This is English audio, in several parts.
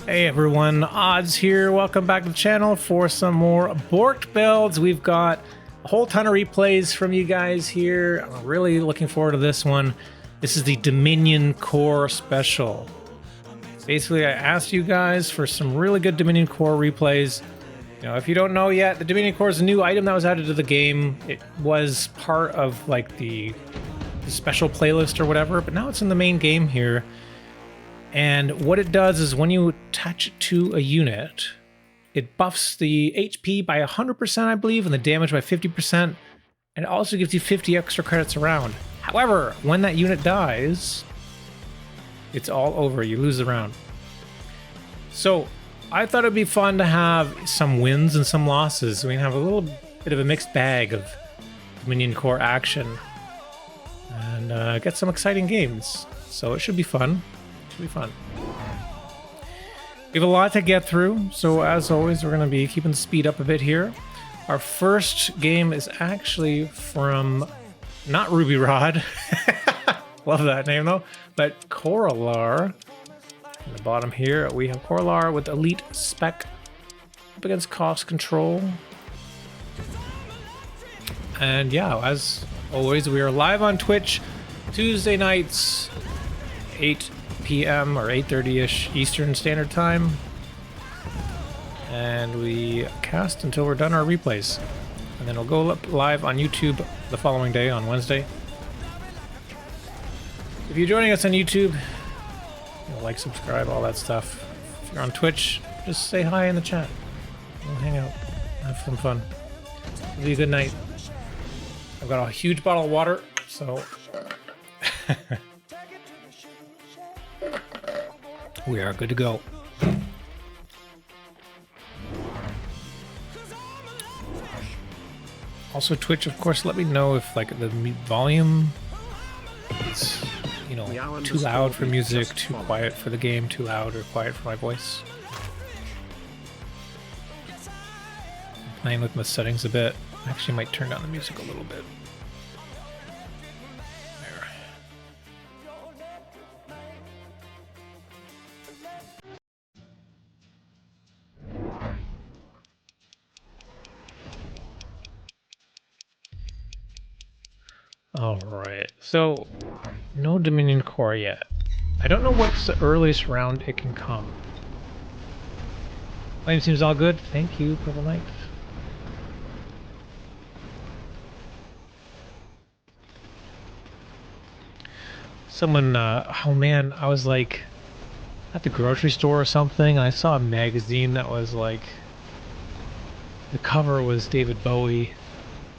Hey everyone, Odds here. Welcome back to the channel for some more Borked Builds. We've got a whole ton of replays from you guys here. I'm really looking forward to this one. This is the Dominion Core Special. Basically, I asked you guys for some really good Dominion Core replays. You know, if you don't know yet, the Dominion Core is a new item that was added to the game. It was part of like the special playlist or whatever, but now it's in the main game here. And what it does is when you attach it to a unit, it buffs the HP by 100%, I believe, and the damage by 50%. And it also gives you 50 extra credits around. However, when that unit dies, it's all over. You lose the round. So I thought it'd be fun to have some wins and some losses. We can have a little bit of a mixed bag of Dominion Core action and get some exciting games. So it should be fun. Be fun. We have a lot to get through, so as always, we're going to be keeping the speed up a bit here. Our first game is actually from not Ruby Rod, love that name though, but Corelar. In the bottom here, we have Corelar with Elite Spec up against Cost Control. And yeah, as always, we are live on Twitch Tuesday nights, 8 p.m. or 8:30ish Eastern Standard Time, and we cast until we're done our replays, and then we'll go live on YouTube the following day on Wednesday. If you're joining us on YouTube, like, subscribe, all that stuff. If you're on Twitch, just say hi in the chat. We'll hang out, have some fun. It'll be a good night. I've got a huge bottle of water, so we are good to go. Also, Twitch, of course, let me know if like the volume is, you know, too loud for music, too quiet for the game, too loud or quiet for my voice. I'm playing with my settings a bit. I actually might turn down the music a little bit. Alright, so no Dominion Core yet. I don't know what's the earliest round it can come. Flame seems all good. Thank you, Purple Knight. Someone, oh man, I was like at the grocery store or something, and I saw a magazine that was like, the cover was David Bowie.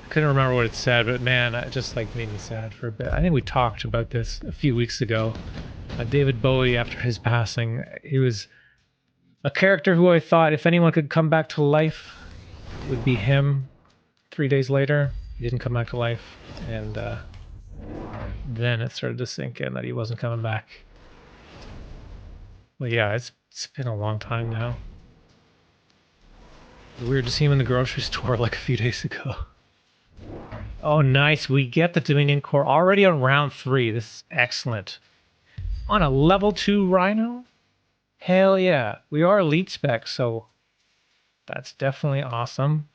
Couldn't remember what it said, but man, it just like made me sad for a bit. I think we talked about this a few weeks ago. David Bowie, after his passing, he was a character who I thought if anyone could come back to life, it would be him. 3 days later, he didn't come back to life, and then it started to sink in that he wasn't coming back. Well, yeah, it's been a long time now. It was weird to see him in the grocery store like a few days ago. Oh, nice. We get the Dominion Core already on round 3. This is excellent. On a level 2 Rhino? Hell yeah. We are elite spec, so that's definitely awesome.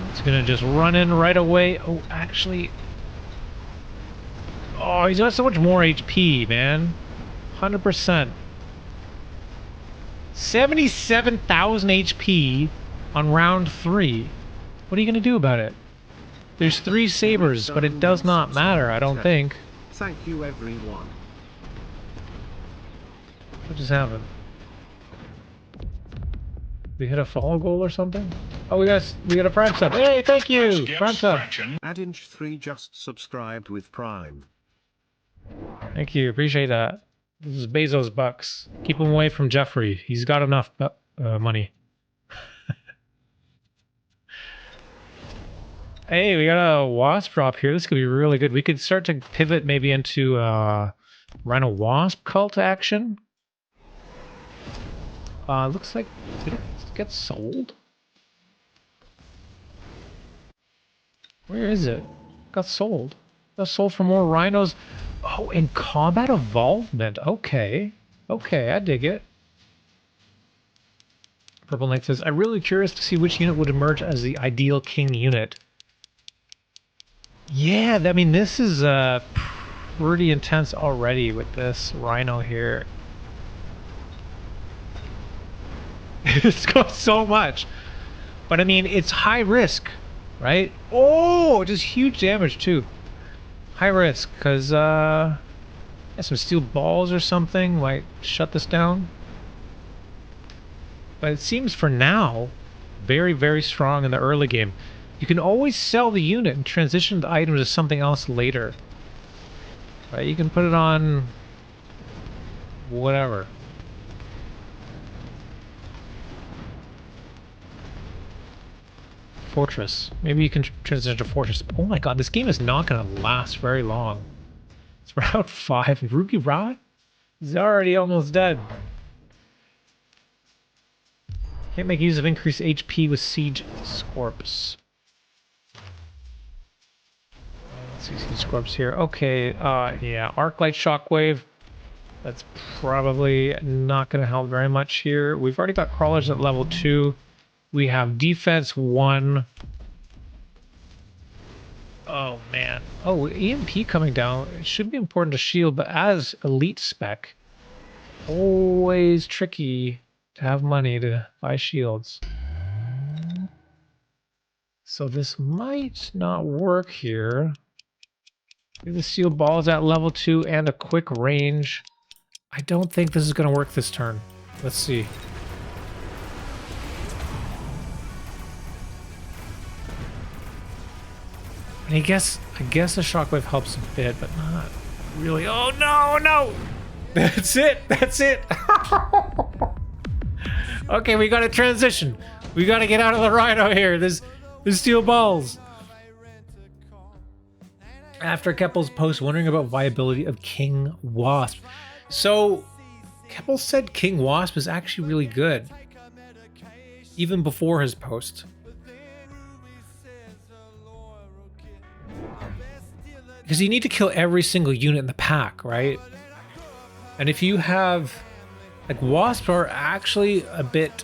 It's going to just run in right away. Oh, actually. Oh, he's got so much more HP, man. 100%. 77,000 HP on round 3. What are you going to do about it? There's 3 sabers, but it does not matter, I don't think. Thank you, everyone. What just happened? We hit a fall goal or something? Oh, we got a Prime sub. Hey, thank you! Prime sub. Adinch3 just subscribed with Prime. Thank you, appreciate that. This is Bezos bucks. Keep him away from Jeffrey. He's got enough money. Hey, we got a wasp drop here. This could be really good. We could start to pivot maybe into Rhino Wasp cult action. Looks like, did it get sold? Where is it? Got sold. Got sold for more rhinos. Oh, and combat involvement. Okay. Okay, I dig it. Purple Knight says, I'm really curious to see which unit would emerge as the ideal king unit. Yeah, I mean, this is pretty intense already with this Rhino here. It's got so much. But I mean, it's high risk, right? Oh, just huge damage too. High risk, because some steel balls or something might shut this down. But it seems for now, very, very strong in the early game. You can always sell the unit and transition the item to something else later. Right? You can put it on whatever. Fortress. Maybe you can transition to Fortress. Oh my god, this game is not going to last very long. It's round 5. Ruby Rod is already almost dead. Can't make use of increased HP with Siege Scorps. Let's see Siege Scorps here. Okay, yeah, Arclight Shockwave. That's probably not going to help very much here. We've already got crawlers at level 2. We have defense 1. Oh, man. Oh, EMP coming down. It should be important to shield, but as elite spec, always tricky to have money to buy shields. So this might not work here. The steel balls at level 2 and a quick range. I don't think this is going to work this turn. Let's see. And I guess the shockwave helps a bit, but not really. Oh no, no! That's it. That's it. Okay, we got to transition. We got to get out of the Rhino here. There's steel balls. After Kepals post wondering about viability of King Wasp. So Kepals said King Wasp is actually really good. Even before his post. Because you need to kill every single unit in the pack, right? And if you have... Like, Wasps are actually a bit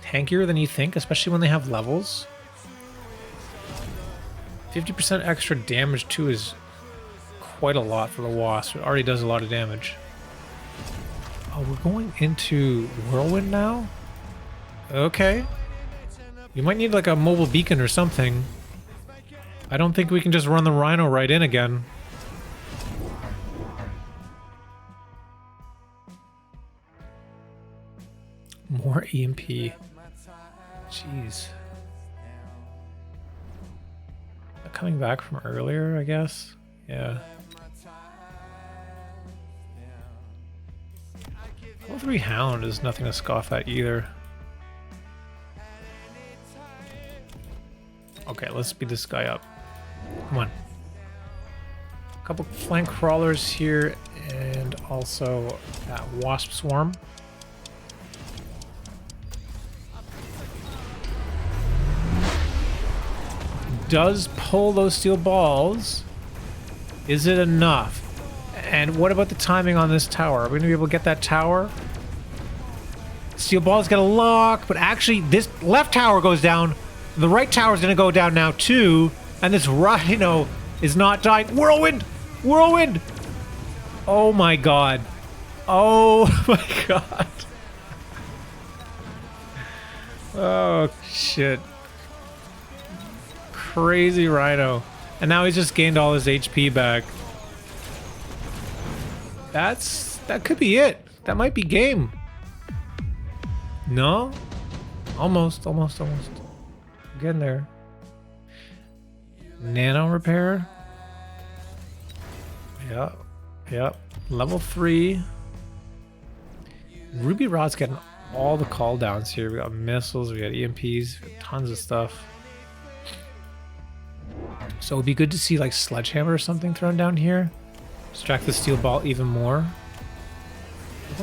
tankier than you think, especially when they have levels. 50% extra damage, too, is quite a lot for the Wasp. It already does a lot of damage. Oh, we're going into Whirlwind now? Okay. You might need, like, a mobile beacon or something. I don't think we can just run the Rhino right in again. More EMP. Jeez. Coming back from earlier, I guess? Yeah. Level 3 Hound is nothing to scoff at either. Okay, let's speed this guy up. Come on. A couple flank crawlers here, and also that wasp swarm. Does pull those steel balls. Is it enough? And what about the timing on this tower? Are we gonna be able to get that tower? Steel ball's got a lock, but actually this left tower goes down. The right tower is gonna go down now too. And this Rhino is not dying. Whirlwind! Whirlwind! Oh my god. Oh my god. Oh shit. Crazy Rhino. And now he's just gained all his HP back. That could be it. That might be game. No? Almost. Getting there. Nano repair. Yep. Level 3. Ruby Rod's getting all the call downs here. We got missiles, we got EMPs, we got tons of stuff. So it'd be good to see like Sledgehammer or something thrown down here. Distract the steel ball even more.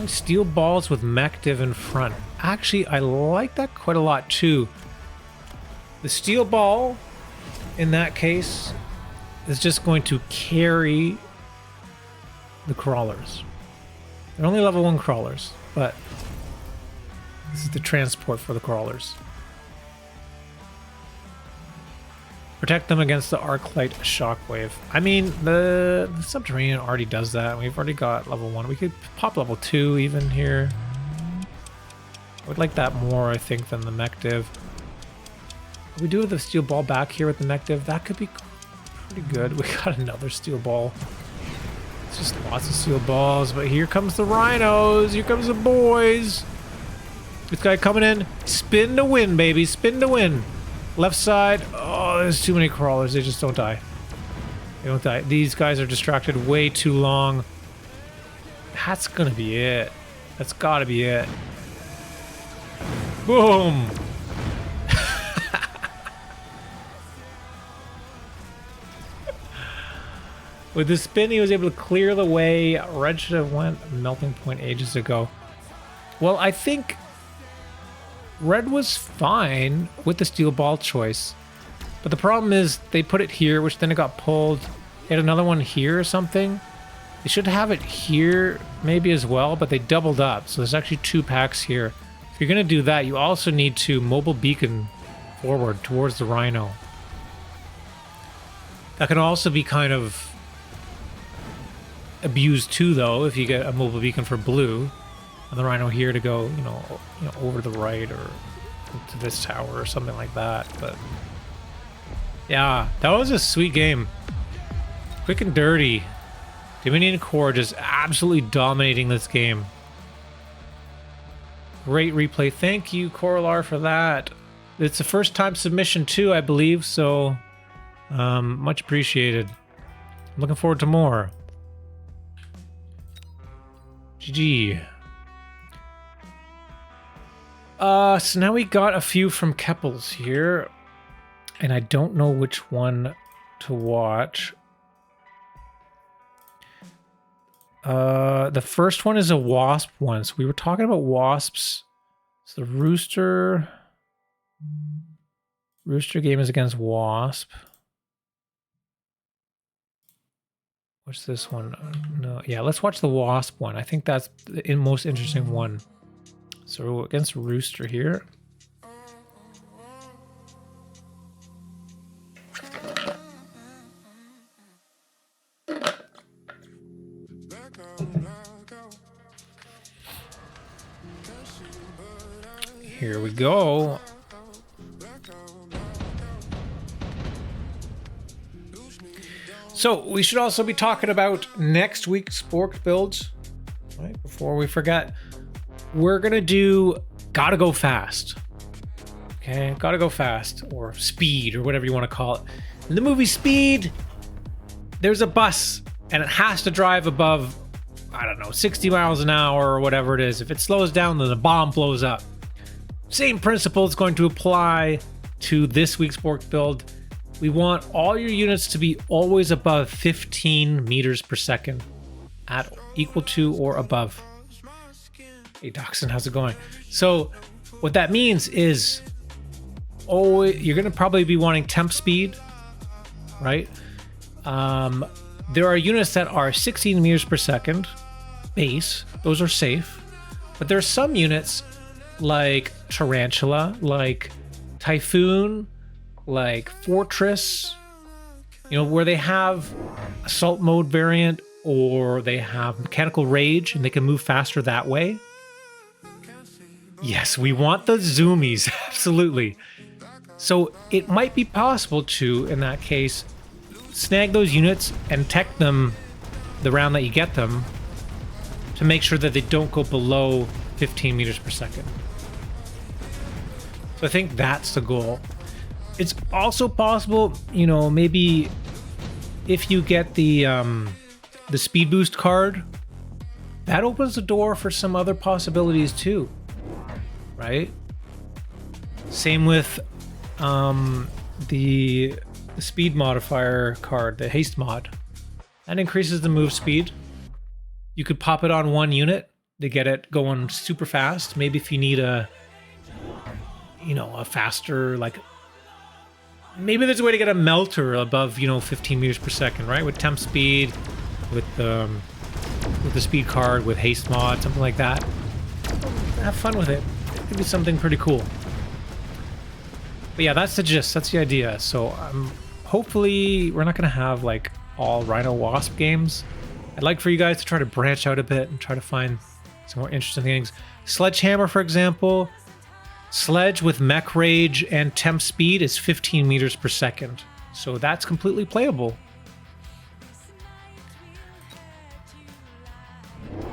Steel balls with mech div in front. Actually, I like that quite a lot too. The steel ball, in that case, is just going to carry the crawlers. They're only level 1 crawlers, but This is the transport for the crawlers. Protect them against the arc light shockwave. I mean, the subterranean already does that. We've already got level 1. We could pop level 2 even here. I would like that more, I think, than the mech div. We do have the steel ball back here with the mech div. That could be pretty good. We got another steel ball. It's just lots of steel balls, but here comes the rhinos. Here comes the boys. This guy coming in. Spin to win, baby. Spin to win. Left side. Oh, there's too many crawlers. They just don't die. They don't die. These guys are distracted way too long. That's gonna be it. That's gotta be it. Boom. With the spin, he was able to clear the way. Red should have went melting point ages ago. Well, I think Red was fine with the steel ball choice. But the problem is they put it here, which then it got pulled. They had another one here or something. They should have it here maybe as well, but they doubled up. So there's actually 2 packs here. If you're going to do that, you also need to mobile beacon forward towards the rhino. That can also be kind of abused too, though, if you get a mobile beacon for blue and the rhino here to go, you know, over the right or to this tower or something like that. But yeah, that was a sweet game. Quick and dirty. Dominion Core just absolutely dominating this game. Great replay. Thank you, Corelar, for that. It's a first time submission too, I believe, so much appreciated. I'm looking forward to more. GG. So now we got a few from Kepals here, and I don't know which one to watch. The first one is a wasp one. So we were talking about wasps. So the rooster game is against wasp. What's this one? No, yeah, let's watch the wasp one. I think that's the most interesting one. So against rooster here. Here we go. So we should also be talking about next week's Borked Builds. Right, before we forget, we're gonna do Gotta Go Fast. Okay, Gotta Go Fast, or Speed, or whatever you want to call it. In the movie Speed, there's a bus, and it has to drive above, I don't know, 60 miles an hour or whatever it is. If it slows down, then the bomb blows up. Same principle is going to apply to this week's Borked Build. We want all your units to be always above 15 meters per second, at equal to or above. Hey Dachshund, how's it going? So what that means is, you're going to probably be wanting temp speed, right? There are units that are 16 meters per second base. Those are safe. But there are some units like Tarantula, like Typhoon, like Fortress, you know, where they have assault mode variant or they have mechanical rage and they can move faster that way. Yes, we want the zoomies, absolutely. So it might be possible to, in that case, snag those units and tech them the round that you get them to make sure that they don't go below 15 meters per second. So I think that's the goal. It's also possible, you know, maybe if you get the speed boost card, that opens the door for some other possibilities too, right? Same with the speed modifier card, the haste mod. That increases the move speed. You could pop it on one unit to get it going super fast. Maybe if you need a faster, like, maybe there's a way to get a melter above, 15 meters per second, right? With temp speed, with the speed card, with haste mod, something like that. Have fun with it. could be something pretty cool. But yeah, that's the gist. That's the idea. So hopefully we're not going to have like all Rhino Wasp games. I'd like for you guys to try to branch out a bit and try to find some more interesting things. Sledgehammer, for example. Sledge with mech rage and temp speed is 15 meters per second. So that's completely playable.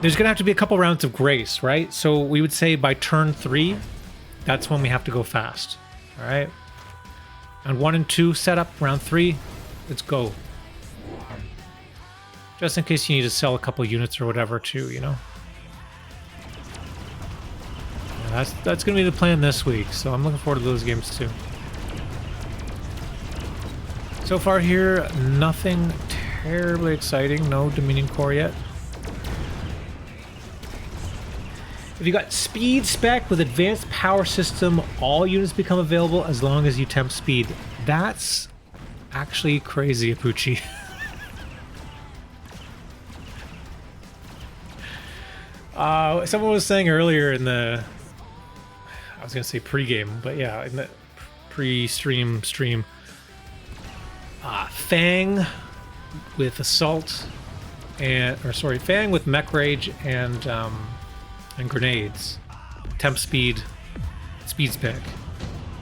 There's going to have to be a couple rounds of grace, right? So we would say by turn 3, that's when we have to go fast. All right. Round 1 and 2 setup. Round 3, let's go. Just in case you need to sell a couple units or whatever too, you know. Yeah, that's going to be the plan this week. So I'm looking forward to those games too. So far here, nothing terribly exciting. No Dominion Core yet. If you got speed spec with advanced power system, all units become available as long as you temp speed. That's actually crazy, Apucci. Someone was saying earlier in the, I was gonna say pre-game, but yeah, in the pre-stream stream, Fang with assault Fang with mech rage and grenades, temp speed, speed spec.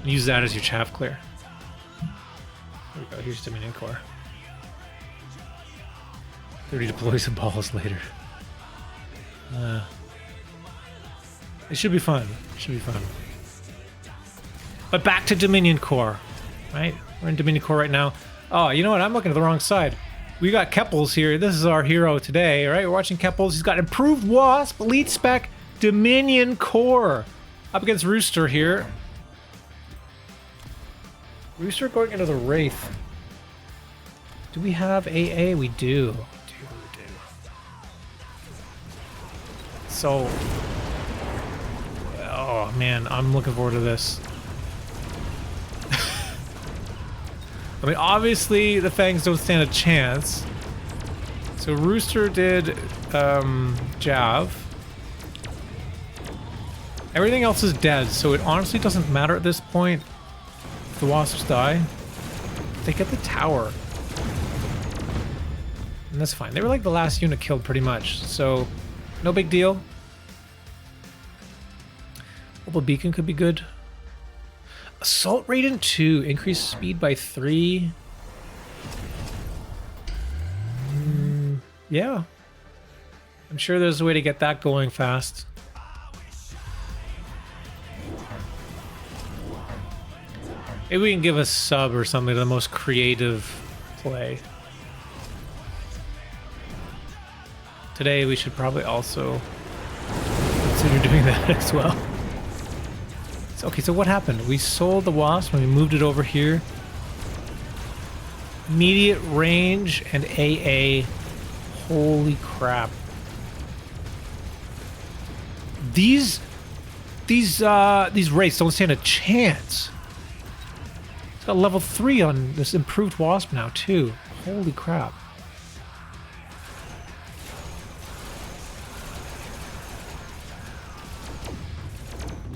Use that as your chaff clear. There we go. Here's Dominion Core. 30 deploys of balls later. It should be fun. It should be fun. But back to Dominion Core, right? We're in Dominion Core right now. Oh, you know what? I'm looking at the wrong side. We got Kepals here. This is our hero today, right? We're watching Kepals. He's got improved Wasp, elite spec, Dominion Core. Up against Rooster here. Rooster going into the Wraith. Do we have AA? We do. We do. So, oh man, I'm looking forward to this. I mean, obviously the Fangs don't stand a chance. So Rooster did Jav. Everything else is dead, so it honestly doesn't matter at this point if the Wasps die. They get the tower. And that's fine. They were like the last unit killed pretty much, so no big deal. Mobile Beacon could be good. Assault Radiant 2, increased speed by 3. Yeah. I'm sure there's a way to get that going fast. Maybe we can give a sub or something to the most creative play. Today we should probably also consider doing that as well. Okay, so what happened? We sold the Wasp and we moved it over here. Immediate range and AA. Holy crap. These wraiths don't stand a chance. It's got level 3 on this improved Wasp now too. Holy crap.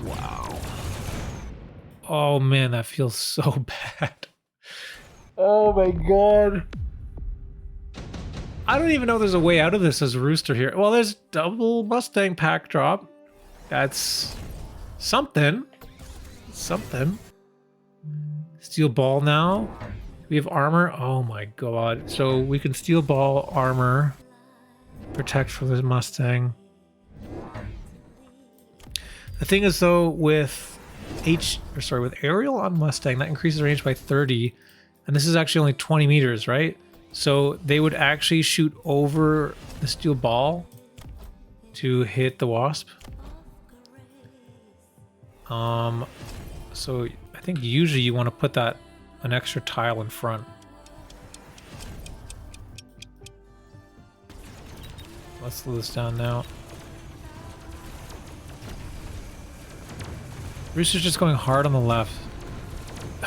Wow. Oh man, that feels so bad. Oh my god. I don't even know there's a way out of this as a Rooster here. Well, there's double Mustang pack drop. That's something. Something. Steel ball now. We have armor. Oh my god. So we can steel ball armor. Protect from this Mustang. The thing is though, with with aerial on Mustang, that increases range by 30. And this is actually only 20 meters, right? So they would actually shoot over the steel ball to hit the Wasp. So I think usually you want to put that an extra tile in front. Let's slow this down now. Rooster's just going hard on the left.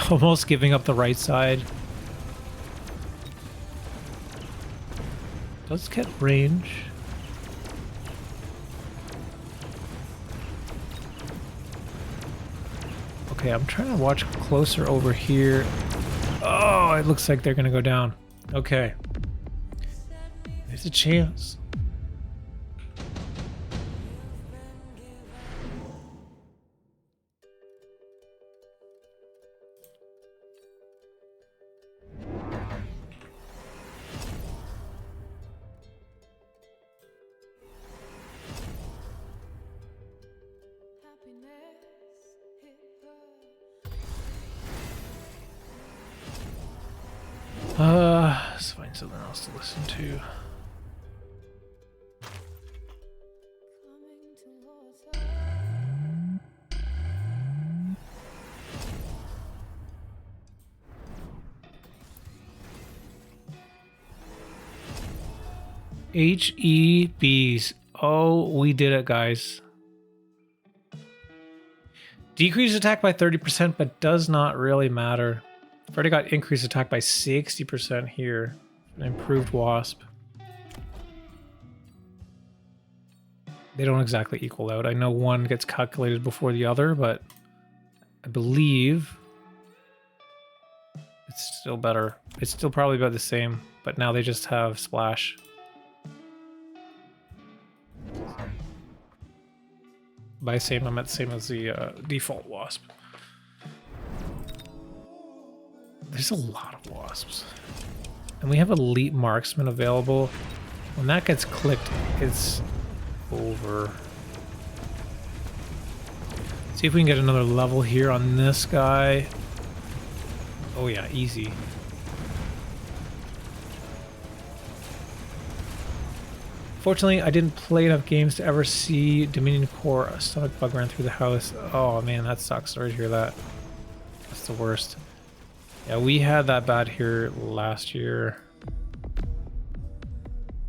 Almost giving up the right side. Does get range. Okay, I'm trying to watch closer over here. Oh, it looks like they're gonna go down. Okay. There's a chance. Let's find something else to listen to. HEBs. Oh, we did it, guys. Decrease attack by 30%, but does not really matter. I've already got increased attack by 60% here. An improved wasp. They don't exactly equal out. I know one gets calculated before the other, but I believe it's still better. It's still probably about the same, but now they just have splash. By same, I meant same as the default wasp. There's a lot of wasps. And we have elite marksman available. When that gets clicked, it's over. See if we can get another level here on this guy. Oh yeah, easy. Fortunately, I didn't play enough games to ever see Dominion Core. A stomach bug ran through the house. Oh man, that sucks. Sorry to hear that. That's the worst. Yeah, we had that bad here last year.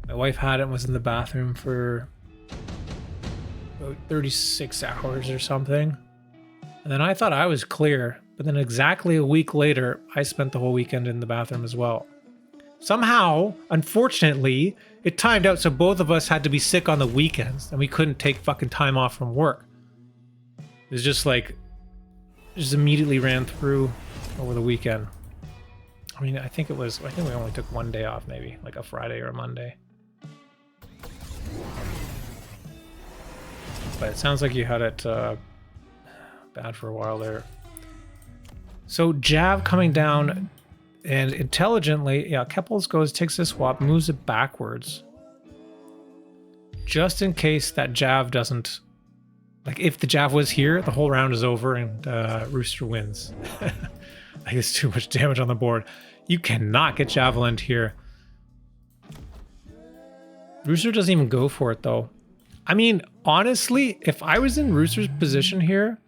My wife had it and was in the bathroom for about 36 hours or something. And then I thought I was clear, but then exactly a week later, I spent the whole weekend in the bathroom as well. Somehow, unfortunately, it timed out so both of us had to be sick on the weekends and we couldn't take fucking time off from work. It was just like, just immediately ran through over the weekend. I mean, I think we only took one day off, maybe like a Friday or a Monday. But it sounds like you had it bad for a while there. So Jav coming down and intelligently, yeah, Kepals goes, takes this swap, moves it backwards. Just in case that Jav doesn't, like if the Jav was here, the whole round is over and Rooster wins. Like it's too much damage on the board. You cannot get Javelin here. Rooster doesn't even go for it though. I mean, honestly, if I was in Rooster's position here,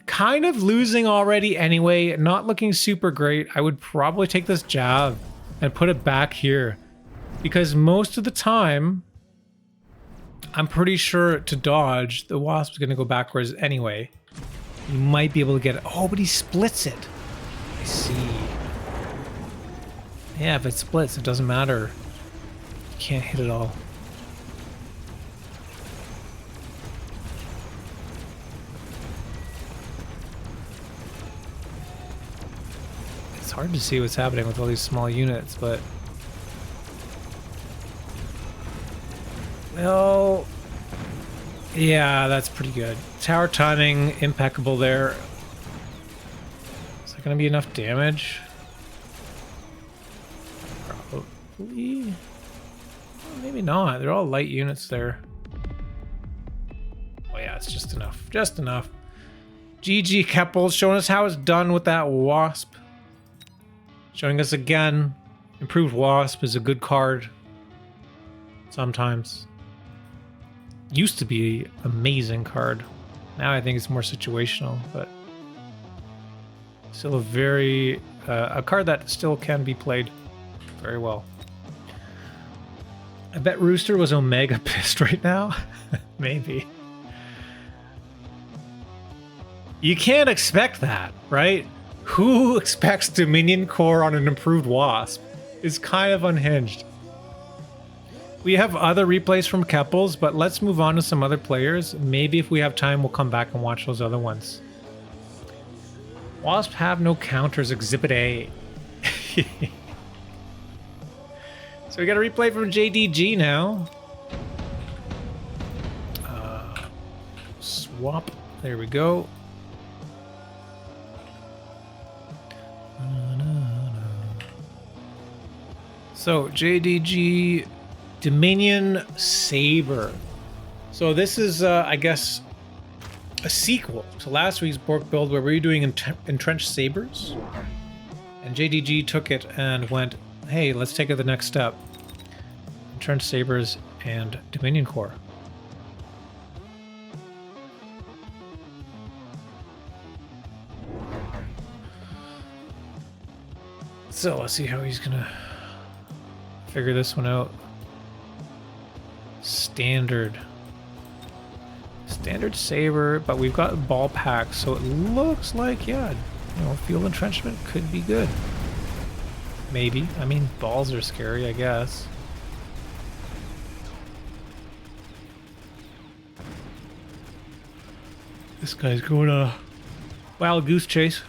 kind of losing already anyway, not looking super great, I would probably take this jab and put it back here. Because most of the time, I'm pretty sure to dodge, the wasp is going to go backwards anyway. You might be able to get it. Oh, but he splits it. I see. Yeah, if it splits, it doesn't matter. You can't hit it all. It's hard to see what's happening with all these small units, but... Well... Yeah, that's pretty good. Tower timing, impeccable there. Is that going to be enough damage? Probably. Well, maybe not. They're all light units there. Oh yeah, it's just enough. Just enough. GG Kepals showing us how it's done with that wasp. Showing us again, improved wasp is a good card. Sometimes. Used to be an amazing card. Now I think it's more situational, but still a very a card that still can be played very well. I bet Rooster was Omega pissed right now. Maybe. You can't expect that, right? Who expects Dominion Core on an improved Wasp? It's kind of unhinged. We have other replays from Kepals, but let's move on to some other players. Maybe if we have time, we'll come back and watch those other ones. Wasp have no counters, Exhibit A. So we got a replay from JDG now. Swap. There we go. So JDG Dominion Saber. So this is, I guess, a sequel to last week's Borked Build where we were doing entrenched sabers. And JDG took it and went, hey, let's take it the next step. Entrenched sabers and Dominion Core. So let's see how he's gonna figure this one out. Standard saber, but we've got ball packs, so it looks like, yeah, you know, field entrenchment could be good. Maybe. I mean, balls are scary, I guess. This guy's going a wild goose chase.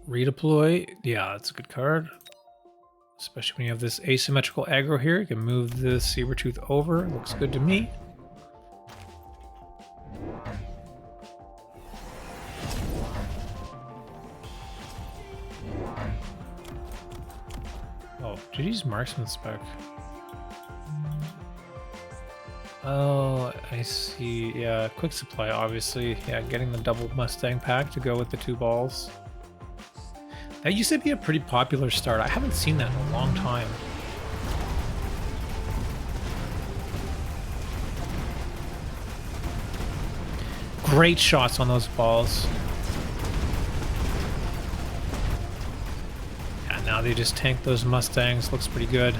Redeploy, yeah, that's a good card. Especially when you have this asymmetrical aggro here. You can move the Sabertooth over. Looks good to me. Oh, did you use marksman spec? Oh, I see. Yeah, quick supply, obviously. Yeah, getting the double Mustang pack to go with the 2 balls. That used to be a pretty popular start. I haven't seen that in a long time. Great shots on those balls. Yeah, now they just tank those Mustangs. Looks pretty good.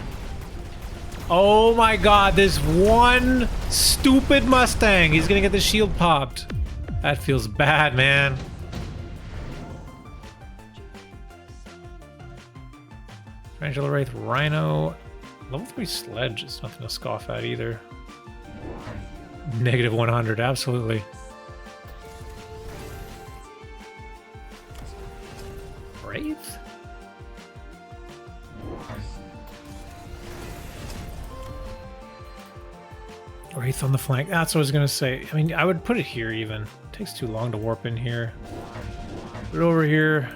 Oh my god, this one stupid Mustang. He's gonna get the shield popped. That feels bad, man. Angela Wraith Rhino. Level 3 Sledge is nothing to scoff at either. Negative 100, absolutely. Wraith? Wraith on the flank. That's what I was going to say. I mean, I would put it here even. It takes too long to warp in here. Put it over here.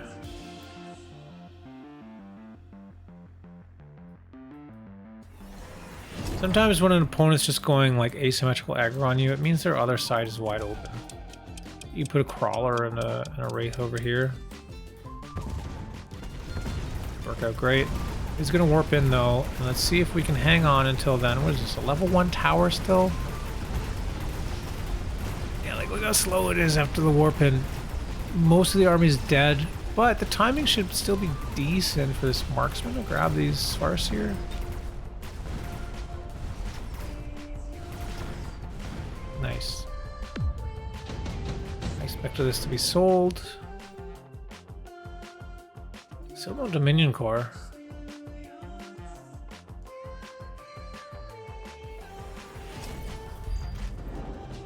Sometimes when an opponent's just going like asymmetrical aggro on you, it means their other side is wide open. You put a Crawler and a Wraith over here. Work out great. He's gonna warp in though, and let's see if we can hang on until then. What is this, a level 1 tower still? Yeah, like look how slow it is after the warp in. Most of the army's dead, but the timing should still be decent for this marksman to grab these Farseer. Nice. I expected this to be sold. Still no Dominion Core.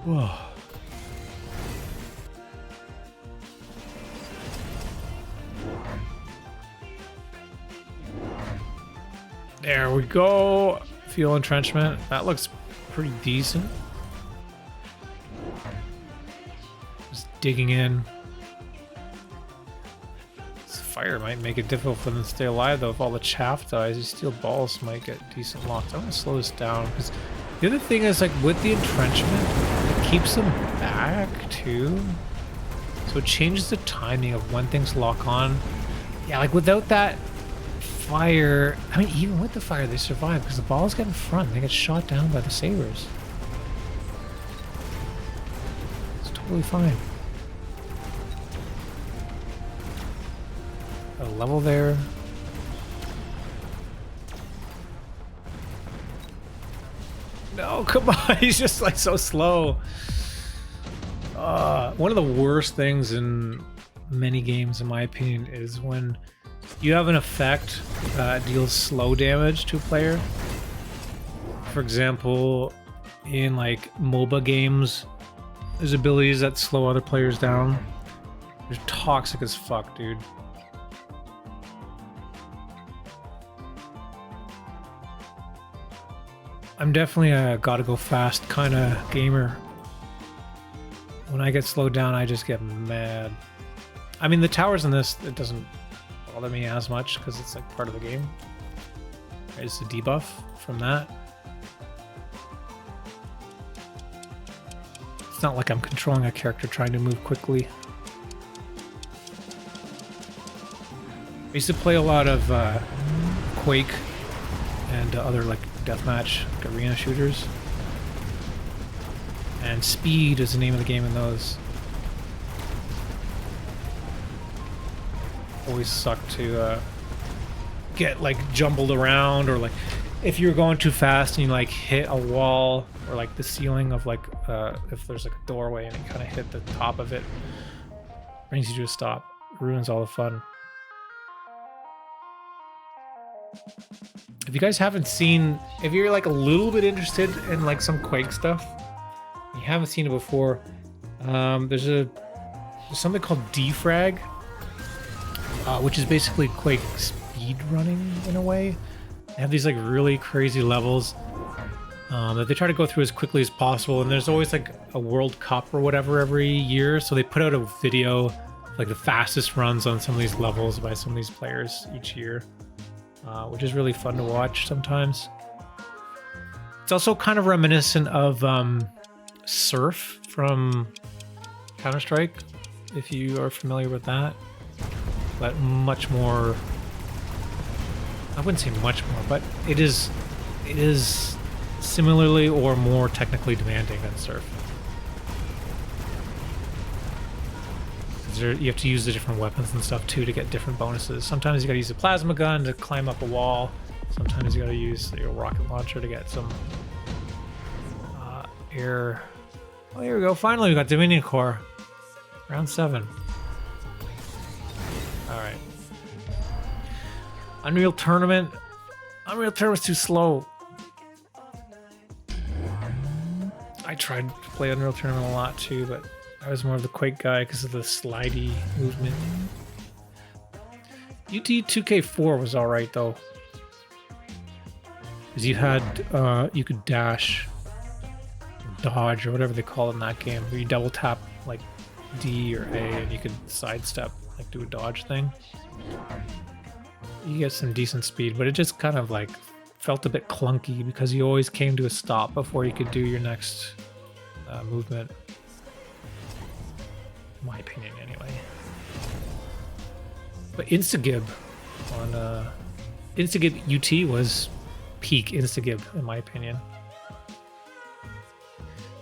Whoa. There we go. Fuel entrenchment. That looks pretty decent. Just digging in. This fire might make it difficult for them to stay alive though. If all the chaff dies, these steel balls might get decent locked. I'm gonna slow this down because the other thing is like with the entrenchment, it keeps them back too. So it changes the timing of when things lock on. Yeah, like without that fire, I mean even with the fire they survive because the balls get in front. They get shot down by the sabers. It's totally fine. Got a level there. No, come on. He's just like so slow. One of the worst things in many games, in my opinion, is when you have an effect that deals slow damage to a player. For example, in like MOBA games, there's abilities that slow other players down. They're toxic as fuck, dude. I'm definitely a gotta go fast kind of gamer. When I get slowed down, I just get mad. I mean, the towers in this, it doesn't bother me as much because it's like part of the game. It's a debuff from that. It's not like I'm controlling a character trying to move quickly. I used to play a lot of Quake and other like deathmatch like arena shooters. And speed is the name of the game in those. Always sucked to get like jumbled around, or like if you're going too fast and you like hit a wall or like the ceiling of like if there's like a doorway and you kind of hit the top of it, brings you to a stop, ruins all the fun. If you guys haven't seen, if you're like a little bit interested in like some Quake stuff, you haven't seen it before, there's something called defrag, which is basically Quake speed running in a way. They have these like really crazy levels that they try to go through as quickly as possible, and there's always like a World Cup or whatever every year, so they put out a video like the fastest runs on some of these levels by some of these players each year, which is really fun to watch sometimes. It's also kind of reminiscent of Surf from Counter-Strike, if you are familiar with that, but much more, I wouldn't say much more, but it is similarly or more technically demanding than Surf. You have to use the different weapons and stuff too to get different bonuses. Sometimes you gotta use a plasma gun to climb up a wall. Sometimes you gotta use your rocket launcher to get some air. Oh, here we go. Finally, we got Dominion Core. Round 7. Alright. Unreal Tournament. Unreal Tournament's too slow. I tried to play Unreal Tournament a lot too, but I was more of the Quake guy because of the slidey movement. UT 2K4 was alright though. Because you had, you could dash, dodge, or whatever they call it in that game, where you double tap like D or A and you could sidestep, like do a dodge thing. You get some decent speed, but it just kind of like felt a bit clunky because you always came to a stop before you could do your next movement. In my opinion, anyway. But Instagib on Instagib UT was peak Instagib, in my opinion.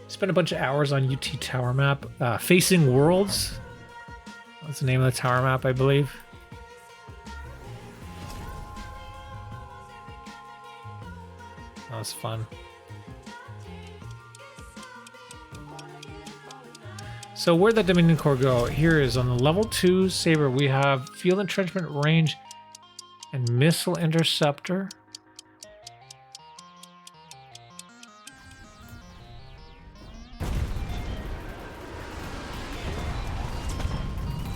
Spent a bunch of hours on UT Tower Map. Facing Worlds. That's the name of the tower map, I believe. That was fun. So where'd the Dominion Core go? Here is on the level 2 Saber, we have Field Entrenchment Range and Missile Interceptor.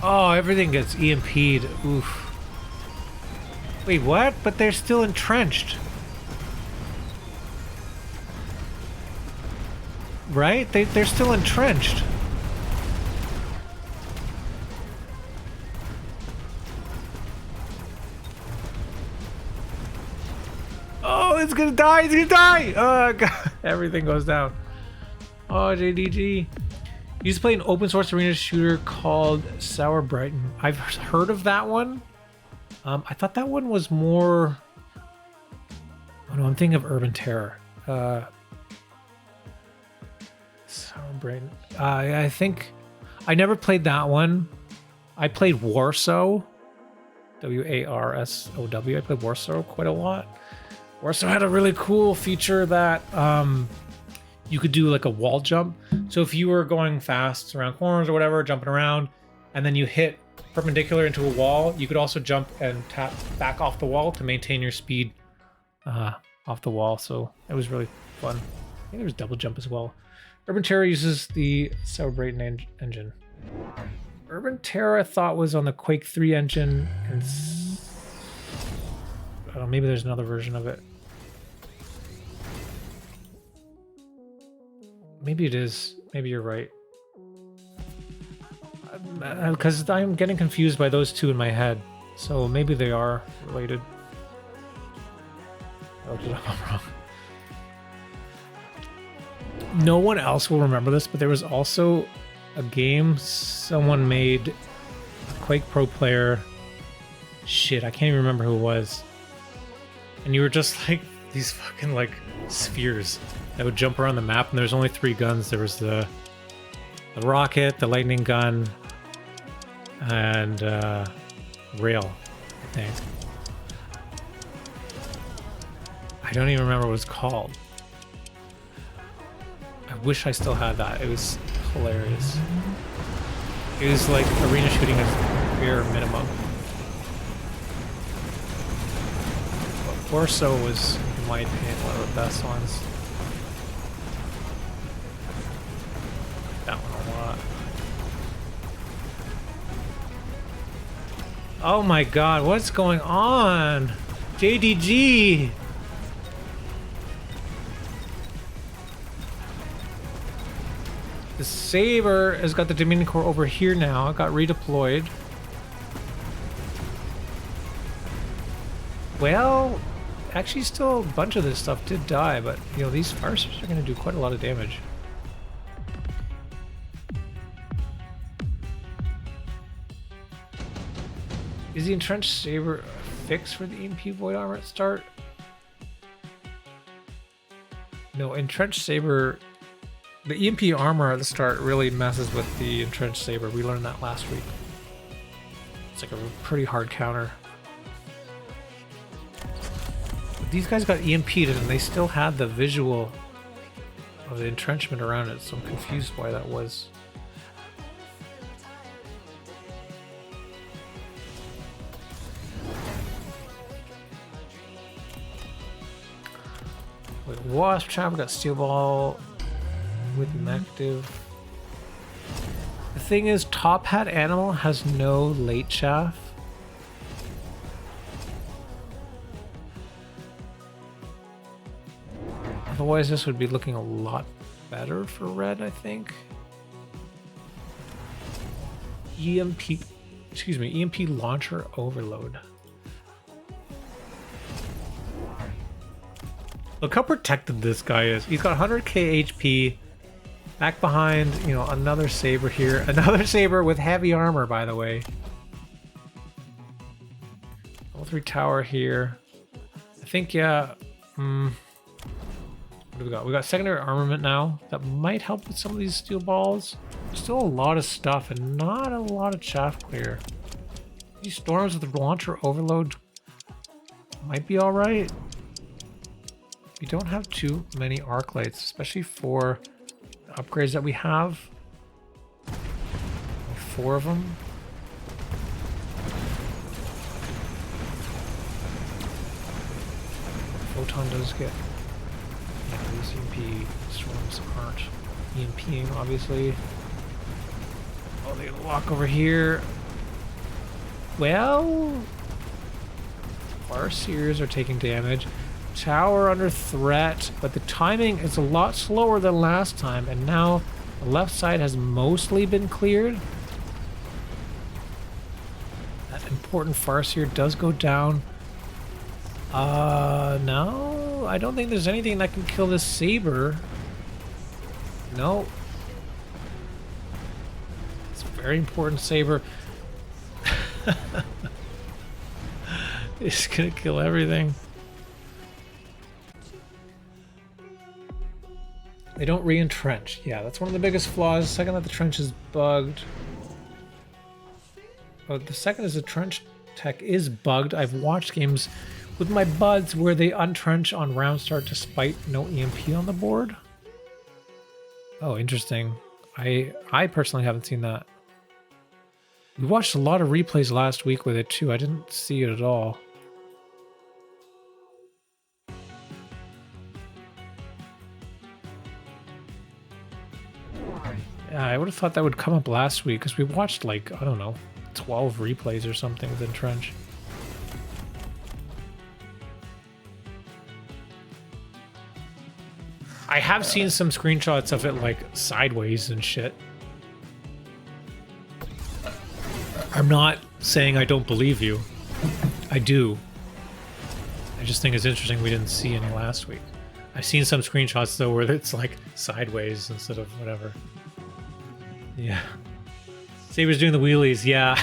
Oh, everything gets EMP'd. Oof. Wait, what? But they're still entrenched. Right? They're still entrenched. Oh, it's gonna die! It's gonna die! Oh, God. Everything goes down. Oh, JDG. You used to play an open source arena shooter called Sour Brighton. I've heard of that one. I thought that one was more... Oh no, I'm thinking of Urban Terror. Sour Brighton. I think... I never played that one. I played Warsaw. W-A-R-S-O-W. I played Warsaw quite a lot. Warsaw had a really cool feature that you could do like a wall jump. So if you were going fast around corners or whatever, jumping around, and then you hit perpendicular into a wall, you could also jump and tap back off the wall to maintain your speed off the wall. So it was really fun. I think there was double jump as well. Urban Terror uses the Celebrating engine. Urban Terror I thought was on the Quake 3 engine, and I don't know, maybe there's another version of it. Maybe it is. Maybe you're right. Because I'm getting confused by those two in my head. So maybe they are related. Oh, I'm wrong. No one else will remember this, but there was also a game someone made, a Quake Pro player. Shit, I can't even remember who it was. And you were just like these fucking like spheres that would jump around the map, and there's only 3 guns. There was the rocket, the lightning gun, and rail, I think. I don't even remember what it's called. I wish I still had that. It was hilarious. It was like arena shooting as bare minimum. But Corso was, in my opinion, one of the best ones. That one a lot. Oh my god, what's going on? JDG! The Saber has got the Dominion Core over here now. It got redeployed. Well, actually still a bunch of this stuff did die, but you know, these fire ships are going to do quite a lot of damage. Is the Entrenched Saber a fix for the EMP Void Armor at start? No, Entrenched Saber... The EMP armor at the start really messes with the Entrenched Saber. We learned that last week. It's like a pretty hard counter. But these guys got EMP'd and they still had the visual of the entrenchment around it, so I'm confused why that was. With Wasp Trap, we got Steel Ball with Mective. The thing is, Top Hat Animal has no late chaff. Otherwise, this would be looking a lot better for red, I think. EMP launcher overload. Look how protected this guy is. He's got 100k HP. Back behind, you know, another Saber here. Another Saber with heavy armor, by the way. Level 3 tower here. I think, yeah. What do we got? We got secondary armament now. That might help with some of these steel balls. Still a lot of stuff and not a lot of chaff clear. These storms with the launcher overload might be alright. We don't have too many arc lights, especially for upgrades that we have. 4 of them. Photon does get, yeah, these EMP storms aren't EMPing, obviously. Oh, they lock over here. Well, Farseers are taking damage. Tower under threat, but the timing is a lot slower than last time, and now the left side has mostly been cleared. That important Farseer does go down. No, I don't think there's anything that can kill this Saber. No. It's a very important Saber. It's gonna kill everything. They don't re-entrench. Yeah, that's one of the biggest flaws. Second, that the trench is bugged. Oh, the second is the trench tech is bugged. I've watched games with my buds where they untrench on round start despite no EMP on the board. Oh, interesting. I personally haven't seen that. We watched a lot of replays last week with it too. I didn't see it at all. Yeah, I would have thought that would come up last week because we watched like, I don't know, 12 replays or something within Trench. I have seen some screenshots of it like sideways and shit. I'm not saying I don't believe you. I do. I just think it's interesting we didn't see any last week. I've seen some screenshots though where it's like sideways instead of whatever. Yeah. Saber's doing the wheelies. Yeah,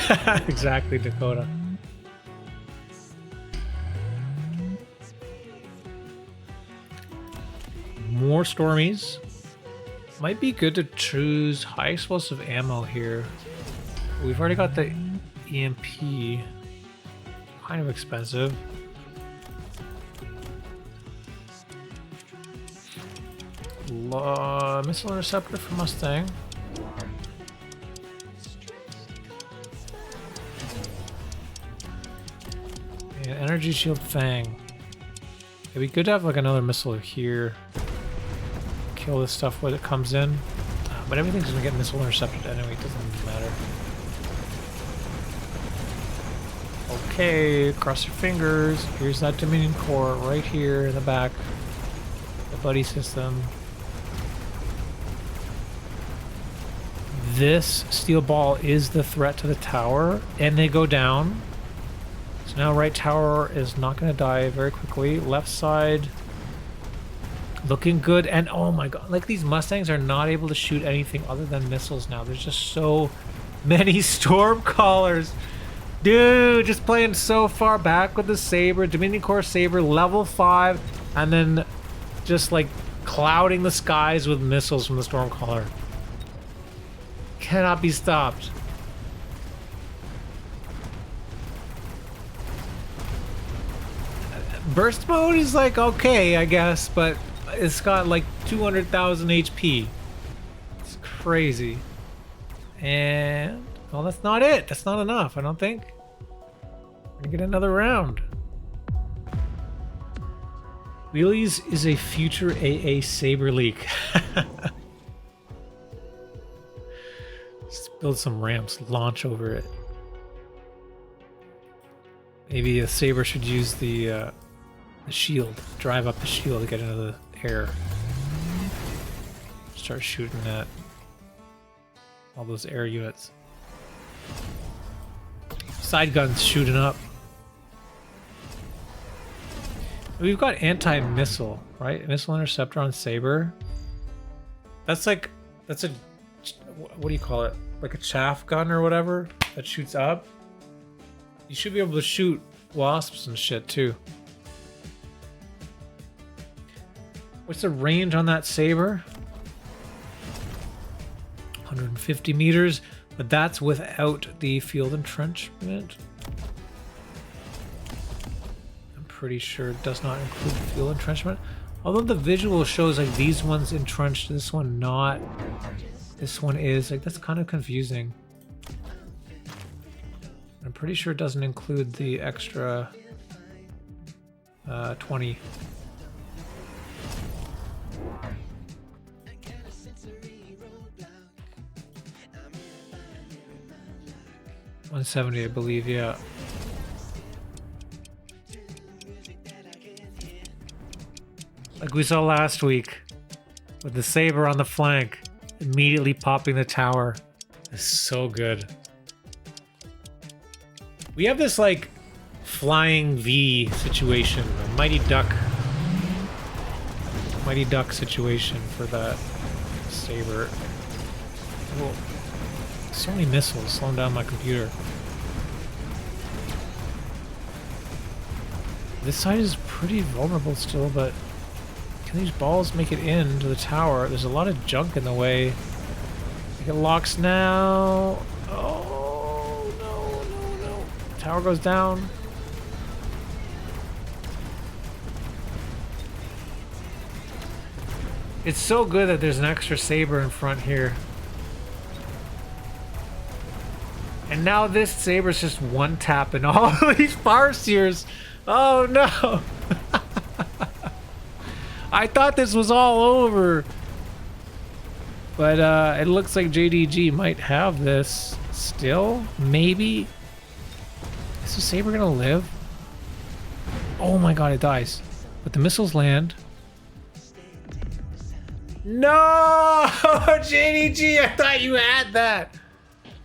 exactly, Dakota. More Stormies. Might be good to choose high explosive ammo here. We've already got the EMP. Kind of expensive. Missile interceptor for Mustang. And energy shield Fang. It'd be good to have like another missile here. Kill this stuff when it comes in. But everything's gonna get missile intercepted anyway, it doesn't matter. Okay, cross your fingers. Here's that Dominion core right here in the back. The buddy system. This steel ball is the threat to the tower, and they go down. So now right tower is not going to die very quickly. Left side looking good, and oh my god, like these Mustangs are not able to shoot anything other than missiles now. There's just so many storm callers. Dude, just playing so far back with the Saber, Dominion Core Saber, level 5, and then just like clouding the skies with missiles from the Stormcaller. Cannot be stopped. Burst mode is like okay, I guess, but it's got like 200,000 HP. It's crazy. And well, that's not it. That's not enough, I don't think. We're gonna get another round. Wheelies is a future AA Saber leak. Let's build some ramps, launch over it. Maybe a Saber should use the shield, drive up the shield to get into the air. Start shooting at all those air units. Side guns shooting up. We've got anti-missile, right? Missile interceptor on Saber. That's like, that's a, what do you call it? Like a chaff gun or whatever that shoots up. You should be able to shoot wasps and shit too. What's the range on that Saber? 150 meters, but that's without the field entrenchment. I'm pretty sure it does not include the field entrenchment. Although the visual shows like these ones entrenched, this one not. This one is. Like that's kind of confusing. I'm pretty sure it doesn't include the extra 20. $170, I believe, yeah. Like we saw last week, with the Saber on the flank, immediately popping the tower. It's so good. We have this like flying V situation, a Mighty Duck situation for that Saber. Whoa. So many missiles slowing down my computer. This side is pretty vulnerable still, but can these balls make it into the tower? There's a lot of junk in the way. I think it locks now. Oh, no. Tower goes down. It's so good that there's an extra saber in front here. And now this saber's just one tap in all of these Farseers. Oh no! I thought this was all over. But it looks like JDG might have this still. Maybe. Is the saber gonna live? Oh my god, it dies. But the missiles land. No! JDG, I thought you had that.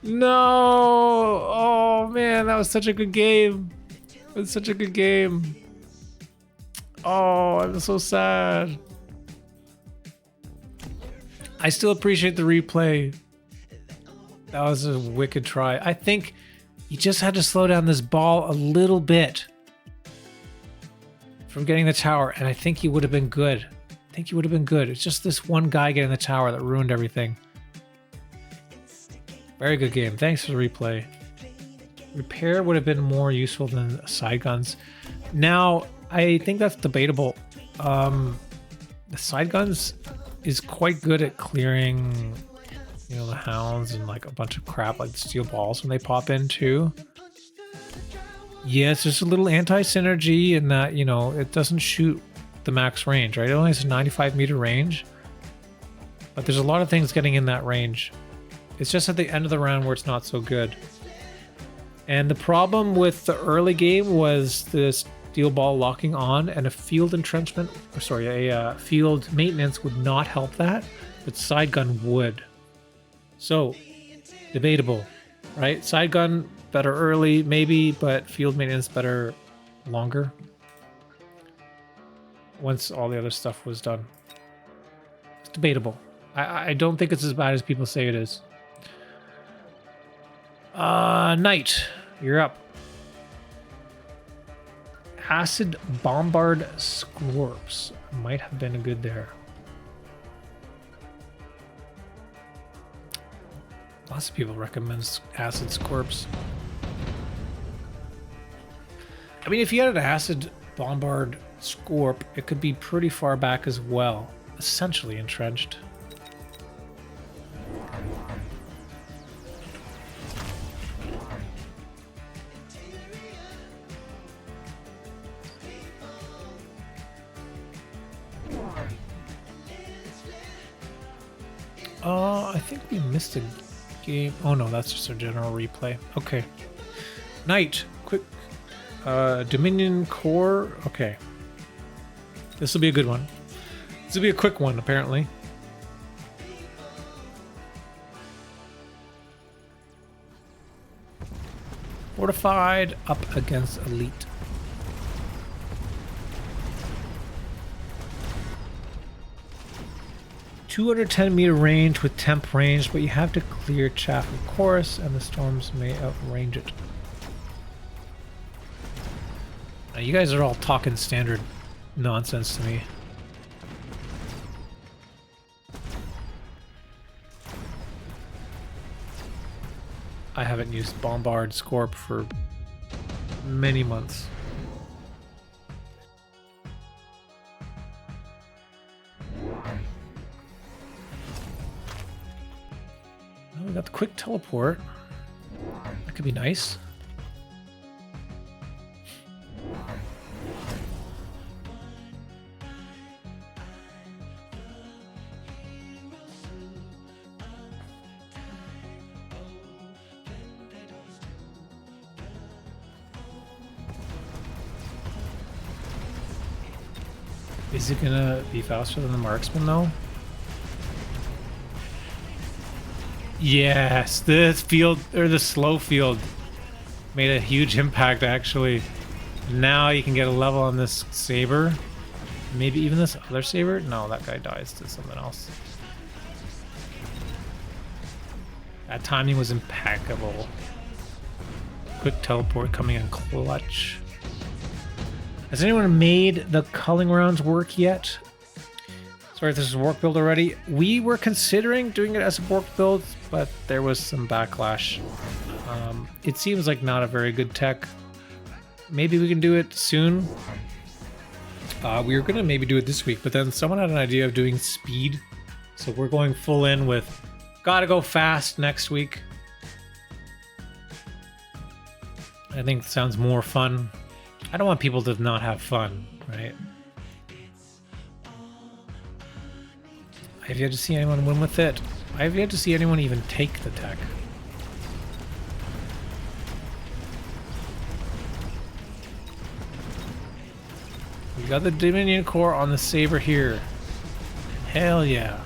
No! Oh man, that was such a good game. It was such a good game. Oh, I'm so sad. I still appreciate the replay. That was a wicked try. I think you just had to slow down this ball a little bit from getting the tower, and I think you would have been good. I think you would have been good. It's just this one guy getting the tower that ruined everything. Very good game. Thanks for the replay. Repair would have been more useful than side guns. Now, I think that's debatable. The side guns is quite good at clearing, you know, the hounds and like a bunch of crap like the steel balls when they pop in too. Yes, there's a little anti-synergy in that, you know, it doesn't shoot the max range, right? It only has a 95-meter range, but there's a lot of things getting in that range. It's just at the end of the round where it's not so good. And the problem with the early game was the steel ball locking on, and a field entrenchment, or sorry, a field maintenance would not help that, but side gun would. So, debatable, right? Side gun better early, maybe, but field maintenance better longer. Once all the other stuff was done. It's debatable. I don't think it's as bad as people say it is. Knight, you're up. Acid Bombard Scorps might have been a good there. Lots of people recommend Acid Scorps. I mean, if you had an Acid Bombard Scorp, it could be pretty far back as well. Essentially entrenched. I think we missed a game. Oh no, that's just a general replay. Okay. Knight, quick. Dominion Core. Okay. This will be a good one. This will be a quick one, apparently. Fortified up against elite. .210-meter range with temp range, but you have to clear chaff of course, and the storms may outrange it. Now, you guys are all talking standard nonsense to me. I haven't used Bombard Scorp for many months. We got the quick teleport. That could be nice. Is it gonna be faster than the marksman though? Yes, this field, or the slow field, made a huge impact actually. Now you can get a level on this saber. Maybe even this other saber? No, that guy dies to something else. That timing was impeccable. Quick teleport coming in clutch. Has anyone made the culling rounds work yet? Sorry if this is a Borked Build already. We were considering doing it as a Borked Build, but there was some backlash. It seems like not a very good tech. Maybe we can do it soon. We were gonna maybe do it this week, but then someone had an idea of doing speed. So we're going full in with gotta go fast next week. I think it sounds more fun. I don't want people to not have fun, right? I've yet to see anyone win with it. I've yet to see anyone even take the tech. We got the Dominion core on the Saber here. Hell yeah.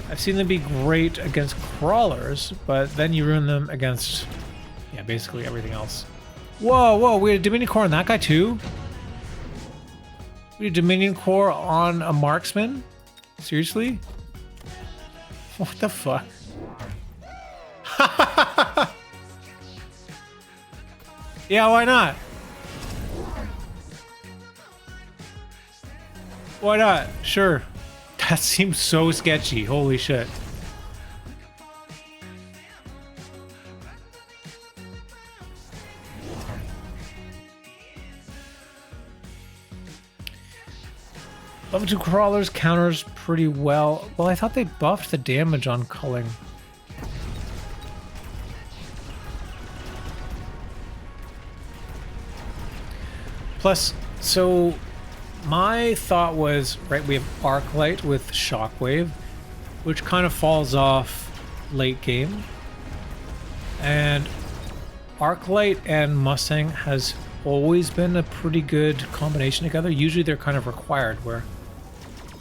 I've seen them be great against crawlers, but then you ruin them against, yeah, basically everything else. Whoa, whoa, we had a Dominion core on that guy too? We had a Dominion core on a marksman? Seriously? What the fuck? Yeah, why not? Why not? Sure. That seems so sketchy. Holy shit. Level 2 crawlers counters pretty well. Well, I thought they buffed the damage on culling. Plus, so my thought was, right, we have Arclight with Shockwave, which kind of falls off late game. And Arclight and Mustang has always been a pretty good combination together. Usually they're kind of required, where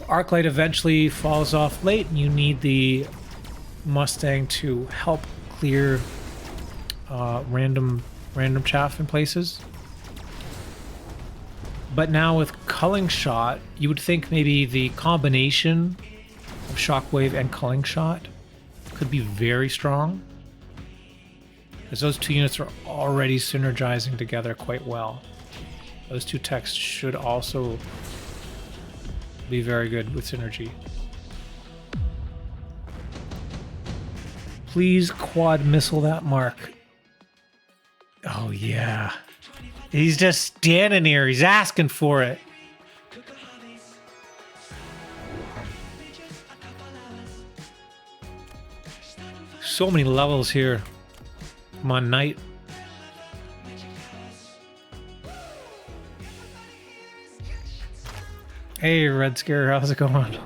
Arclight eventually falls off late and you need the Mustang to help clear random chaff in places. But now with Culling Shot, you would think maybe the combination of Shockwave and Culling Shot could be very strong, because those two units are already synergizing together quite well. Those two techs should also be very good with synergy. Please quad missile that mark. Oh yeah. He's just standing here. He's asking for it. So many levels here. Come on, Knight. Hey, RedScare, how's it going?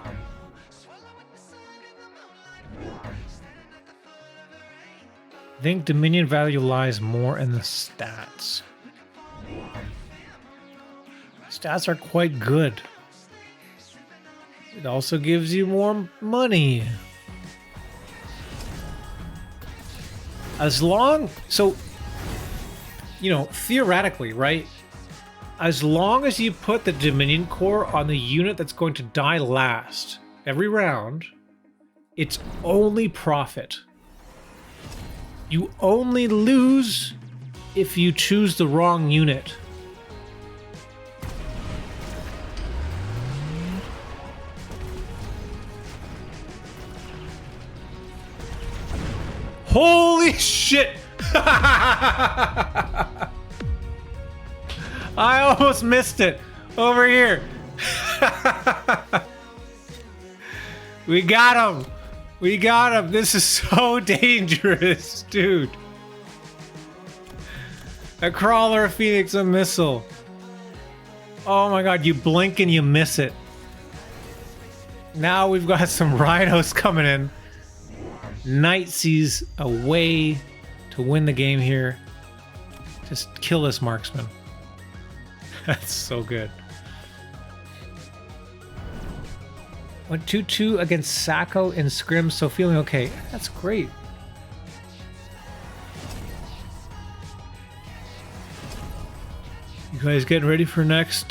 I think Dominion value lies more in the stats. Stats are quite good. It also gives you more money. As long, so, you know, theoretically, right? As long as you put the Dominion core on the unit that's going to die last every round, it's only profit. You only lose if you choose the wrong unit. Holy shit! I almost missed it. Over here. We got him. We got him. This is so dangerous, dude. A crawler, a phoenix, a missile. Oh my god, you blink and you miss it. Now we've got some rhinos coming in. Knight sees a way to win the game here. Just kill this marksman. That's so good. Went 2-2 against Sacco in scrim, so feeling okay. That's great. You guys getting ready for next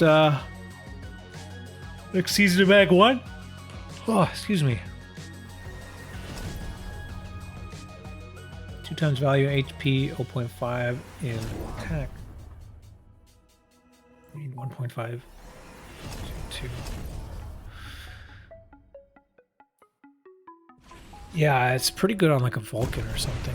season of Mag 1? Oh, excuse me. 2 times value, HP, 0.5 in attack. I need 1.5. 2. Yeah, it's pretty good on like a Vulcan or something.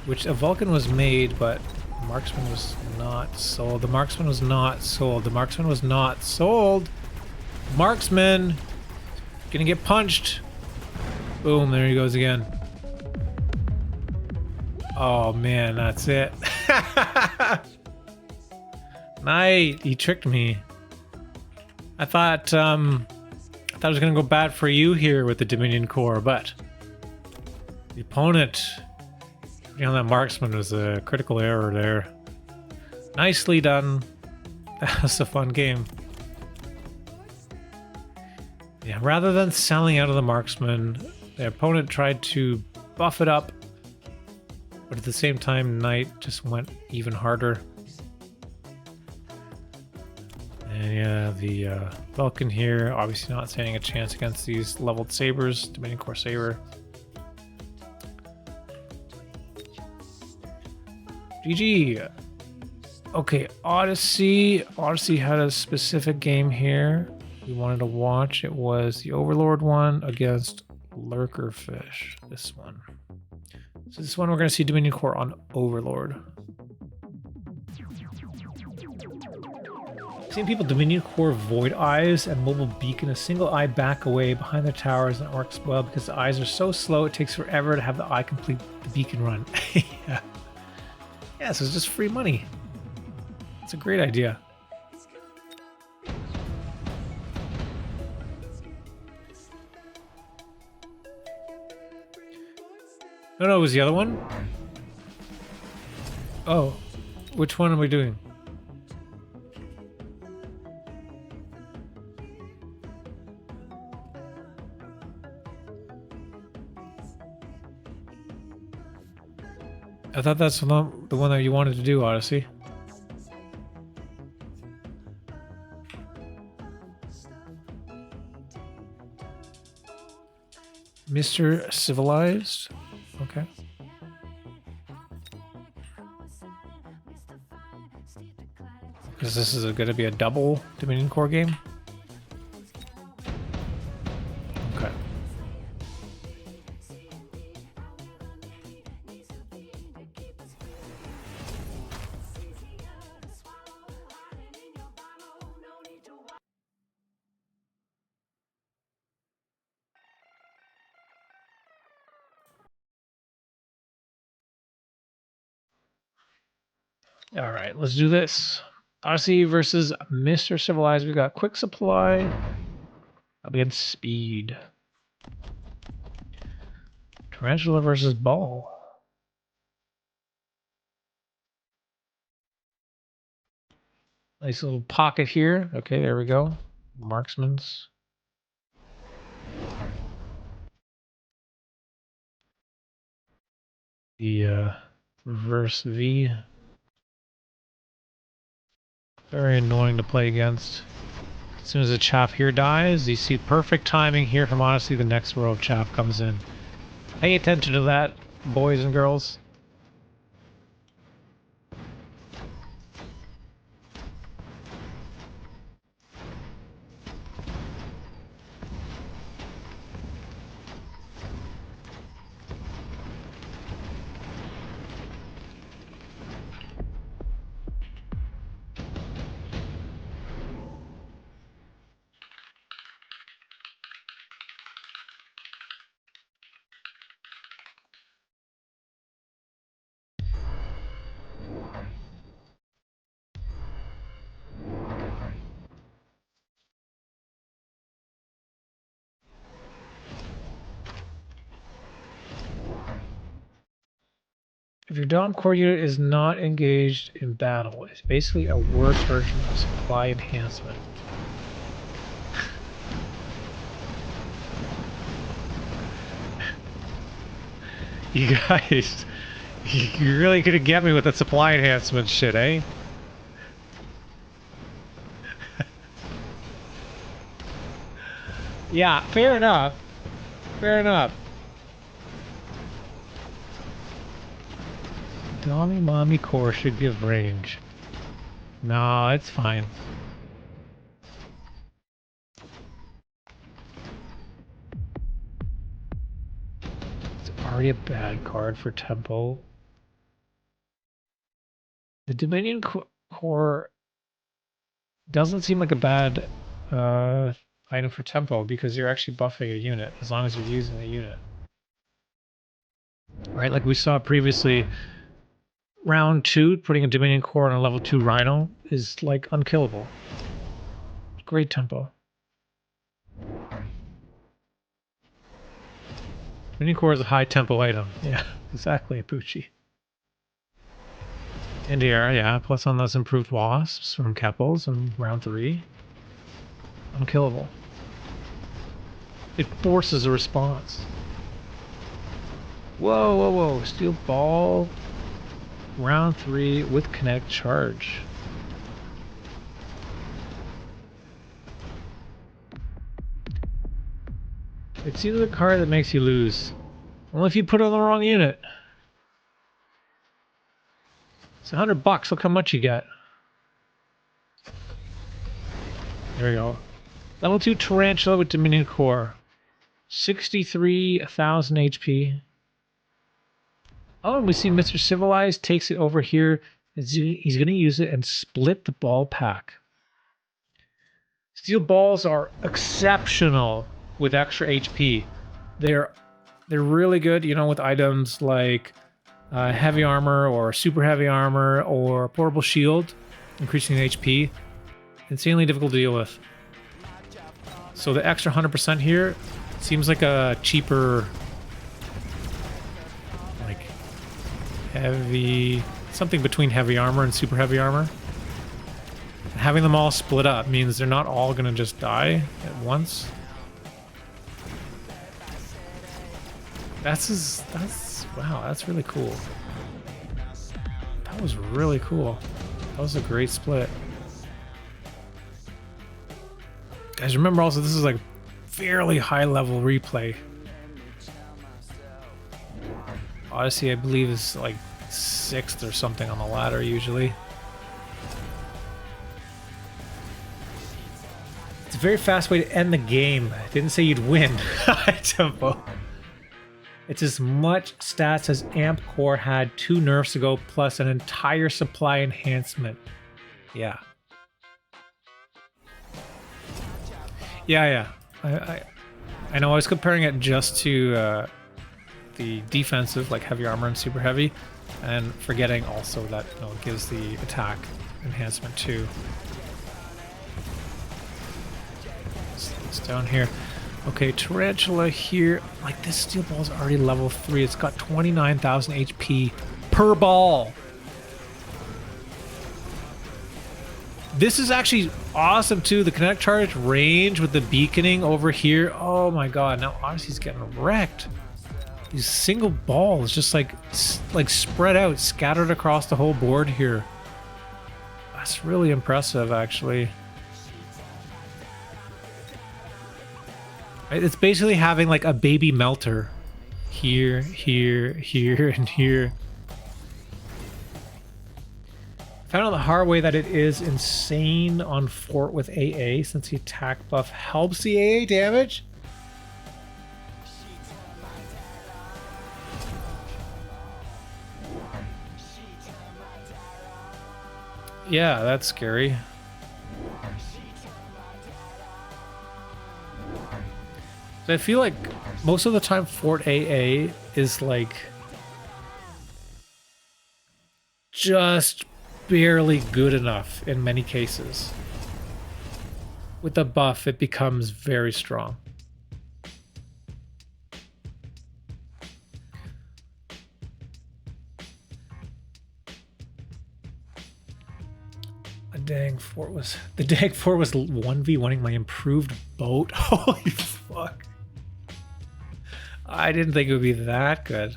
Which a Vulcan was made, but Marksman was not sold. The marksman was not sold. The marksman was not sold. Marksman gonna get punched. Boom, there he goes again. Oh man, that's it. Night, he tricked me. I thought it was gonna go bad for you here with the Dominion Core, but the opponent, you know, that marksman was a critical error there. Nicely done. That was a fun game. Yeah, rather than selling out of the marksman, the opponent tried to buff it up, but at the same time, Knight just went even harder. And yeah, the Vulcan here, obviously not standing a chance against these leveled sabers, Dominion Core Saber. GG. Okay, Odyssey. Odyssey had a specific game here we wanted to watch. It was the Overlord one against Lurkerfish. This one. So this one we're going to see Dominion Core on Overlord. Same people, Dominion Core Void Eyes and Mobile Beacon. A single eye back away behind the towers and it works well because the eyes are so slow it takes forever to have the eye complete the beacon run. Yeah. Yeah, so it's just free money. It's a great idea. No, it was the other one? Oh, which one are we doing? I thought that's the one that you wanted to do, Odyssey. Mr. Civilized? Okay. Because this is going to be a double Dominion Core game? Okay. All right, let's do this. Odyssey versus Mr. Civilized. We got quick supply against speed. Tarantula versus Ball. Nice little pocket here. Okay, there we go. Marksman's. The reverse V. Very annoying to play against. As soon as the chaff here dies, you see perfect timing here from Odyssey, the next row of chaff comes in. Pay attention to that, boys and girls. If your Dom core unit is not engaged in battle, it's basically a worse version of supply enhancement. You guys, you're really gonna get me with the supply enhancement shit, eh? Yeah, fair enough. Fair enough. Dommy Mommy core should give range. No, it's fine. It's already a bad card for tempo. The Dominion Core doesn't seem like a bad item for tempo because you're actually buffing a unit as long as you're using the unit. Right, like we saw previously, round 2, putting a Dominion Core on a level 2 Rhino is like unkillable. Great tempo. Dominion Core is a high tempo item. Yeah, exactly, Poochie. And here, yeah, plus on those improved wasps from Kepals in round 3. Unkillable. It forces a response. Whoa, whoa, whoa. Steel ball. Round 3 with kinetic charge. It's either a card that makes you lose. Only if you put it on the wrong unit. It's $100. Look how much you get. There we go. Level 2 Tarantula with Dominion Core. 63,000 HP. Oh, and we see Mr. Civilized takes it over here. He's going to use it and split the ball pack. Steel balls are exceptional with extra HP. They're really good, you know, with items like heavy armor or super heavy armor or portable shield, increasing HP. Insanely difficult to deal with. So the extra 100% here seems like a cheaper, like heavy, something between heavy armor and super heavy armor. And having them all split up means they're not all gonna just die at once. Wow, that's really cool. That was really cool. That was a great split. Guys, remember also this is like fairly high level replay. Odyssey, I believe, is like 6th or something on the ladder usually. It's a very fast way to end the game. I didn't say you'd win. High tempo. It's as much stats as Amp Core had 2 nerfs ago, plus an entire supply enhancement. Yeah. Yeah. I know I was comparing it just to the defensive, like heavy armor and super heavy, and forgetting also that, you know, it gives the attack enhancement too. It's down here. Okay, Tarantula here. Like, this steel ball is already level 3. It's got 29,000 HP per ball. This is actually awesome too. The kinetic charge range with the beaconing over here. Oh my god, now Odyssey's getting wrecked. These single balls just like spread out, scattered across the whole board here. That's really impressive, actually. It's basically having like a baby melter. Here, here, here, and here. Found out the hard way that it is insane on Fort with AA since the attack buff helps the AA damage. Yeah, that's scary. So I feel like most of the time Fort AA is like just barely good enough in many cases. With the buff, it becomes very strong. The dang fort was 1v1ing my improved boat. Holy fuck. I didn't think it would be that good.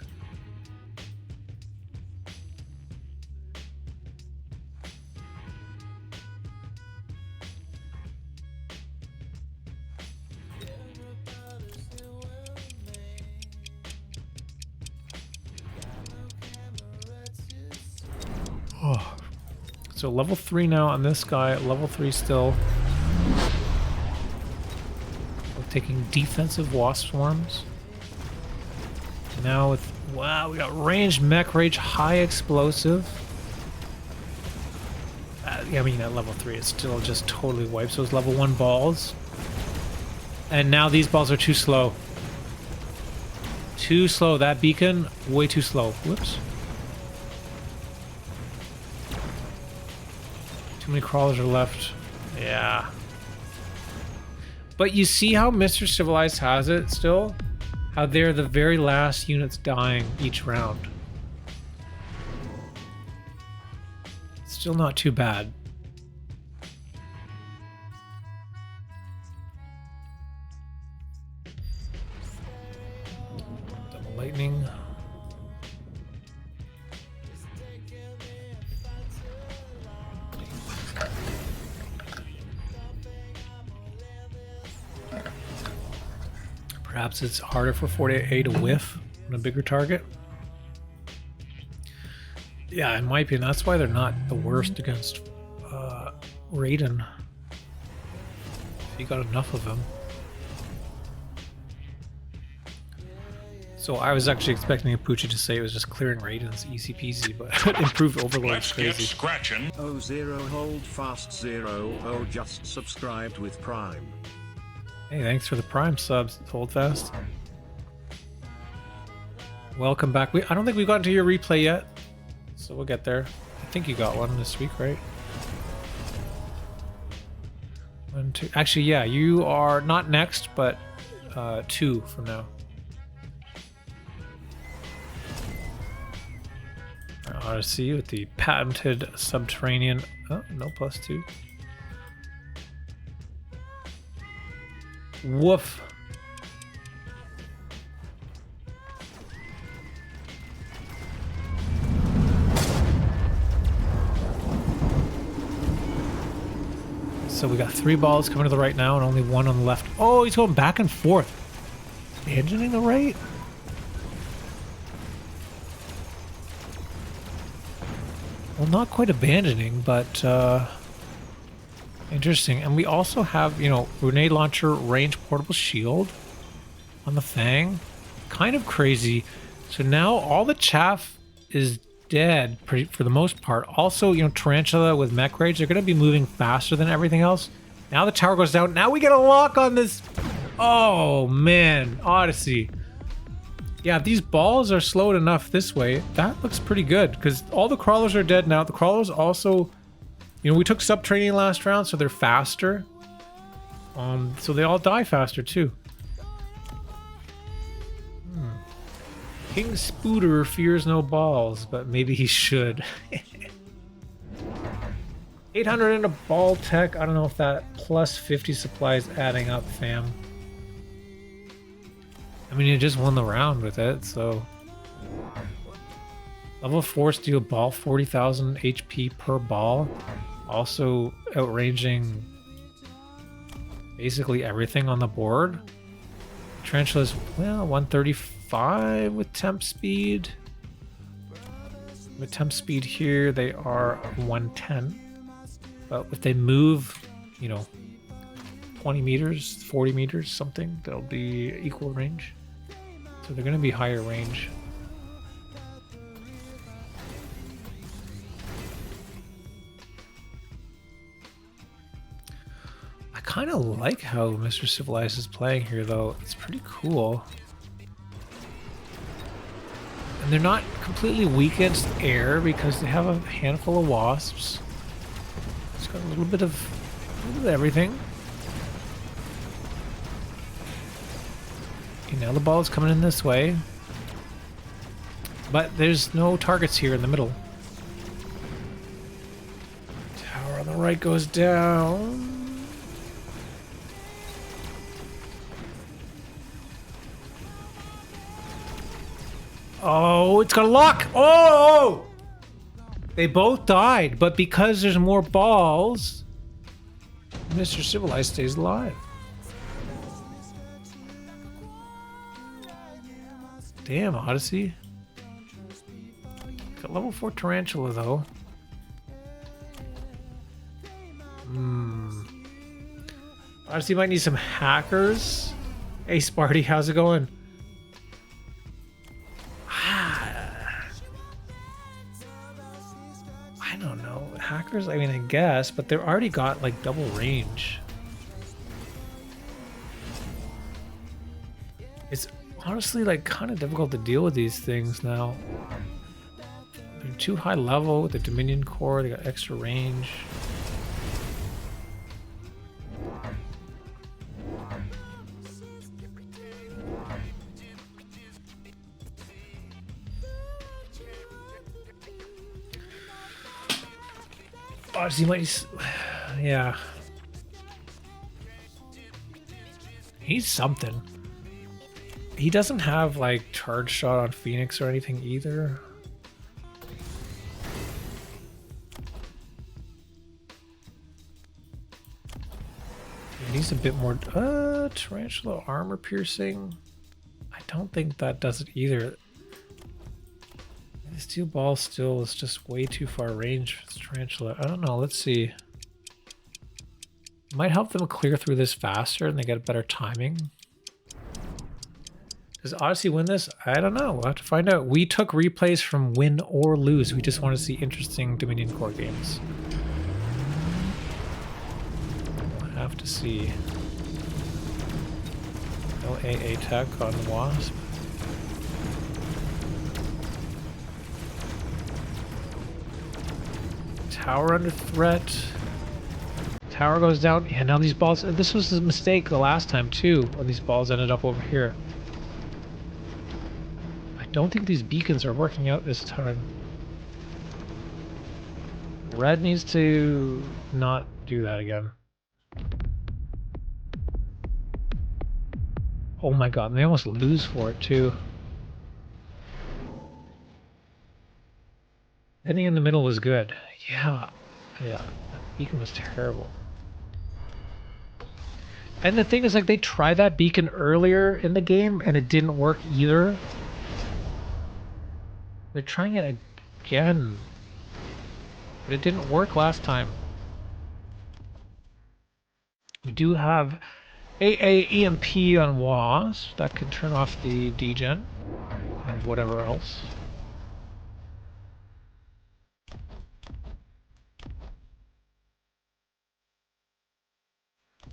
Oh. So level 3 now on this guy, level 3 still. We're taking defensive wasp swarms. Now with, wow, we got ranged mech rage, high explosive. I mean, at level 3, it still just totally wipes those level 1 balls. And now these balls are too slow. Too slow. That beacon, way too slow. Whoops. Too many crawlers are left. Yeah. But you see how Mr. Civilized has it still? How they're the very last units dying each round. Still not too bad. Double lightning. Perhaps it's harder for 48A to whiff on a bigger target. Yeah, it might be, and that's why they're not the worst against Raiden. You got enough of them. So I was actually expecting Apucci to say it was just clearing Raidens easy peasy, but improved Overlord's crazy. Scratching. 0 HoldFast 0 just subscribed with Prime. Hey, thanks for the Prime subs, HoldFast. Welcome back. I don't think we've gotten to your replay yet. So we'll get there. I think you got one this week, right? 1, 2. Actually, yeah, you are not next, but 2 from now. Odyssey with the patented subterranean. Oh, no +2. Woof. So we got 3 balls coming to the right now and only 1 on the left. Oh, he's going back and forth. Abandoning the right? Well, not quite abandoning, but interesting. And we also have, you know, grenade launcher, range portable shield on the Fang. Kind of crazy. So now all the chaff is dead for the most part. Also, you know, Tarantula with mech rage, they're going to be moving faster than everything else. Now the tower goes down. Now we get a lock on this. Oh, man. Odyssey. Yeah, if these balls are slowed enough this way, that looks pretty good because all the crawlers are dead now. The crawlers also, you know, we took subterranean last round, so they're faster. So they all die faster too. King Spooter fears no balls, but maybe he should. 800 into ball tech. I don't know if that plus 50 supply is adding up, fam. I mean, you just won the round with it, so... Level 4 steel ball, 40,000 HP per ball. Also outranging basically everything on the board. Tarantula's, well, 135 with temp speed. With temp speed here, they are 110. But if they move, you know, 20 meters, 40 meters, something, they'll be equal range. So they're going to be higher range. I kind of like how Mr. Civilized is playing here, though. It's pretty cool. And they're not completely weak against air because they have a handful of wasps. It's got a little bit of everything. Okay, now the ball is coming in this way. But there's no targets here in the middle. Tower on the right goes down. Oh, it's got a lock! Oh! They both died, but because there's more balls, Mr. Civilized stays alive. Damn, Odyssey. Got level 4 Tarantula, though. Odyssey might need some hackers. Hey, Sparty, how's it going? I don't know. Hackers, I mean, I guess, but they've already got like double range. It's honestly like kind of difficult to deal with these things now. They're too high level with the Dominion core, they got extra range. Odyssey might, yeah. He's something. He doesn't have like charge shot on Phoenix or anything either. He needs a bit more tarantula armor piercing. I don't think that does it either. This 2 ball still is just way too far range for this tarantula. I don't know, let's see. Might help them clear through this faster and they get better timing. Does Odyssey win this? I don't know. We'll have to find out. We took replays from win or lose. We just want to see interesting Dominion Core games. We'll have to see. No AA tech on Wasp. Tower under threat. Tower goes down. Yeah, now these balls... This was a mistake the last time, too, when these balls ended up over here. I don't think these beacons are working out this time. Red needs to not do that again. Oh my god, they almost lose for it, too. Anything in the middle was good. Yeah. Yeah. That beacon was terrible. And the thing is, like, they tried that beacon earlier in the game, and it didn't work either. They're trying it again. But it didn't work last time. We do have AA EMP on Wasp. That can turn off the degen. And whatever else.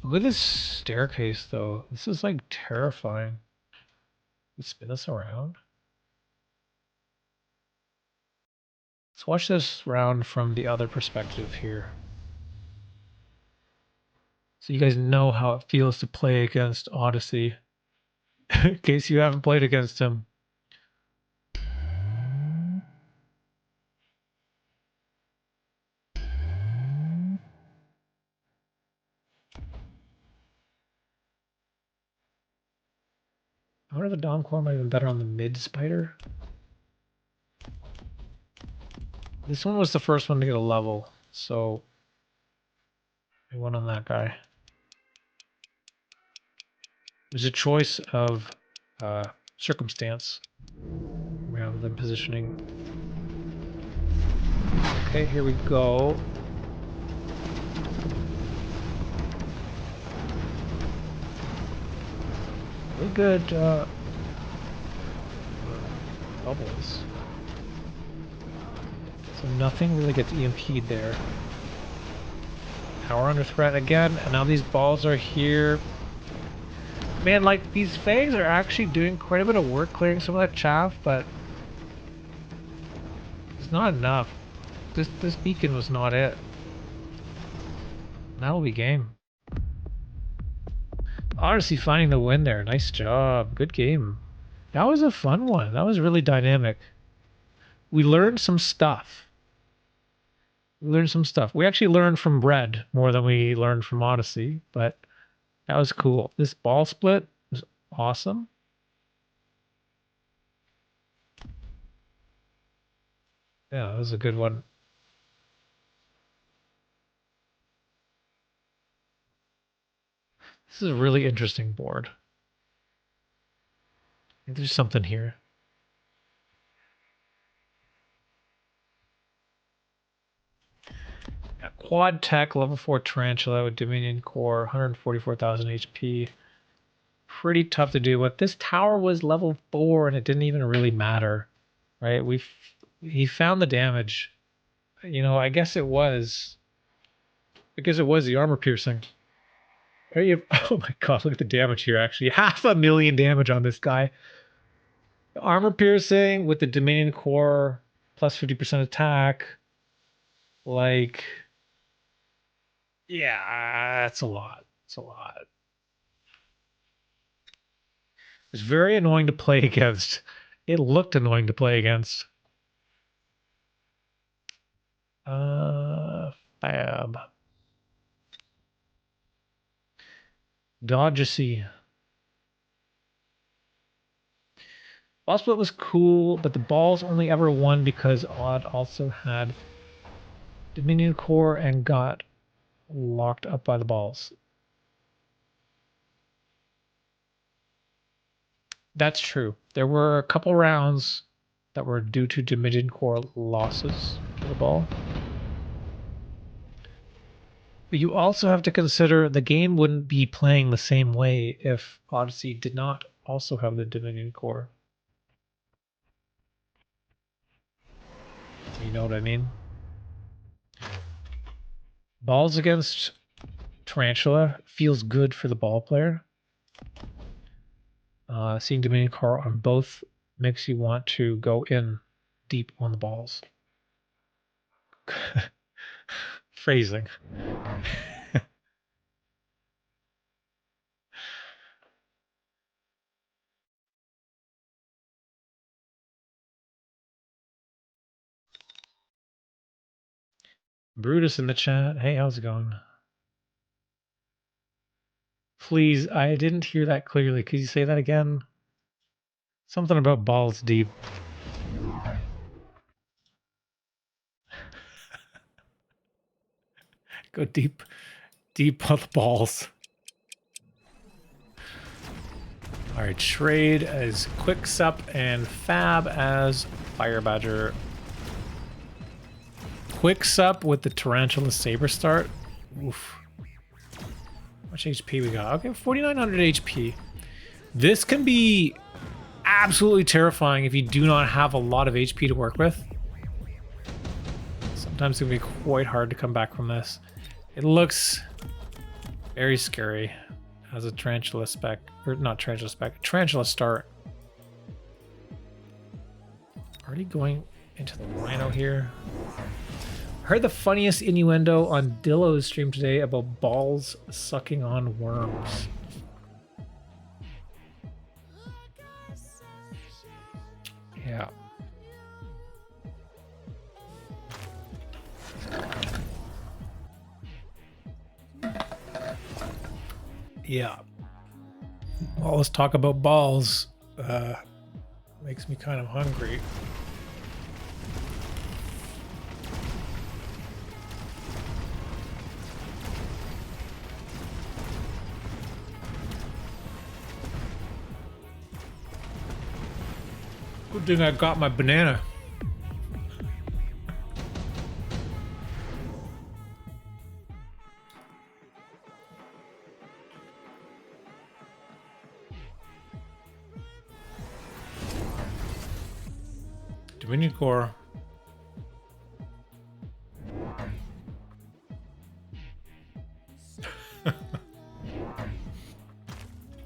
Look at this staircase, though. This is, like, terrifying. We spin this around. Let's watch this round from the other perspective here. So you guys know how it feels to play against Odyssey. In case you haven't played against him. I wonder if the Dom Core might have been better on the mid spider. This one was the first one to get a level, so I went on that guy. It was a choice of circumstance rather than positioning. Okay, here we go. Really good bubbles. So nothing really gets EMP'd there. Tower under threat again, and now these balls are here. Man, like, these Fangs are actually doing quite a bit of work clearing some of that chaff, but it's not enough. This beacon was not it. That'll be game. Odyssey finding the win there. Nice job. Good game. That was a fun one. That was really dynamic. We learned some stuff. We actually learned from Red more than we learned from Odyssey, but that was cool. This ball split was awesome. Yeah, that was a good one. This is a really interesting board. I think there's something here. Yeah, quad tech, level 4 Tarantula with Dominion Core, 144,000 HP. Pretty tough to do, but this tower was level 4 and it didn't even really matter, right? He found the damage. You know, I guess it was Because it was the armor piercing. Oh my god, look at the damage here, actually. 500,000 damage on this guy. Armor piercing with the Dominion Core plus 50% attack. Like, yeah, that's a lot. It's a lot. It's very annoying to play against. It looked annoying to play against. Fab. Odyssey. Ball split was cool, but the balls only ever won because Odd also had Dominion Core and got locked up by the balls. That's true. There were a couple rounds that were due to Dominion Core losses for the ball. But you also have to consider the game wouldn't be playing the same way if Odyssey did not also have the Dominion Core. You know what I mean? Balls against Tarantula feels good for the ball player. Seeing Dominion Core on both makes you want to go in deep on the balls. Phrasing. Brutus in the chat. Hey, how's it going? Please, I didn't hear that clearly. Could you say that again? Something about balls deep. Go deep on the balls. All right, trade as Quicksup and Fab as Fire Badger. Quicksup with the Tarantula Saber Start. Oof. How much HP we got? Okay, 4,900 HP. This can be absolutely terrifying if you do not have a lot of HP to work with. Sometimes it can be quite hard to come back from this. It looks very scary as a Tarantula spec, or not Tarantula spec, Tarantula start. Already going into the Rhino here. I heard the funniest innuendo on Dillo's stream today about balls sucking on worms. Yeah. Yeah. All this talk about balls makes me kind of hungry. Good thing I got my banana. Dominion Core.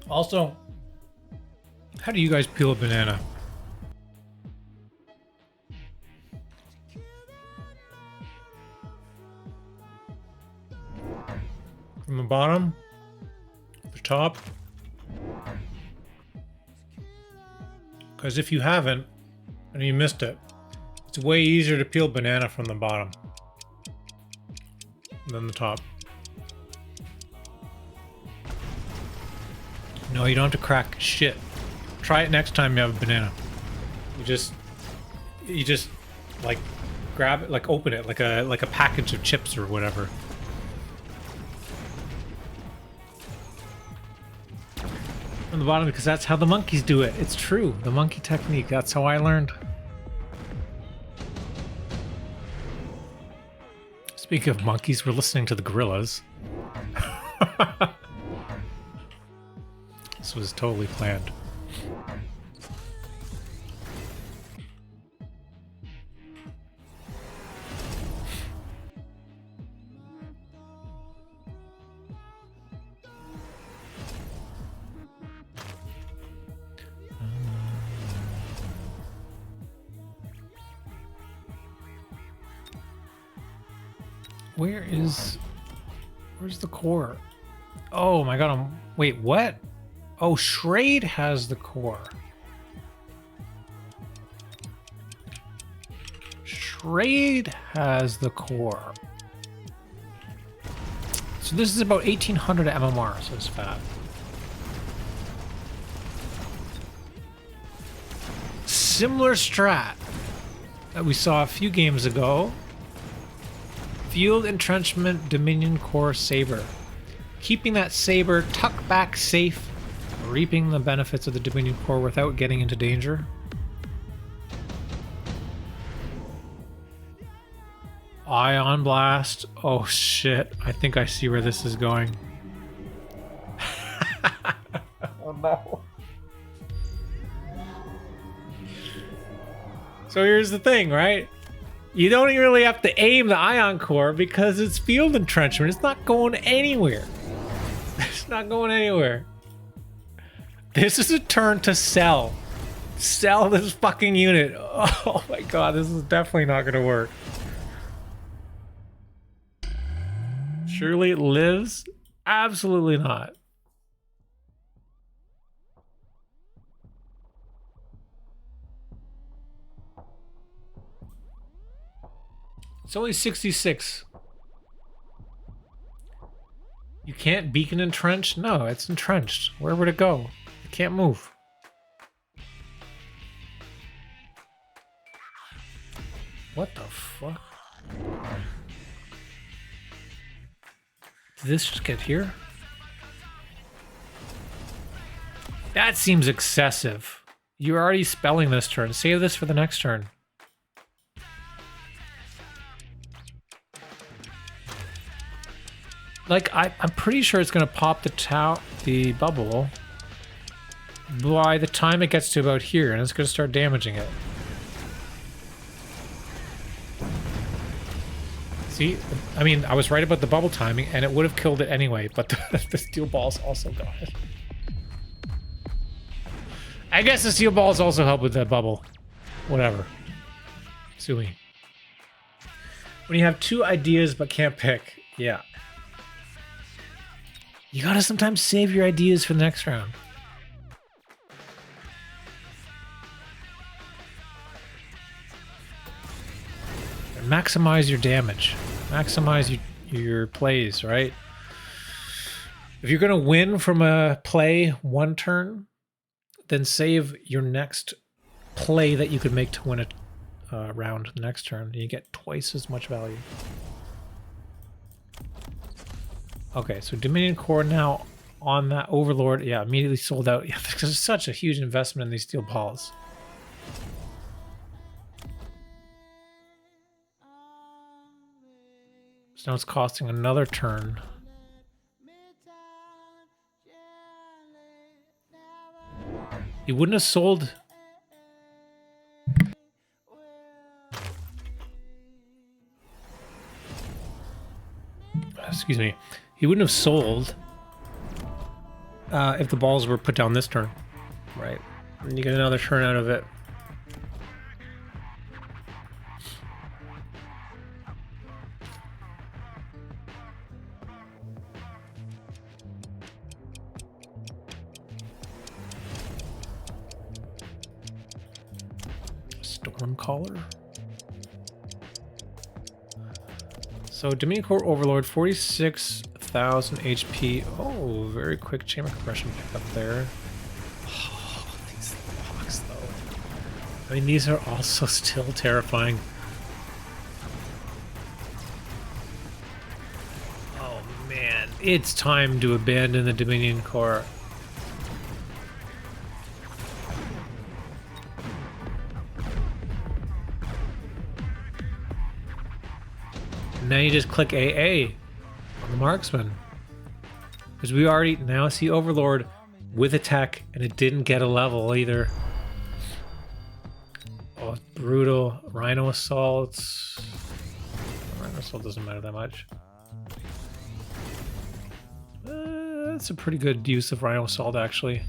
Also, how do you guys peel a banana? From the bottom? The top? Because if you haven't, and you missed it, it's way easier to peel banana from the bottom than the top. No, you don't have to crack shit. Try it next time you have a banana. You just like grab it, like open it like a package of chips or whatever. On the bottom, because that's how the monkeys do it. It's true. The monkey technique. That's how I learned. Speaking of monkeys, we're listening to the gorillas. This was totally planned. Where's the core? Oh my god, wait, what? Oh, Shrade has the core. Shrade has the core. So this is about 1800 MMR, so it's fat. Similar strat that we saw a few games ago. Field Entrenchment Dominion Core Saber. Keeping that saber tucked back safe, reaping the benefits of the Dominion Core without getting into danger. Ion Blast. Oh shit, I think I see where this is going. Oh no. So here's the thing, right? You don't really have to aim the Ion Core because it's Field Entrenchment. It's not going anywhere. It's not going anywhere. This is a turn to sell. Sell this fucking unit. Oh my god, this is definitely not going to work. Surely it lives? Absolutely not. It's only 66. You can't beacon entrench? No, it's entrenched. Where would it go? It can't move. What the fuck? Did this just get here? That seems excessive. You're already spelling this turn. Save this for the next turn. Like, I'm pretty sure it's going to pop the bubble by the time it gets to about here, and it's going to start damaging it. See? I mean, I was right about the bubble timing, and it would have killed it anyway, but the steel balls also got it. I guess the steel balls also help with that bubble. Whatever. Sue me. When you have two ideas but can't pick, yeah. You gotta sometimes save your ideas for the next round. And maximize your damage. Maximize your plays, right? If you're gonna win from a play one turn, then save your next play that you could make to win a round the next turn. And you get twice as much value. Okay, so Dominion Core now on that Overlord. Yeah, immediately sold out. Yeah, there's such a huge investment in these steel balls. So now it's costing another turn. He wouldn't have sold. Excuse me. He wouldn't have sold if the balls were put down this turn, right? And you get another turn out of it. Stormcaller. So Dominion Core Overlord, 46,000 HP. Oh, very quick chamber compression pickup there. Oh, these locks though. I mean, these are also still terrifying. Oh man, it's time to abandon the Dominion Core. Now you just click AA on the marksman. Because we already now see Overlord with attack, and it didn't get a level either. Oh, it's brutal. Rhino Assaults. Rhino Assault doesn't matter that much. That's a pretty good use of Rhino Assault, actually.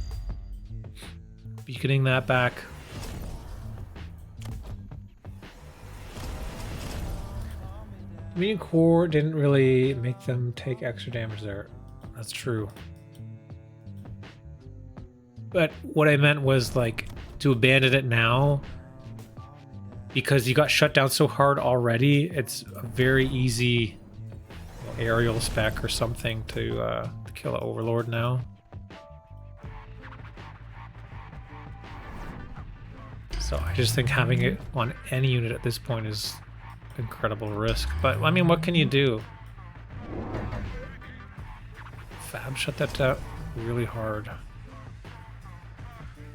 Beaconing that back. Medium core didn't really make them take extra damage there. That's true. But what I meant was like to abandon it now because you got shut down so hard already. It's a very easy aerial spec or something to kill an overlord now. So I just think having it on any unit at this point is incredible risk. But I mean, what can you do? Fab shut that down really hard.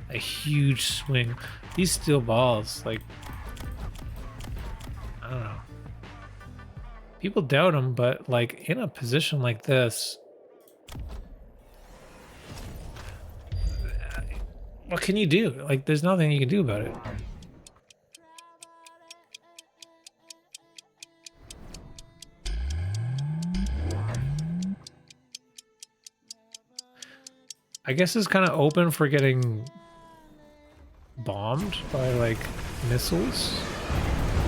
A huge swing. These steel balls, like, I don't know. People doubt them, but like in a position like this, what can you do? Like, there's nothing you can do about it. I guess it's kind of open for getting bombed by like missiles,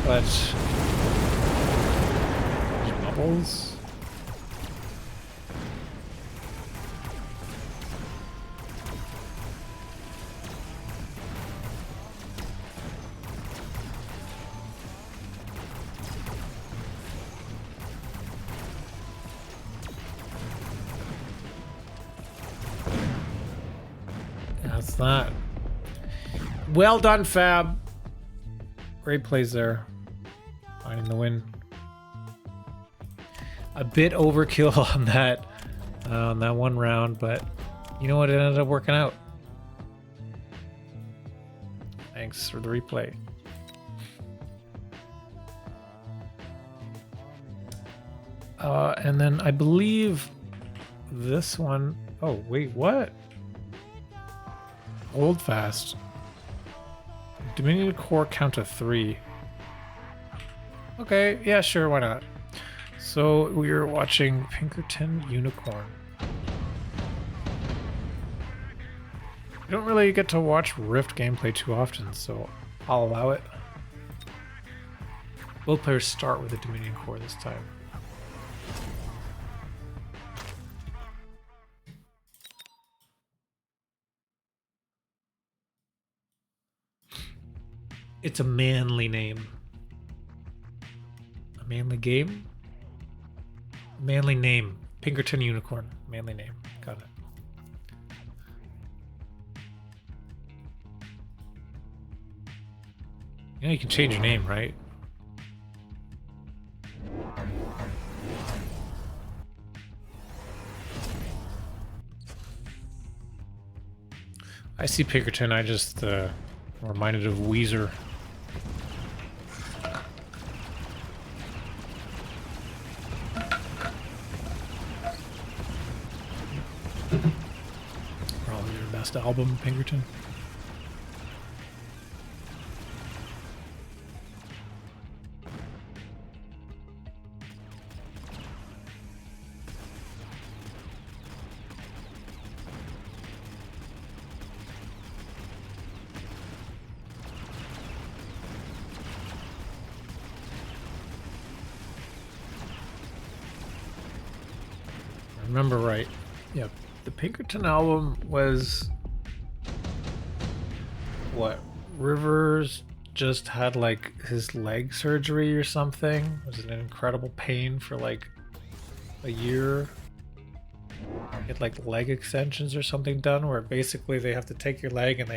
but bubbles. That's that. Well done, Fab. Great plays there. Finding the win. A bit overkill on that one round, but you know what? It ended up working out. Thanks for the replay. And then I believe this one. Oh wait, what? HoldFast. Dominion core count to 3. Okay, yeah, sure, why not? So we are watching Pinkerton Unicorn. I don't really get to watch Rift gameplay too often, so I'll allow it. Both players start with a Dominion core this time. It's a manly name. A manly game? A manly name. Pinkerton Unicorn. Manly name. Got it. You know you can change your name, right? I see Pinkerton, I just reminded of Weezer. Probably your best album, Pinkerton. Remember right. Yep. The Pinkerton album was what? Rivers just had like his leg surgery or something. It was an incredible pain for like a year. He had like leg extensions or something done where basically they have to take your leg and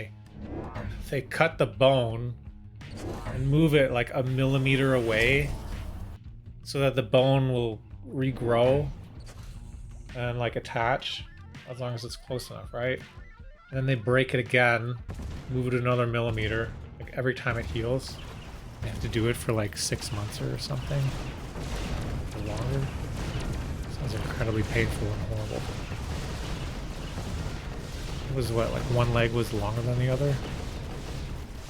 they cut the bone and move it like a millimeter away so that the bone will regrow and like attach as long as it's close enough, right? And then they break it again, move it another millimeter, like every time it heals. They have to do it for like 6 months or something, or longer. Sounds incredibly painful and horrible. It was what, like one leg was longer than the other?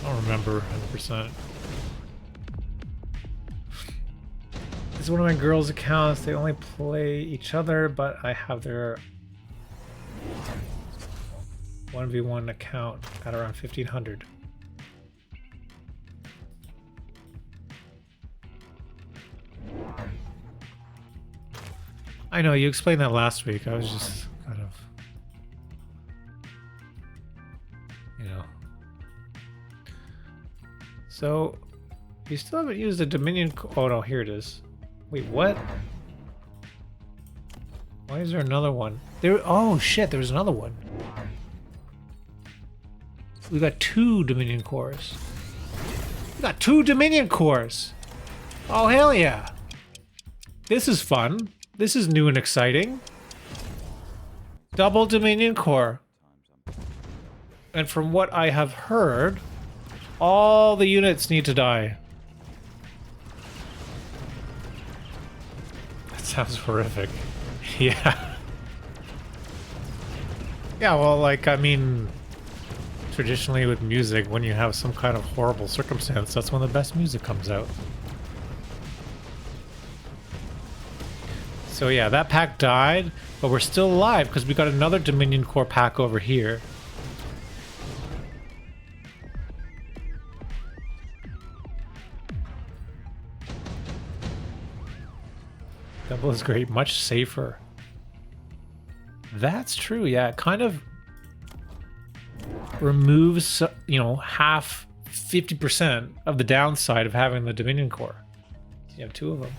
I don't remember 100%. This is one of my girls' accounts. They only play each other, but I have their 1v1 account at around 1500. I know, you explained that last week. I was just kind of... You know. So, you still haven't used the Dominion... Oh no, here it is. Wait, what? Why is there another one? There... Oh shit, there was another one. We got 2 Dominion cores. We got 2 Dominion cores! Oh hell yeah! This is fun. This is new and exciting. Double Dominion core. And from what I have heard, all the units need to die. That sounds horrific. Yeah. Yeah, well, like, I mean, traditionally with music, when you have some kind of horrible circumstance, that's when the best music comes out. So yeah, that pack died, but we're still alive because we got another Dominion core pack over here. Double is great, much safer. That's true, yeah. It kind of removes, you know, half, 50% of the downside of having the Dominion core. You have 2 of them.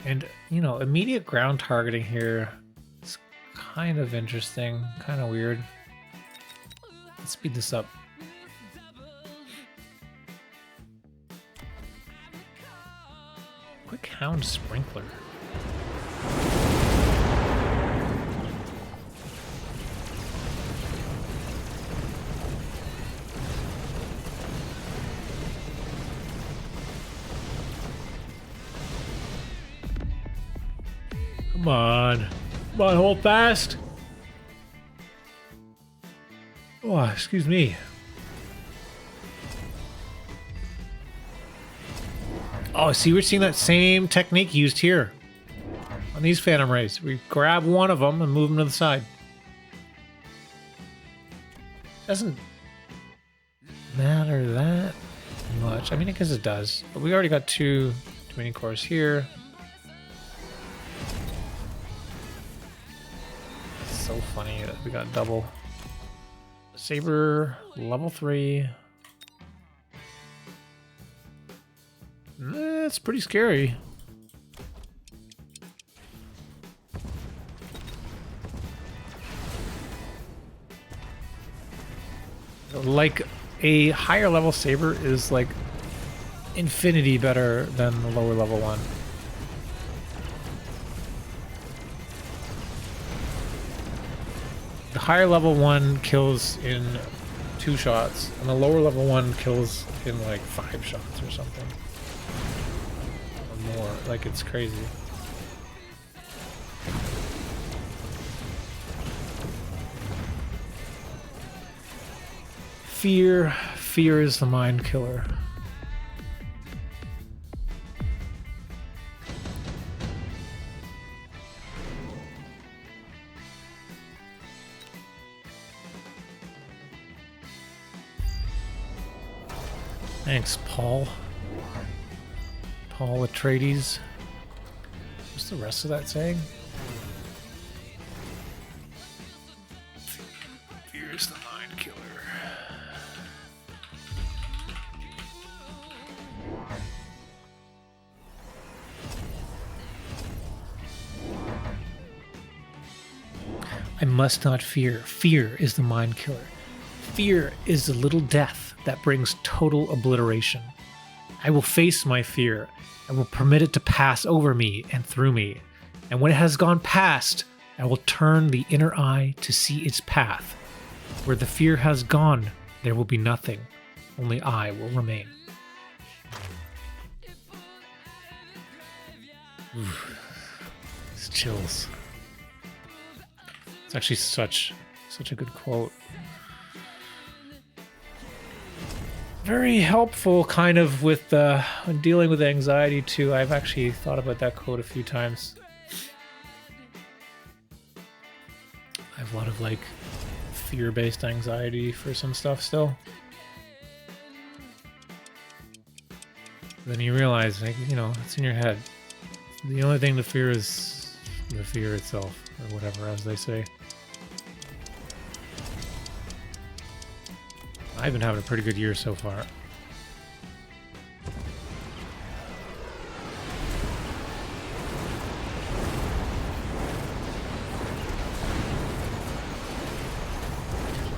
And, you know, immediate ground targeting here is kind of interesting, kind of weird. Let's speed this up. Quick Hound Sprinkler. Come on. Come on, HoldFast. Oh, excuse me. Oh, see, we're seeing that same technique used here on these Phantom Rays. We grab one of them and move them to the side. Doesn't matter that much. I mean, I guess it does. But we already got 2 Dominion cores here. So funny that we got double. Saber level 3. That's pretty scary. Like, a higher level Saber is like infinity better than the lower level one. The higher level one kills in 2 shots, and the lower level one kills in like 5 shots or something. Or more. Like, it's crazy. Fear. Fear is the mind killer. Thanks, Paul. Paul Atreides. What's the rest of that saying? Fear's the mind killer. I must not fear. Fear is the mind killer. Fear is the little death that brings total obliteration. I will face my fear. I will permit it to pass over me and through me. And when it has gone past, I will turn the inner eye to see its path. Where the fear has gone, there will be nothing. Only I will remain. Oof. It's chills. It's actually such a good quote. Very helpful kind of with when dealing with anxiety too. I've actually thought about that quote a few times. I have a lot of like fear-based anxiety for some stuff still. Then you realize, like, you know, it's in your head. The only thing to fear is the fear itself, or whatever, as they say. I've been having a pretty good year so far.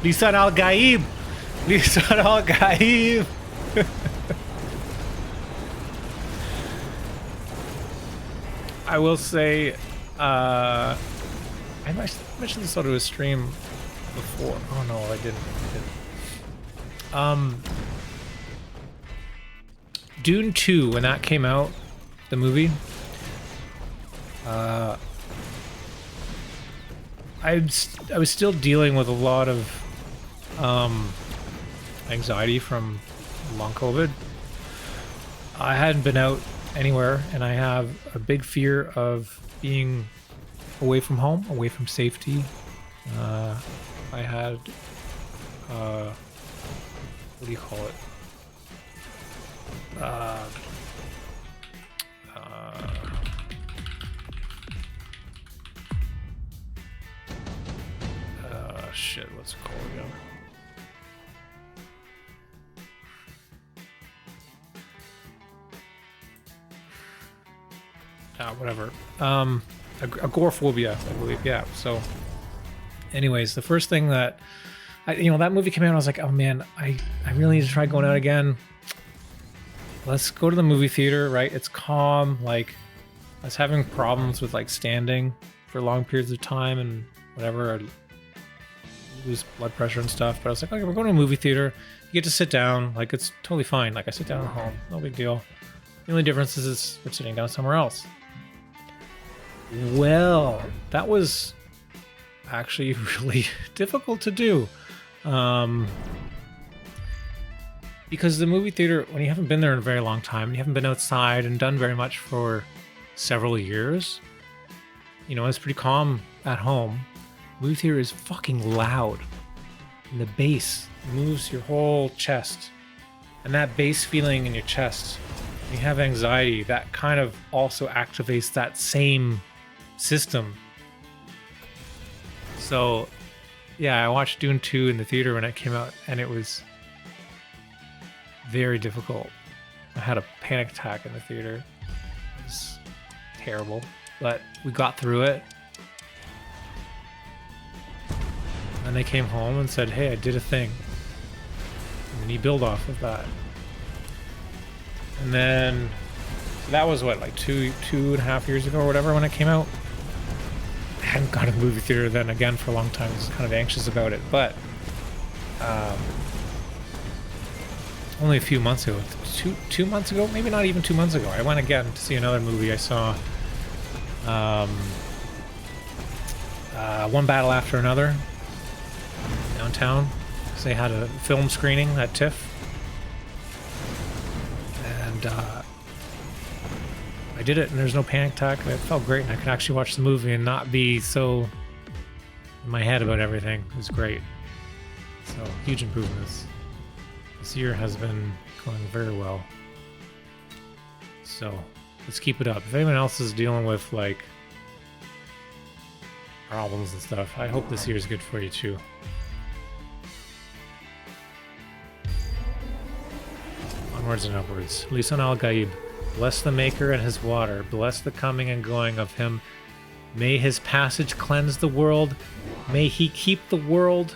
Lisan al-Gaib! Lisan al-Gaib! I will say, I mentioned this on a stream before. Oh no, I didn't. Dune 2, when that came out, the movie, I was still dealing with a lot of anxiety from long COVID. I hadn't been out anywhere, and I have a big fear of being away from home, away from safety. I had what do you call it? Shit, what's it called again? Whatever. Agoraphobia, I believe. Yeah. So, anyways, the first thing that that movie came out, I was like, oh man, I really need to try going out again. Let's go to the movie theater, right? It's calm. Like, I was having problems with like standing for long periods of time and whatever. I'd lose blood pressure and stuff. But I was like, okay, we're going to a movie theater. You get to sit down. Like, it's totally fine. Like, I sit down at home. No big deal. The only difference is we're sitting down somewhere else. Well, that was actually really difficult to do. Because the movie theater, when you haven't been there in a very long time, and you haven't been outside and done very much for several years, it's pretty calm at home. Movie theater is fucking loud. And the bass moves your whole chest. And that bass feeling in your chest, when you have anxiety, that kind of also activates that same system. So, yeah, I watched Dune 2 in the theater when it came out, and it was very difficult. I had a panic attack in the theater. It was terrible, but we got through it. And they came home and said, hey, I did a thing. And then you build off of that. And then, so that was what, like two and a half years ago or whatever when it came out. I hadn't gone to the movie theater then again for a long time. I was kind of anxious about it, but only a few months ago, two months ago, maybe not even 2 months ago, I went again to see another movie. I saw One Battle After Another downtown. So they had a film screening at TIFF, and I did it, and there's no panic attack. It felt great, and I could actually watch the movie and not be so in my head about everything. It was great. So, huge improvements. This year has been going very well. So, let's keep it up. If anyone else is dealing with, like, problems and stuff, I hope this year is good for you, too. Onwards and upwards. Lisan al-Gaib. Bless the Maker and his water. Bless the coming and going of him. May his passage cleanse the world. May he keep the world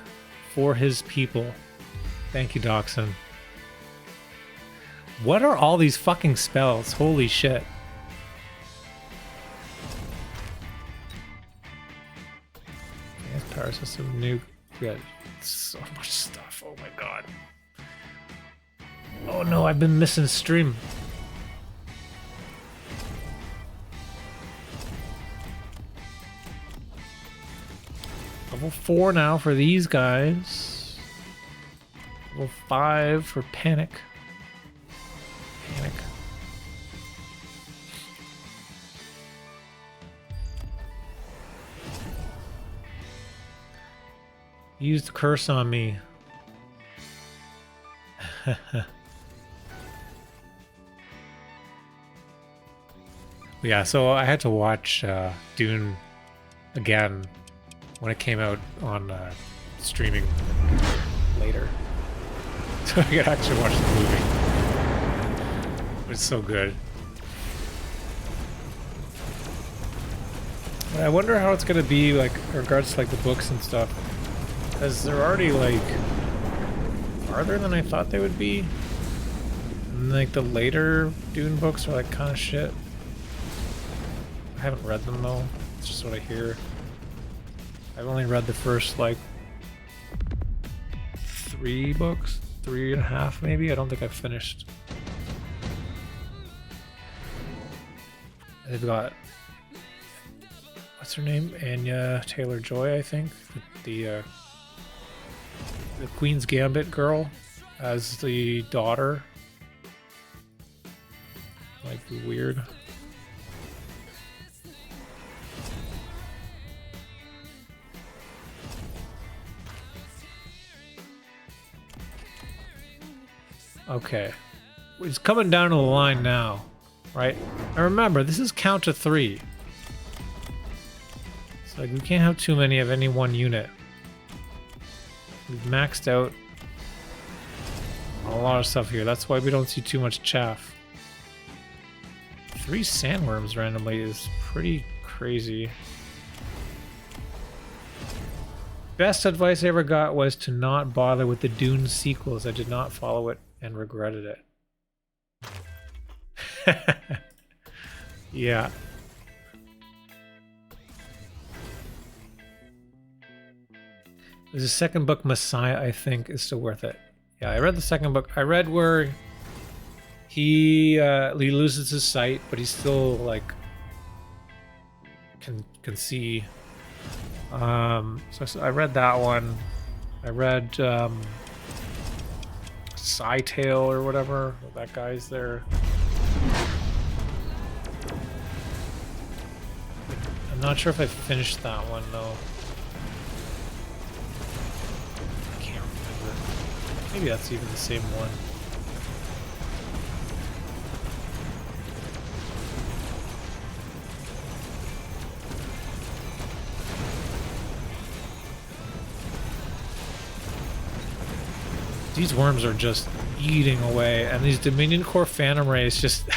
for his people. Thank you, Doxson. What are all these fucking spells? Holy shit. System new. We got so much stuff. Oh my god. Oh no, I've been missing stream. Level 4 now for these guys. Level 5 for Panic. Panic. Use the curse on me. Yeah, so I had to watch Dune again when it came out on streaming later. So I could actually watch the movie. It's so good. But I wonder how it's gonna be like in regards to like the books and stuff. Because they're already like farther than I thought they would be. And like the later Dune books are like kind of shit. I haven't read them though. It's just what I hear. I've only read the first like 3 books, 3.5 maybe. I don't think I've finished. They've got, what's her name? Anya Taylor-Joy, I think. The Queen's Gambit girl as the daughter. Like weird. Okay. It's coming down to the line now, right? And remember, this is count to 3. It's like we can't have too many of any one unit. We've maxed out a lot of stuff here. That's why we don't see too much chaff. 3 sandworms randomly is pretty crazy. Best advice I ever got was to not bother with the Dune sequels. I did not follow it and regretted it. Yeah. There's a second book, Messiah, I think, is still worth it. Yeah, I read the second book. I read where he loses his sight, but he still like can see. So I read that one. I read Scytale or whatever. That guy's there. I'm not sure if I finished that one though. I can't remember. Maybe that's even the same one. These worms are just eating away, and these Dominion Core Phantom Rays just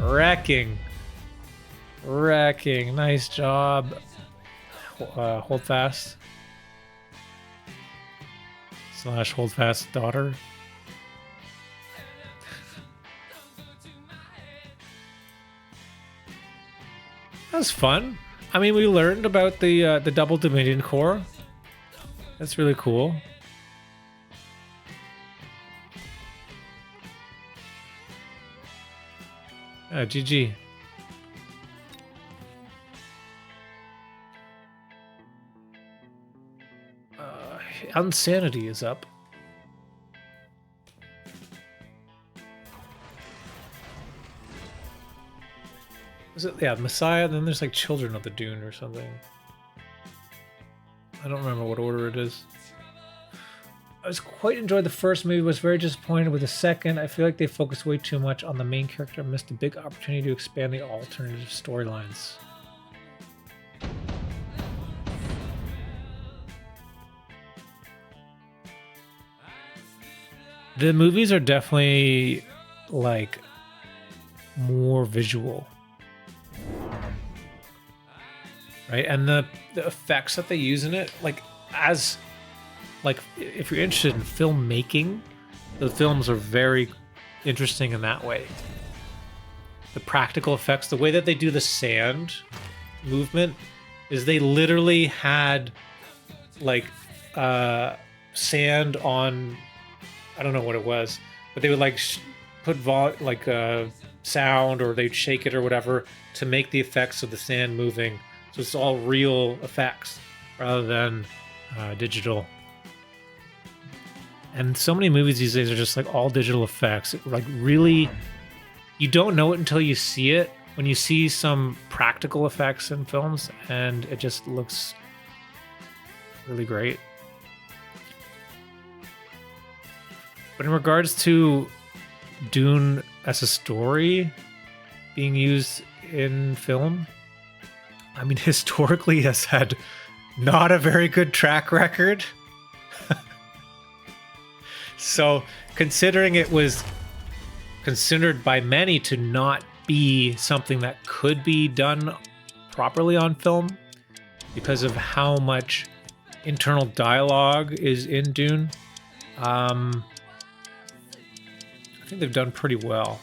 wrecking. Nice job. HoldFast / HoldFast daughter. That was fun. I mean, we learned about the double Dominion Core. That's really cool. GG. Unsanity is up. Is it? Yeah, Messiah. Then there's like Children of the Dune or something. I don't remember what order it is. I was quite enjoyed the first movie, was very disappointed with the second. I feel like they focused way too much on the main character and missed a big opportunity to expand the alternative storylines. The movies are definitely like more visual. Right, and the effects that they use in it, like if you're interested in filmmaking, the films are very interesting in that way. The practical effects, the way that they do the sand movement is they literally had like sand on, I don't know what it was, but they would like put sound, or they'd shake it or whatever to make the effects of the sand moving. So it's all real effects rather than digital. And so many movies these days are just like all digital effects. Like really, you don't know it until you see it. When you see some practical effects in films, and it just looks really great. But in regards to Dune as a story being used in film, I mean, historically has had not a very good track record. So considering it was considered by many to not be something that could be done properly on film because of how much internal dialogue is in Dune, I think they've done pretty well.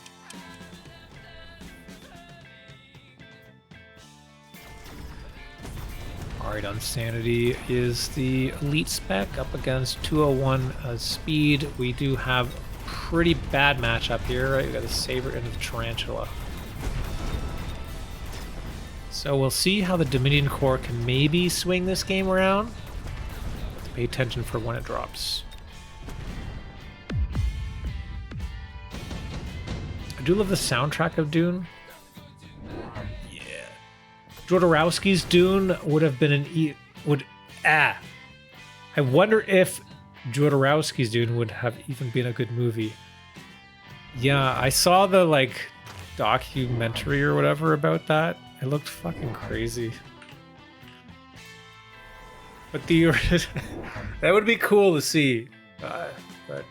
Alright, Unsanity is the elite spec up against 201 speed. We do have a pretty bad matchup here, right? We got the Saber and the Tarantula. So we'll see how the Dominion Corps can maybe swing this game around. Let's pay attention for when it drops. I do love the soundtrack of Dune. Yeah. Jodorowsky's Dune would have been I wonder if Jodorowsky's Dune would have even been a good movie. Yeah, I saw the like documentary or whatever about that. It looked fucking crazy. But the that would be cool to see. But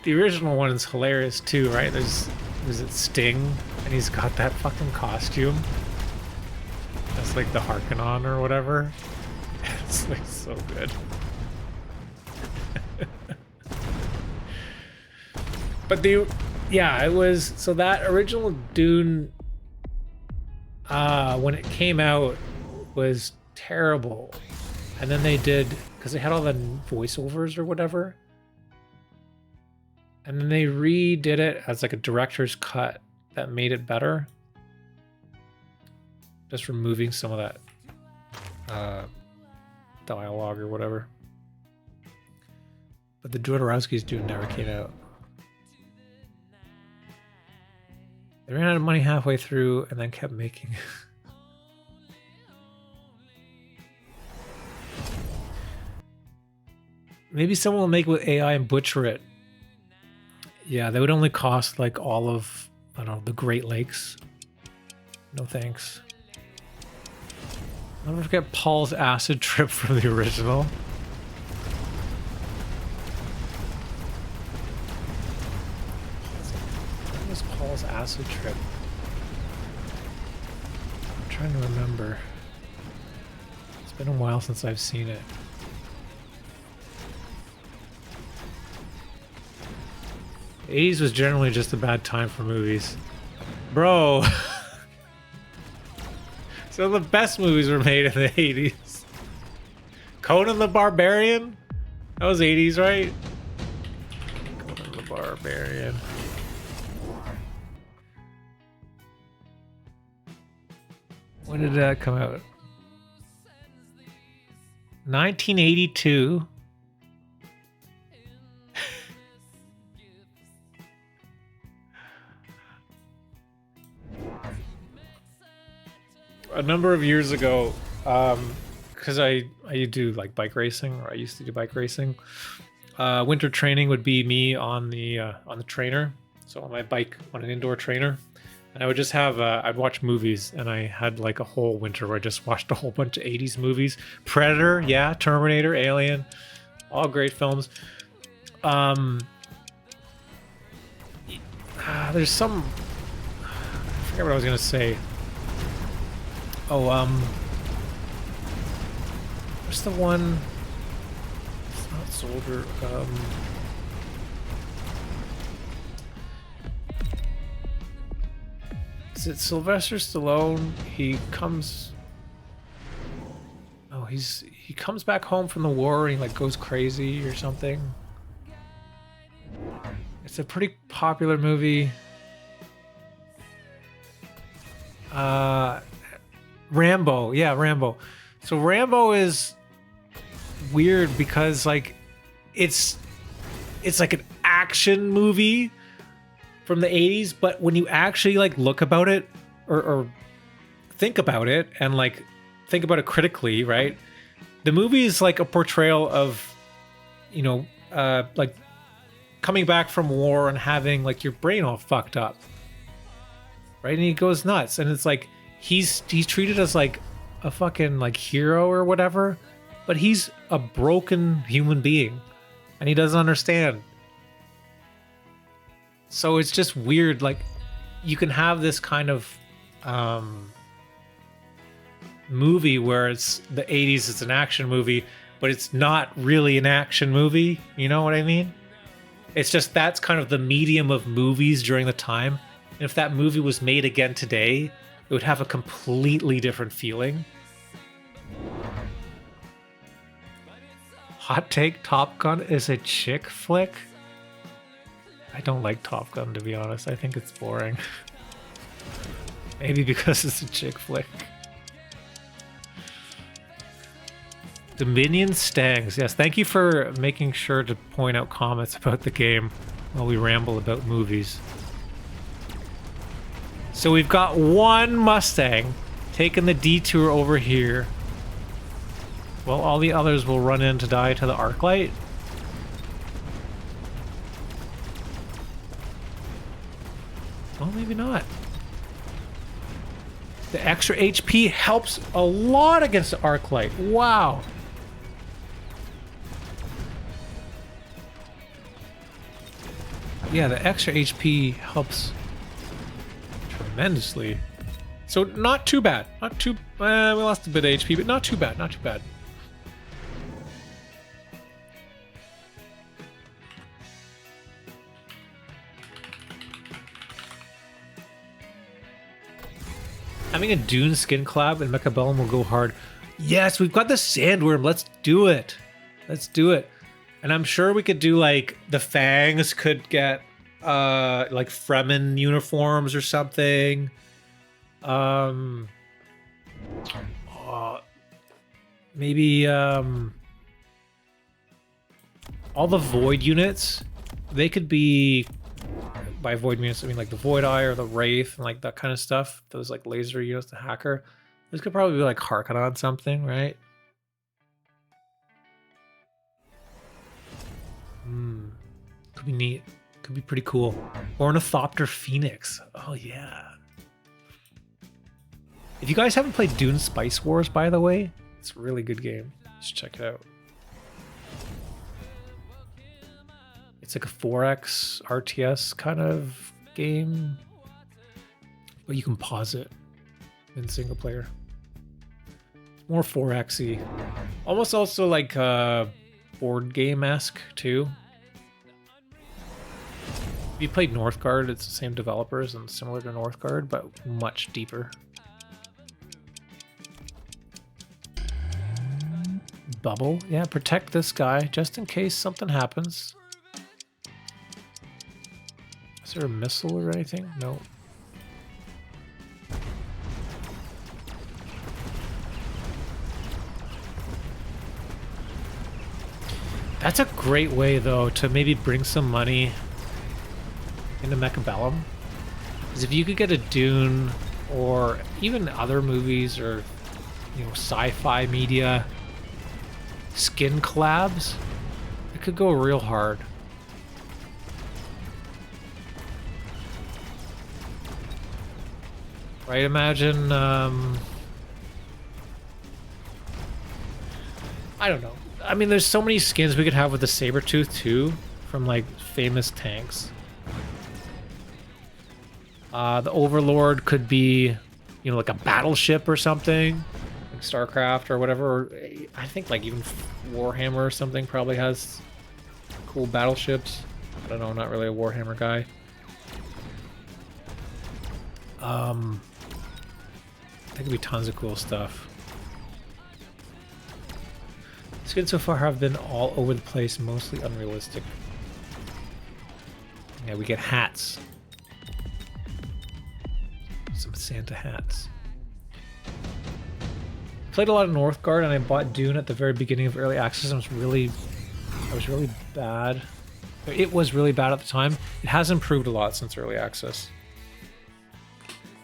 the original one is hilarious too, right? There's it Sting, and he's got that fucking costume. That's like the Harkonnen or whatever. It's like so good. But yeah, it was, so that original Dune, when it came out, was terrible. And then they did, because they had all the voiceovers or whatever, and then they redid it as like a director's cut that made it better. Just removing some of that dialogue or whatever. But the Jodorowsky's Dune never came out. They ran out of money halfway through and then kept making. Maybe someone will make it with AI and butcher it. Yeah, they would only cost like all of, I don't know, the Great Lakes. No thanks. I'll never forget Paul's acid trip from the original. What was Paul's acid trip? I'm trying to remember. It's been a while since I've seen it. The 80s was generally just a bad time for movies. Bro. So the best movies were made in the 80s. Conan the Barbarian? That was 80s, right? Conan the Barbarian. When did that come out? 1982. A number of years ago, because I do like bike racing, or I used to do bike racing. Winter training would be me on the trainer, so on my bike on an indoor trainer, and I would just have I'd watch movies, and I had like a whole winter where I just watched a whole bunch of 80s movies. Predator, yeah, Terminator, Alien, all great films. There's some, I forget what I was gonna say. Oh, what's the one? It's not Soldier. Is it Sylvester Stallone? He comes... Oh, he comes back home from the war and he like goes crazy or something. It's a pretty popular movie. Rambo. Yeah, Rambo. So Rambo is weird because like it's like an action movie from the 80s, but when you actually like look about it or think about it and like think about it critically, right? The movie is like a portrayal of, you know, like coming back from war and having like your brain all fucked up, right? And he goes nuts, and it's like he's treated as like a fucking like hero or whatever, but he's a broken human being and he doesn't understand. So it's just weird. Like you can have this kind of movie where it's the 80s, it's an action movie, but it's not really an action movie. You know what I mean? It's just that's kind of the medium of movies during the time. And if that movie was made again today, it would have a completely different feeling. Hot take, Top Gun is a chick flick? I don't like Top Gun, to be honest. I think it's boring. Maybe because it's a chick flick. Dominion Stangs. Yes, thank you for making sure to point out comments about the game while we ramble about movies. So we've got one Mustang taking the detour over here. Well, all the others will run in to die to the arc light. Well, maybe not. The extra HP helps a lot against the arc light. Wow. Yeah, the extra HP helps tremendously. So not too bad. Not too... we lost a bit of HP, but not too bad. Not too bad. Having a Dune skin collab and mechabellum will go hard. Yes, we've got the sandworm. Let's do it. Let's do it. And I'm sure we could do like the Fangs could get like Fremen uniforms or something. Maybe all the Void units, they could be, by Void units I mean like the Void Eye or the Wraith and like that kind of stuff. Those like laser units, the Hacker. Those could probably be like harken on something, right? Could be neat. Could be pretty cool. Ornithopter Phoenix. Oh yeah. If you guys haven't played Dune Spice Wars, by the way, it's a really good game. Just check it out. It's like a 4X RTS kind of game, but you can pause it in single player. It's more 4X-y. Almost also like board game-esque too. If you played Northgard, it's the same developers and similar to Northgard, but much deeper. Bubble. Yeah, protect this guy just in case something happens. Is there a missile or anything? No. That's a great way, though, to maybe bring some money into mechabellum. Because if you could get a Dune or even other movies or, you know, sci-fi media skin collabs, it could go real hard. Right? Imagine, I don't know. I mean, there's so many skins we could have with the Sabretooth too, from like famous tanks. The Overlord could be, you know, like a battleship or something, like StarCraft or whatever. Or I think like even Warhammer or something probably has cool battleships. I don't know, I'm not really a Warhammer guy. There could be tons of cool stuff. Skins so far have been all over the place, mostly unrealistic. Yeah, we get hats. Some Santa hats. Played a lot of Northgard, and I bought Dune at the very beginning of early access. And I was really bad. It was really bad at the time. It has improved a lot since early access.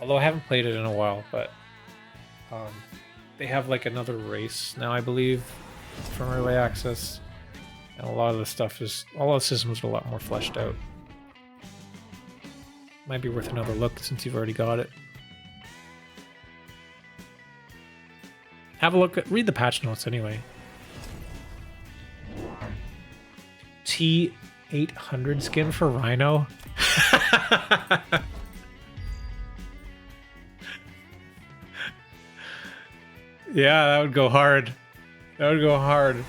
Although I haven't played it in a while, but they have like another race now, I believe, from early access. And a lot of the stuff is, all of the systems are a lot more fleshed out. Might be worth another look since you've already got it. Have a look at, read the patch notes anyway. T800 skin for Rhino. Yeah, that would go hard. That would go hard.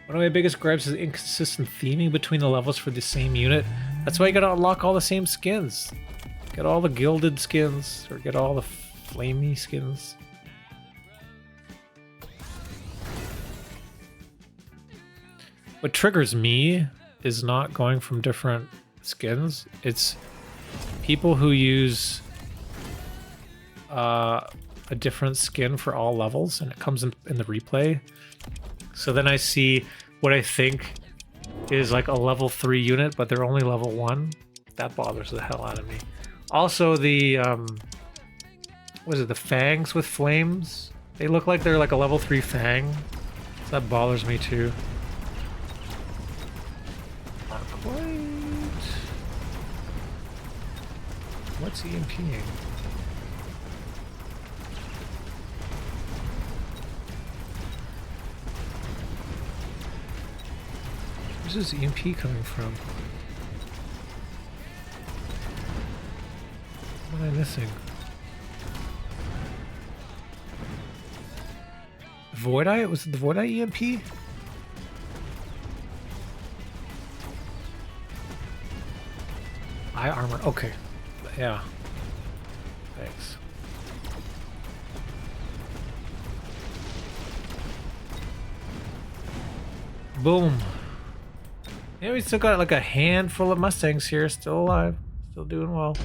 One of my biggest gripes is inconsistent theming between the levels for the same unit. That's why you gotta unlock all the same skins. Get all the gilded skins, or get all the flamey skins. What triggers me is not going from different skins. It's people who use a different skin for all levels, and it comes in the replay. So then I see what I think is like a level 3 unit, but they're only level 1. That bothers the hell out of me. Also the, what is it, the fangs with flames? They look like they're like a level 3 fang. So that bothers me too. Not quite. What's EMPing? Where's this EMP coming from? What am I missing? Void Eye? Was it the Void Eye EMP? Eye armor. Okay. Yeah. Thanks. Boom. Yeah, we still got like a handful of Mustangs here, still alive, still doing well.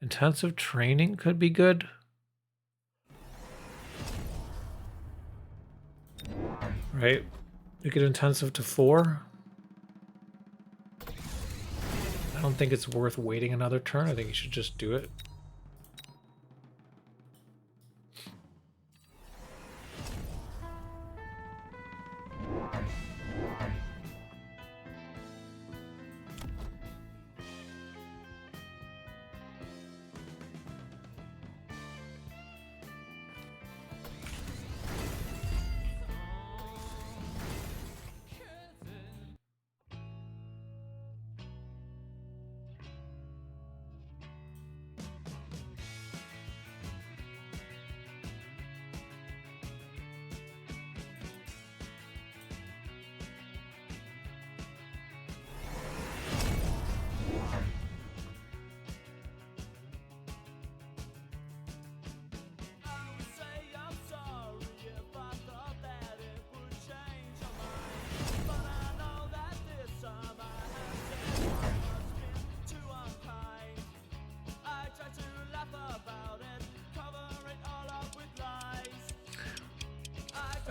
Intensive training could be good. Right? We could intensive to 4. I don't think it's worth waiting another turn. I think you should just do it.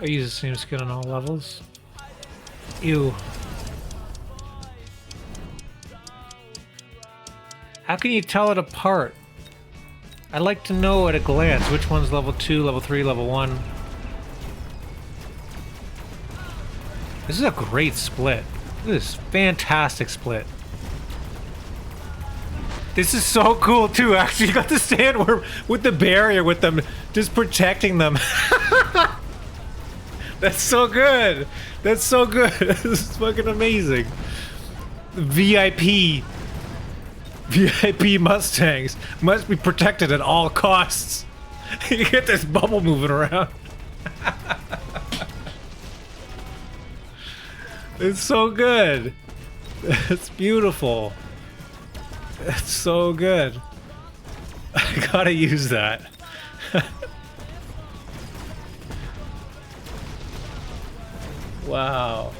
I use the same skin on all levels. Ew. How can you tell it apart? I'd like to know at a glance which one's level 2, level 3, level 1. This is a great split. This is fantastic split. This is so cool too. Actually, you got to stand where, with the barrier with them, just protecting them. That's so good. That's so good. This is fucking amazing. VIP. VIP Mustangs must be protected at all costs. You get this bubble moving around. It's so good. It's beautiful. It's so good. I gotta use that. Wow.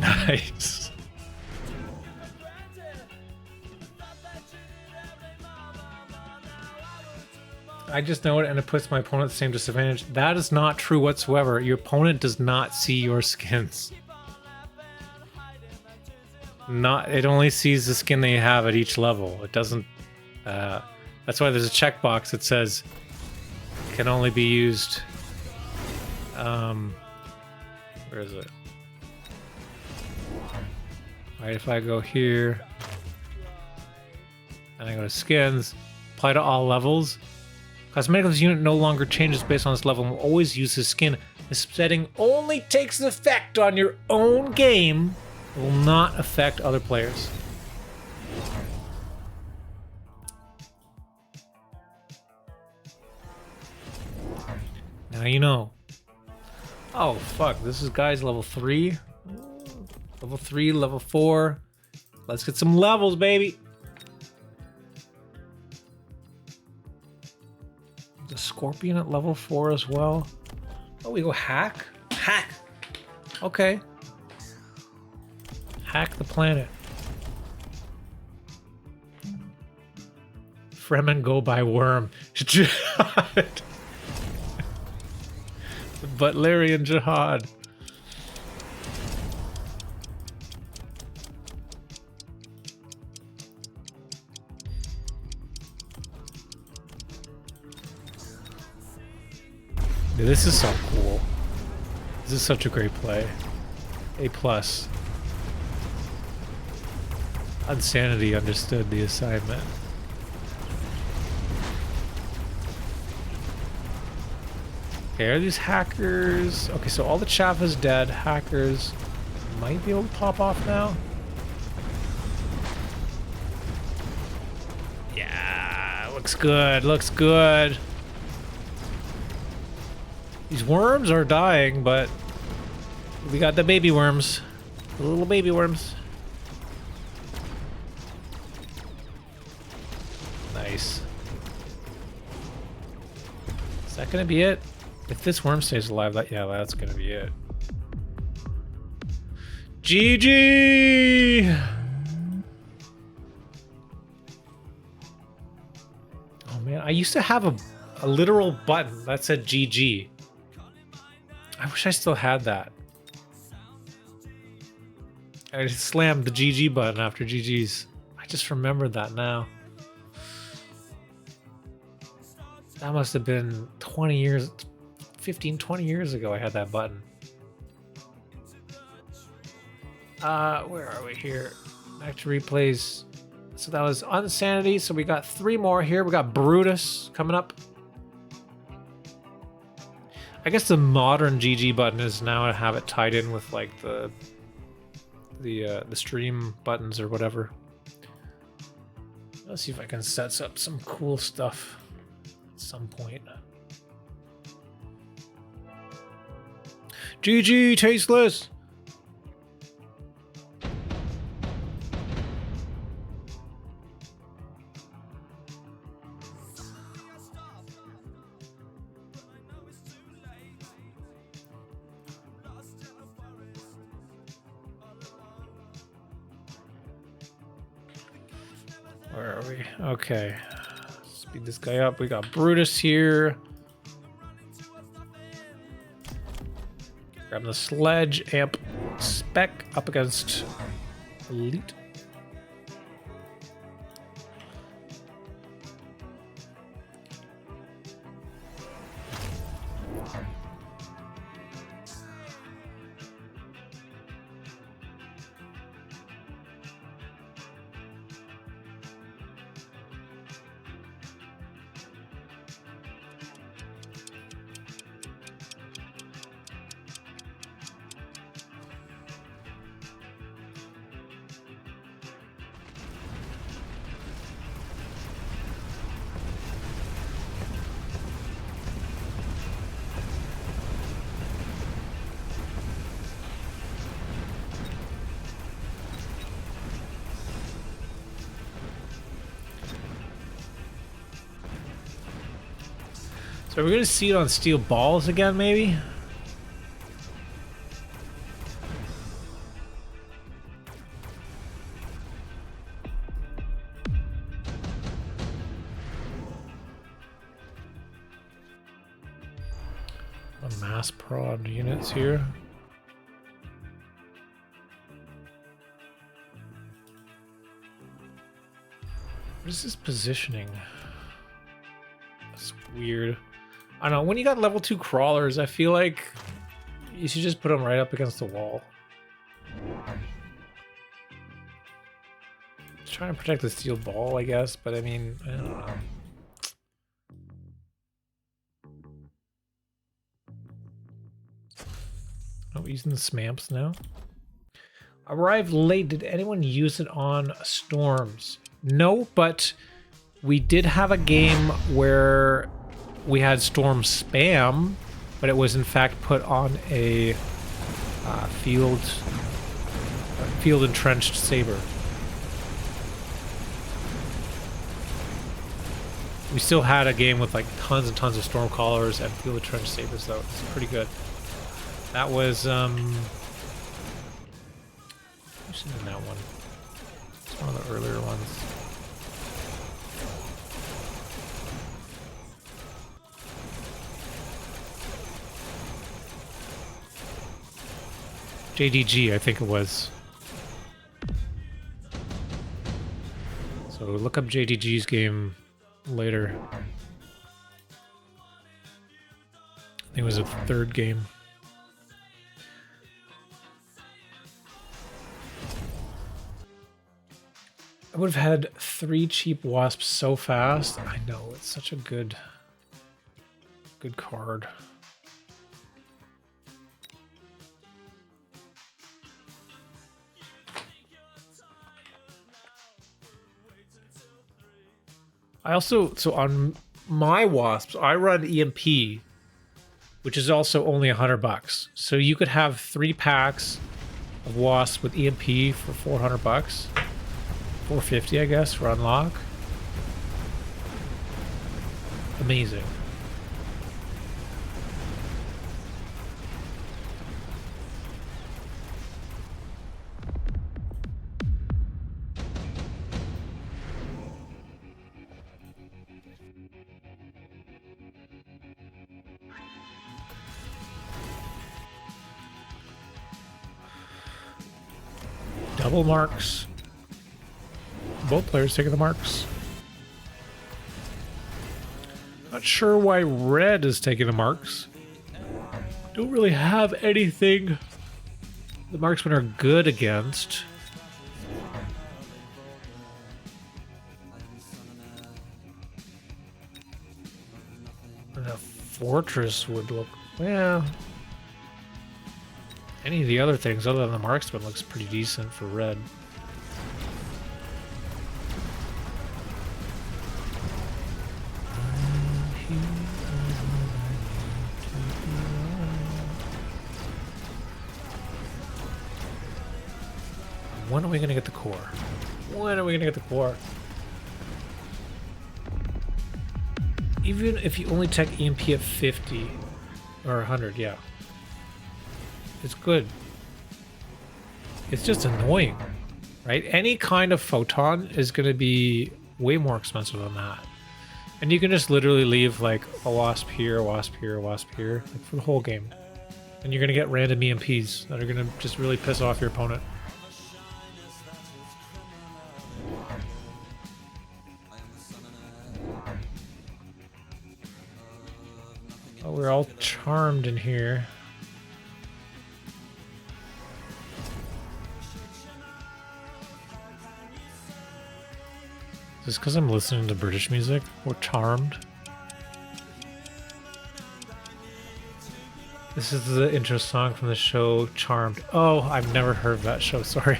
Nice. I just know it and it puts my opponent at the same disadvantage. That is not true whatsoever. Your opponent does not see your skins. It only sees the skin that you have at each level. It doesn't. That's why there's a checkbox that says can only be used. Where is it? Alright, if I go here and I go to skins, apply to all levels. Cosmeticals unit no longer changes based on this level and will always use this skin. This setting only takes effect on your own game. It will not affect other players. Now you know. Oh fuck, this is guys level 3. Level 3, level 4. Let's get some levels, baby. The Scorpion at level 4 as well. Oh, we go hack? Hack! Okay. Hack the planet. Fremen go by worm. Jihad. Butlerian Jihad. Dude, this is so cool. This is such a great play. A+. Unsanity understood the assignment. Okay, are these hackers? Okay, so all the chaff is dead. Hackers might be able to pop off now. Yeah, looks good, looks good. These worms are dying, but we got the baby worms. The little baby worms. Nice. Is that gonna be it? If this worm stays alive, yeah, that's gonna be it. GG! Oh man, I used to have a literal button that said GG. I wish I still had that. I just slammed the GG button after GG's. I just remembered that now. That must have been 20 years, 15, 20 years ago I had that button. Where are we here? Back to replays. So that was Unsanity. So we got 3 more here. We got Brutus coming up. I guess the modern GG button is now to have it tied in with like the stream buttons or whatever. Let's see if I can set up some cool stuff at some point. GG tasteless. Where are we? Okay. Speed this guy up. We got Brutus here. Grab the sledge, amp, spec up against elite. So we're gonna see it on steel balls again, maybe? Mass prod units here. What is this positioning? That's weird. I don't know, when you got level 2 crawlers, I feel like you should just put them right up against the wall. Just trying to protect the steel ball, I guess, but I mean, I don't know. Oh, using the smamps now. Arrived late. Did anyone use it on storms? No, but we did have a game where we had storm spam, but it was in fact put on a field entrenched saber. We still had a game with like tons and tons of storm callers and field entrenched sabers, though. It's pretty good. That was who's in that one? It's one of the earlier ones. JDG, I think it was. So look up JDG's game later. I think it was a third game. I would have had 3 cheap wasps so fast. I know, it's such a good card. I also, so on my wasps, I run EMP, which is also only $100. So you could have 3 packs of wasps with EMP for $400. 450, I guess, for unlock. Amazing. Double marks. Both players taking the marks. Not sure why red is taking the marks. Don't really have anything the marksmen are good against. And a fortress would look, well, any of the other things other than the marksman looks pretty decent for red. When are we gonna get the core? When are we gonna get the core? Even if you only take EMP at 50 or 100, yeah. It's good. It's just annoying, right? Any kind of photon is gonna be way more expensive than that. And you can just literally leave like a wasp here, a wasp here, a wasp here, like for the whole game. And you're gonna get random EMPs that are gonna just really piss off your opponent. Oh, we're all charmed in here. Is this because I'm listening to British music? We're charmed. This is the intro song from the show Charmed. Oh, I've never heard of that show, sorry.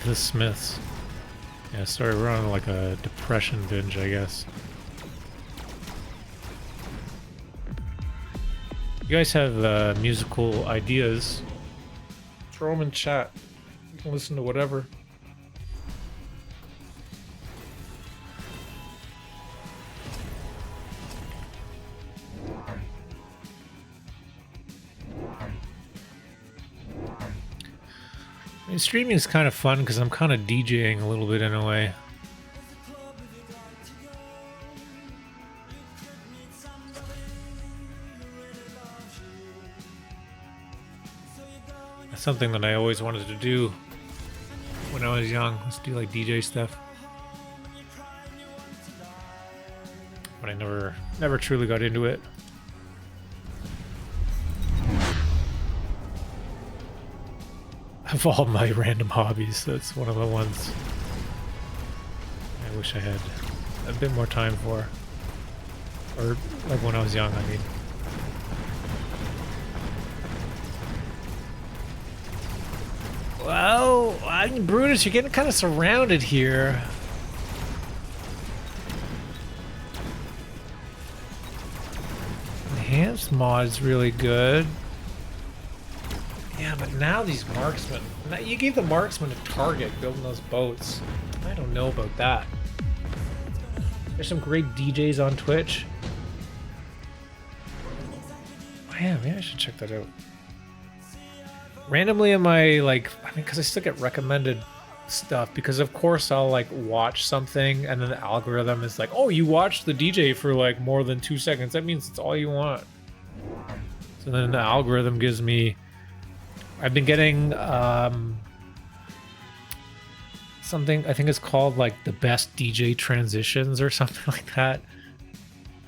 The Smiths. Yeah, sorry, we're on like a depression binge, I guess. You guys have musical ideas throw them in chat. You can listen to whatever. I mean, streaming is kind of fun because I'm kind of DJing a little bit in a way. That's something that I always wanted to do when I was young. Let's do like DJ stuff. But I never truly got into it. Of all my random hobbies, that's one of the ones I wish I had a bit more time for. Or like when I was young, I mean. Well, I mean, Brutus, you're getting kind of surrounded here. Enhanced mod's really good. Yeah, but now these marksmen... Now you gave the marksman a target building those boats. I don't know about that. There's some great DJs on Twitch. Oh, yeah, maybe I should check that out. Randomly in my, like... I mean, because I still get recommended stuff. Because, of course, I'll, like, watch something, and then the algorithm is like, oh, you watched the DJ for, like, more than 2 seconds. That means it's all you want. So then the algorithm gives me... I've been getting something, I think it's called like the best DJ transitions or something like that.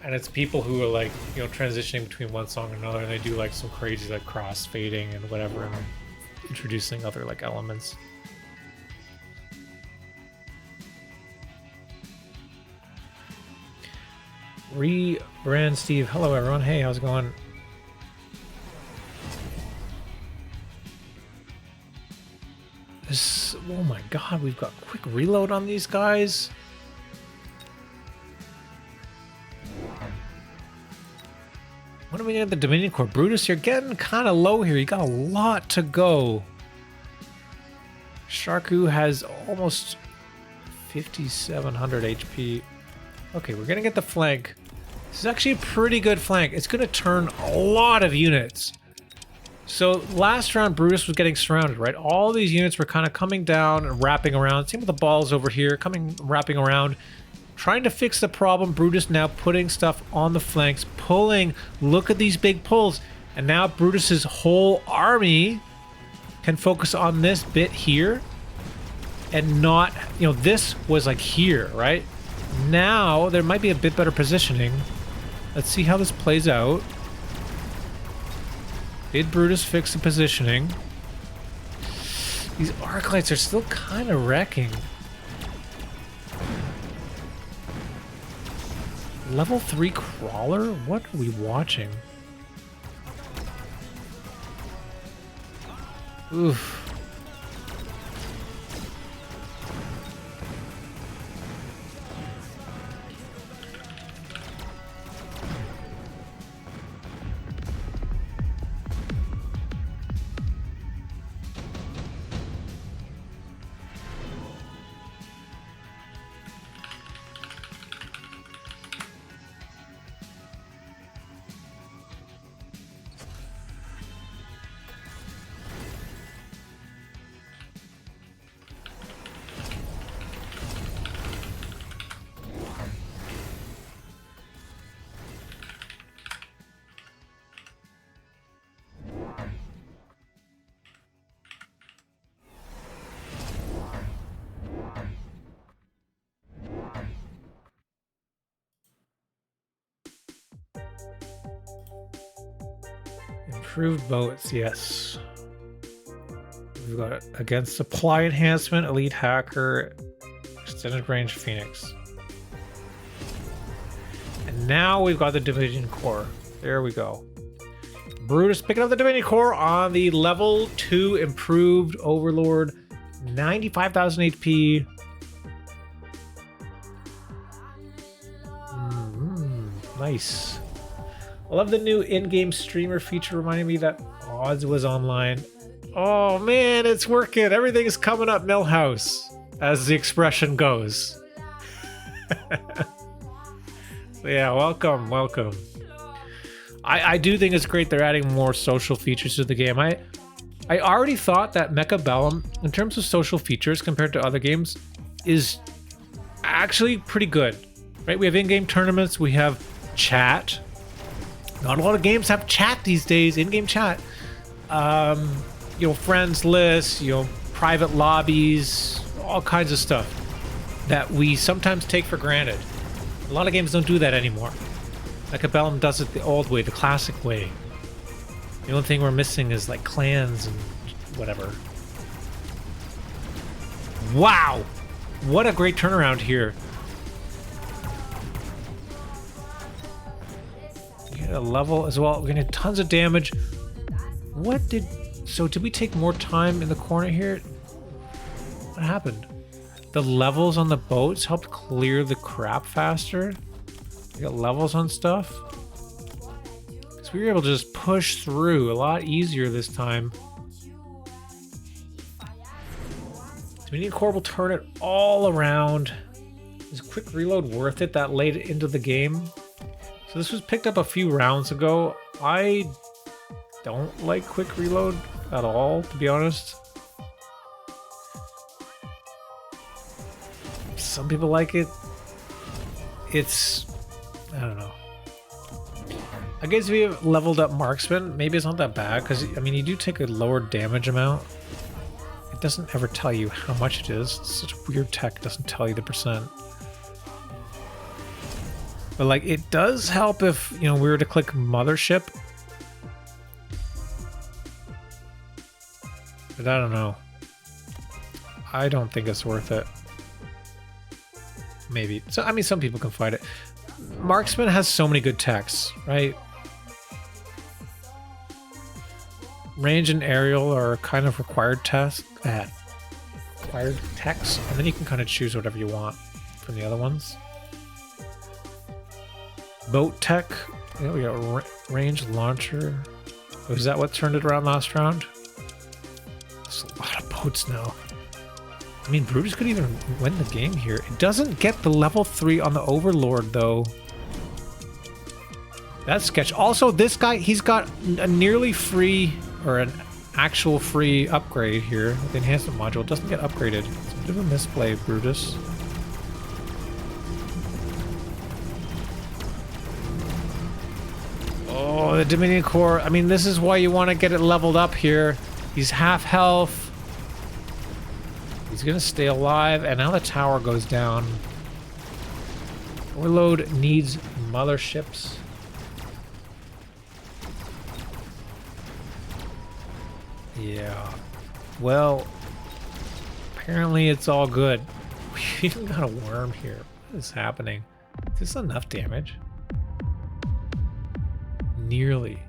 And it's people who are like, you know, transitioning between one song and another, and they do like some crazy like cross fading and whatever, and introducing other like elements. Rebrand Steve, hello everyone. Hey, how's it going? This, oh my god, we've got quick reload on these guys. What do we get at the Dominion Core? Brutus, you're getting kind of low here. You got a lot to go. Sharku has almost 5,700 HP. Okay, we're gonna get the flank. This is actually a pretty good flank. It's gonna turn a lot of units. So last round, Brutus was getting surrounded, right? All these units were kind of coming down and wrapping around. Same with the balls over here, wrapping around. Trying to fix the problem. Brutus now putting stuff on the flanks, pulling. Look at these big pulls. And now Brutus's whole army can focus on this bit here. And not, you know, this was like here, right? Now there might be a bit better positioning. Let's see how this plays out. Did Brutus fix the positioning? These arc lights are still kind of wrecking. Level 3 crawler? What are we watching? Oof. Improved boats, yes. We've got against supply enhancement, elite hacker, extended range Phoenix. And now we've got the Dominion Core. There we go. Brutus picking up the Dominion Core on the level 2 improved Overlord. 95,000 HP. Nice. I love the new in-game streamer feature reminding me that Odds was online. Oh man, it's working. Everything's coming up Millhouse, as the expression goes. So yeah, welcome. I do think it's great they're adding more social features to the game. I already thought that Mechabellum, in terms of social features compared to other games, is actually pretty good. Right? We have in-game tournaments, we have chat. Not a lot of games have chat these days, in-game chat. You know, friends lists, you know, private lobbies, all kinds of stuff that we sometimes take for granted. A lot of games don't do that anymore. Mechabellum does it the old way, the classic way. The only thing we're missing is like clans and whatever. Wow! What a great turnaround here. We get a level as well. We're gonna get tons of damage. So did we take more time in the corner here? What happened? The levels on the boats helped clear the crap faster. We got levels on stuff. So we were able to just push through a lot easier this time. So we need a Corelar turret all around. Is quick reload worth it that late into the game? So this was picked up a few rounds ago. I don't like quick reload at all, to be honest. Some people like it. I don't know. I guess if you have leveled up marksman, maybe it's not that bad, because I mean you do take a lower damage amount. It doesn't ever tell you how much it is. It's such a weird tech, it doesn't tell you the percent. But like it does help if, you know, we were to click mothership. But I don't know. I don't think it's worth it. Maybe. So I mean some people can fight it. Marksman has so many good techs, right? Range and aerial are kind of required techs, and then you can kind of choose whatever you want from the other ones. Boat tech, yeah, we got range launcher. Oh, is that what turned it around last round? There's a lot of boats now. I mean, Brutus could even win the game here. It doesn't get the level 3 on the Overlord, though. That's sketch. Also, this guy, he's got a nearly free, or an actual free upgrade here with the enhancement module. It doesn't get upgraded. It's a bit of a misplay, Brutus. Oh, the Dominion Core. I mean, this is why you want to get it leveled up here. He's half health. He's gonna stay alive, and now the tower goes down. Overload needs motherships. Yeah. Well, apparently it's all good. We even got a worm here. What is happening? Is this enough damage? Nearly.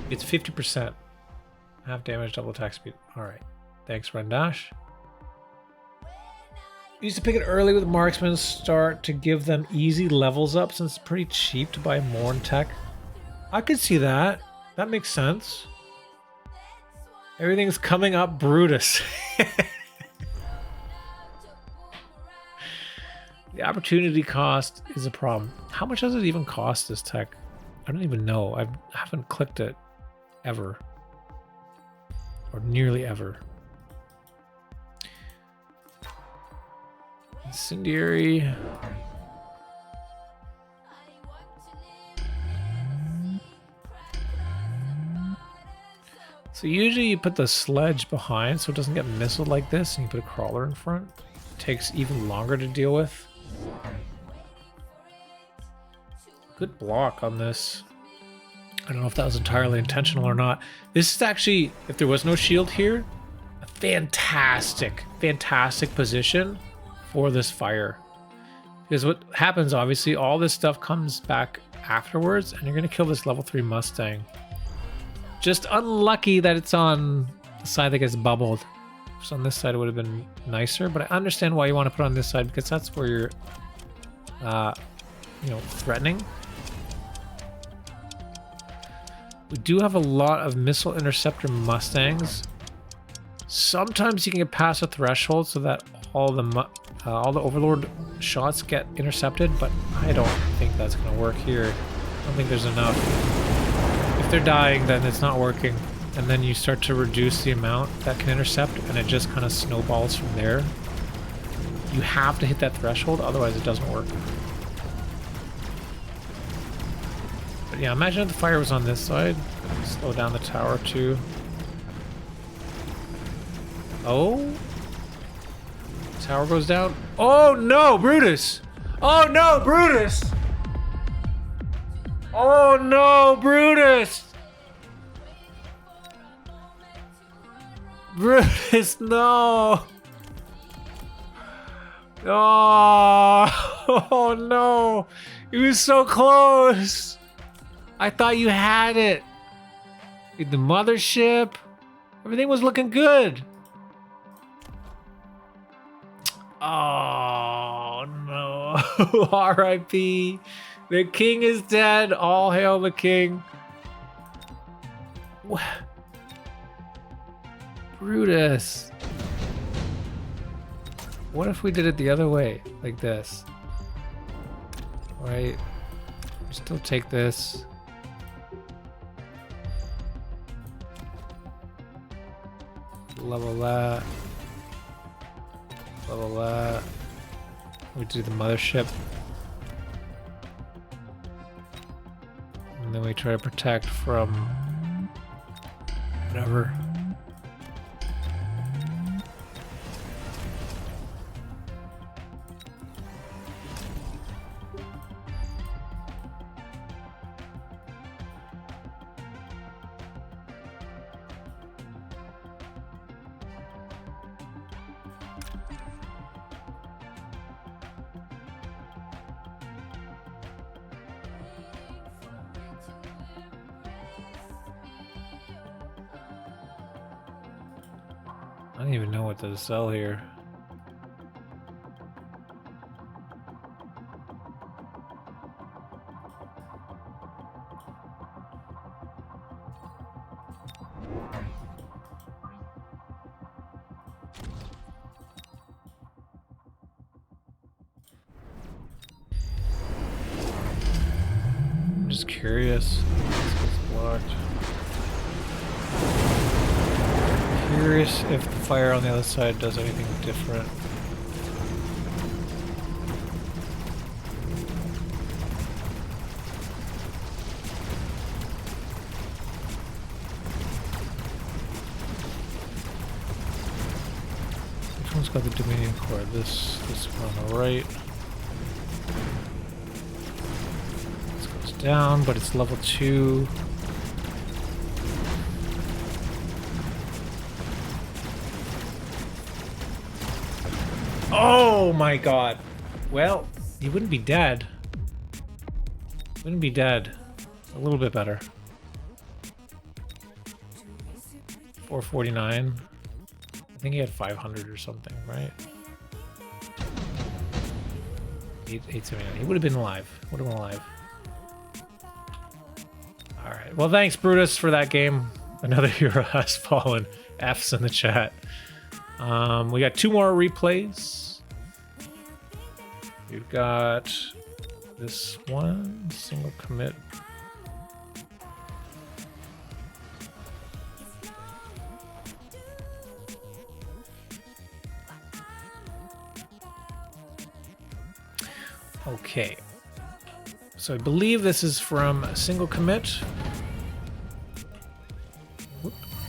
It's 50%. Half damage, double attack speed. Alright. Thanks, Rendash. Used to pick it early with marksman start to give them easy levels up since it's pretty cheap to buy more in tech. I could see that. That makes sense. Everything's coming up Brutus. The opportunity cost is a problem. How much does it even cost, this tech? I don't even know. I haven't clicked it ever. Or nearly ever. Incendiary. So usually you put the sledge behind so it doesn't get missiled like this, and you put a crawler in front. It takes even longer to deal with. Good block on this. I don't know if that was entirely intentional or not. This is actually, if there was no shield here, a fantastic position for this fire. Because what happens, obviously, all this stuff comes back afterwards, and you're going to kill this level 3 Mustang. Just unlucky that it's on the side that gets bubbled. So on this side it would have been nicer, but I understand why you want to put it on this side, because that's where you're, you know, threatening. We do have a lot of missile interceptor Mustangs. Sometimes you can get past a threshold so that all the Overlord shots get intercepted, but I don't think that's going to work here. I don't think there's enough. If they're dying, then it's not working. And then you start to reduce the amount that can intercept, and it just kind of snowballs from there. You have to hit that threshold, otherwise it doesn't work. But yeah, imagine if the fire was on this side. Slow down the tower too. Oh. Tower goes down. Oh no, Brutus! Oh no, Brutus! Oh no, Brutus! Brutus, no! Oh, oh no! He was so close! I thought you had it! The mothership, everything was looking good. Oh no! R.I.P. The king is dead. All hail the king. Brutus. What if we did it the other way, like this? Right? Still take this. Level that. Level that. We do the mothership. And then we try to protect from whatever. I don't even know what to sell here. I'm just curious. It's blocked. Curious if the fire on the other side does anything different. Which one's got the Dominion core? This one on the right. This goes down, but it's level 2. Oh my god. Well, he wouldn't be dead. Wouldn't be dead. A little bit better. 449. I think he had 500 or something, right? 879. He would have been alive. Would have been alive. Alright. Well, thanks, Brutus, for that game. Another hero has fallen. F's in the chat. We got 2 more replays. We've got this one, single commit. Okay. So I believe this is from SingleCommit,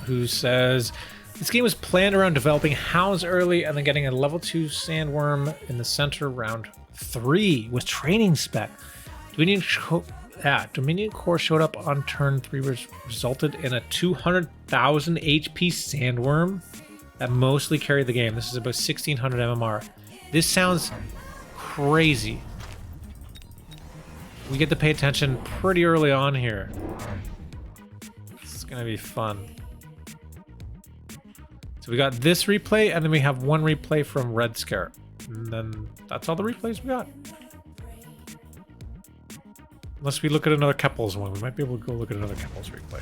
who says, this game was planned around developing hounds early and then getting a level 2 sandworm in the center round 3 with training spec. Dominion core showed up on turn 3, which resulted in a 200,000 HP sandworm that mostly carried the game. This is about 1600 MMR. This sounds crazy. We get to pay attention pretty early on here. It's gonna be fun. So we got this replay, and then we have one replay from RedScare. And then that's all the replays we got. Unless we look at another Kepals one. We might be able to go look at another Kepals replay.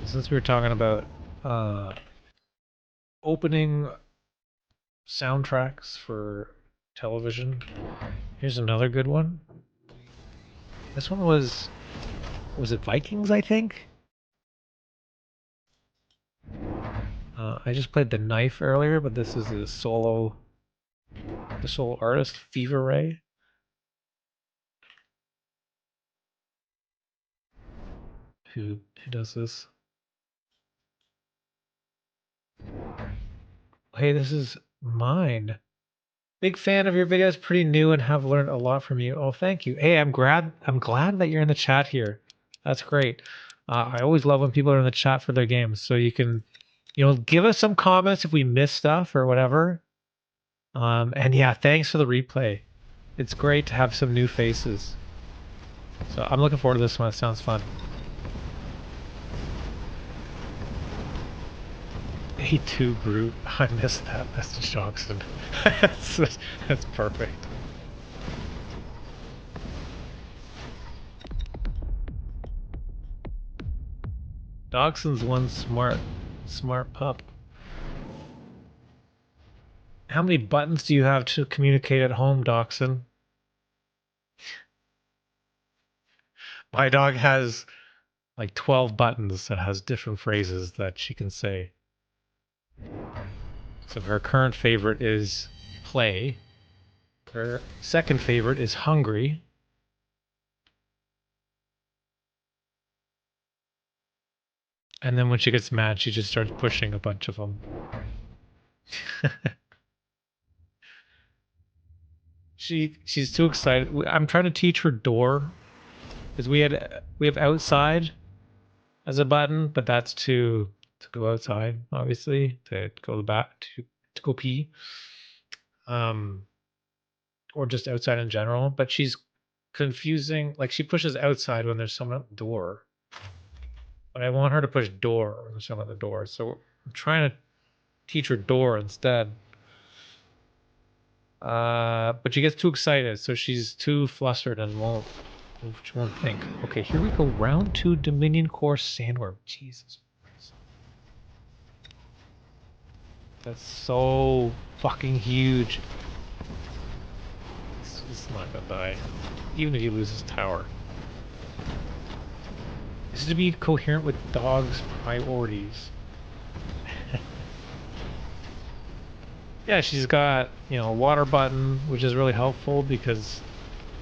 Since we were talking about opening soundtracks for television, here's another good one. This one was it Vikings, I think? I just played The Knife earlier, but this is the solo artist, Fever Ray. Who does this? Hey, this is mine. Big fan of your videos, pretty new and have learned a lot from you. Oh, thank you. Hey, I'm glad that you're in the chat here. That's great. I always love when people are in the chat for their games, so you can, give us some comments if we miss stuff or whatever. And yeah, thanks for the replay. It's great to have some new faces. So I'm looking forward to this one. It sounds fun. A2 Groot. I missed that message, Johnson. that's perfect. Dogson's one smart pup. How many buttons do you have to communicate at home, Dachshund? My dog has like 12 buttons that has different phrases that she can say. So her current favorite is play. Her second favorite is hungry. And then when she gets mad, she just starts pushing a bunch of them. She's too excited. I'm trying to teach her door, because we have outside as a button, but that's to go outside, obviously, to go back to go pee, or just outside in general. But she's confusing. Like, she pushes outside when there's someone at the door, but I want her to push door when there's someone at the door. So I'm trying to teach her door instead. But she gets too excited, so she's too flustered and she won't think. Okay, here we go. Round 2 Dominion Core Sandworm. Jesus Christ. That's so fucking huge. It's not gonna die. Even if he loses tower. This is to be coherent with dog's priorities. Yeah, she's got, a water button, which is really helpful because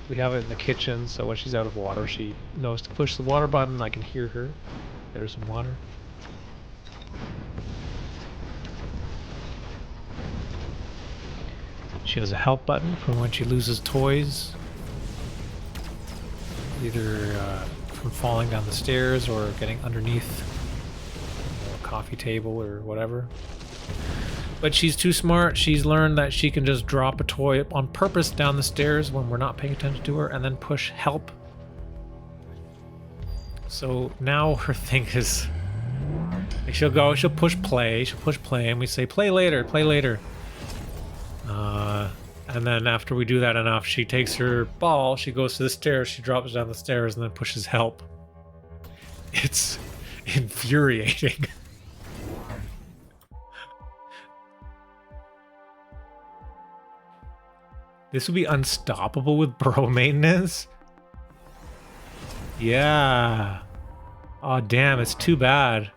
we have it in the kitchen, so when she's out of water, she knows to push the water button. I can hear her. There's some water. She has a help button for when she loses toys. Either from falling down the stairs or getting underneath a coffee table or whatever. But she's too smart. She's learned that she can just drop a toy on purpose down the stairs when we're not paying attention to her and then push help. So now her thing is, she'll push play, and we say, play later. And then after we do that enough, she takes her ball, she goes to the stairs, she drops down the stairs and then pushes help. It's infuriating. This would be unstoppable with burrow maintenance. Yeah. Oh, damn, it's too bad.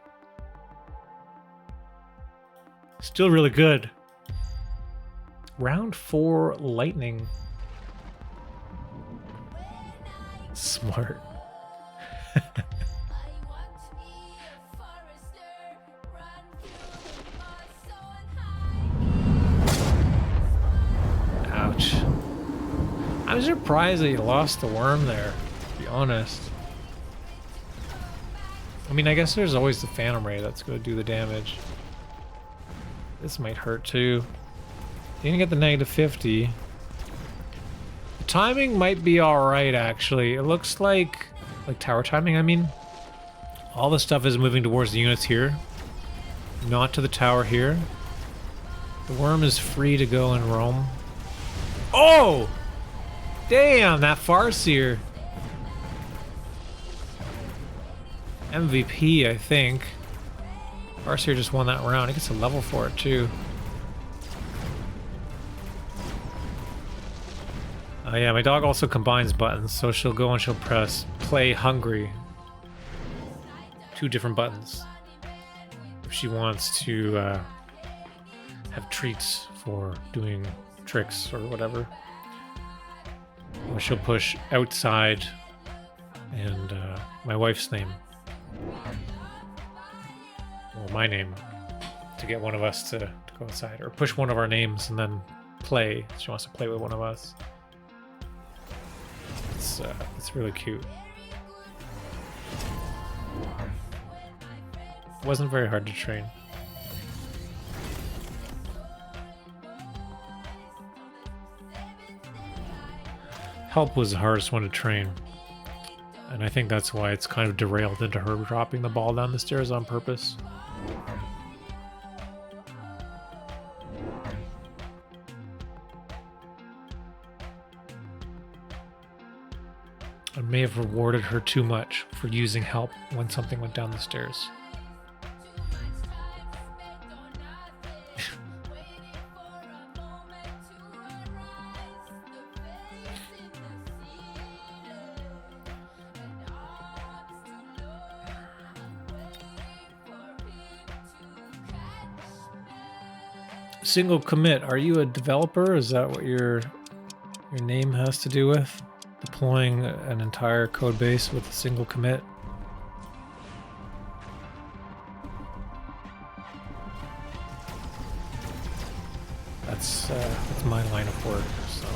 Still really good. Round 4 lightning. Smart. I'm surprised that you lost the worm there, to be honest. I mean, I guess there's always the Phantom Ray that's going to do the damage. This might hurt too. You didn't get the negative 50. The timing might be alright, actually. It looks like tower timing, I mean. All the stuff is moving towards the units here. Not to the tower here. The worm is free to go and roam. Oh! Damn, that Farseer. MVP, I think. Farseer just won that round. He gets a level for it, too. Oh yeah, my dog also combines buttons, so she'll go and she'll press play hungry. 2 different buttons. If she wants to have treats for doing tricks or whatever. Or she'll push outside and my wife's name. Or my name. To get one of us to go outside. Or push one of our names and then play. She wants to play with one of us. It's really cute. Wasn't very hard to train. Help was the hardest one to train. And I think that's why it's kind of derailed into her dropping the ball down the stairs on purpose. I may have rewarded her too much for using help when something went down the stairs. SingleCommit, are you a developer? Is that what your name has to do with? Deploying an entire code base with a single commit? That's my line of work, so.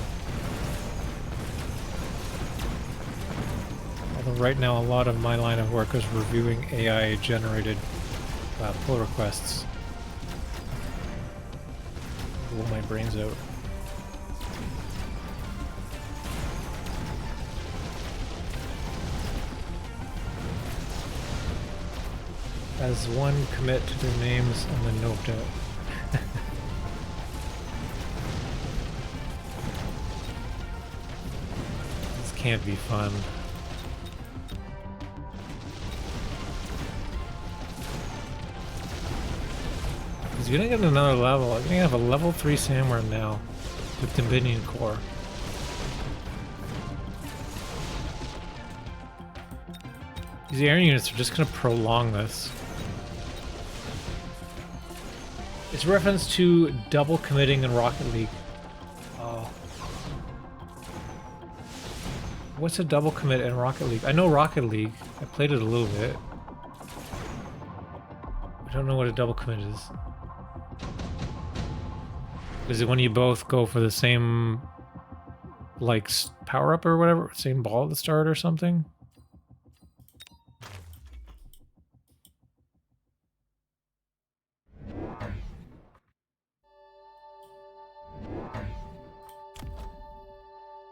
Although right now a lot of my line of work is reviewing AI generated pull requests. Blow my brains out. As one commit to their names and then noped out. This can't be fun. He's gonna get another level. I'm gonna have a level 3 Sandworm now with Dominion Core. These air units are just gonna prolong this. It's reference to double committing in Rocket League. Oh. What's a double commit in Rocket League? I know Rocket League. I played it a little bit. I don't know what a double commit is. Is it when you both go for the same, like, power up or whatever? Same ball at the start or something?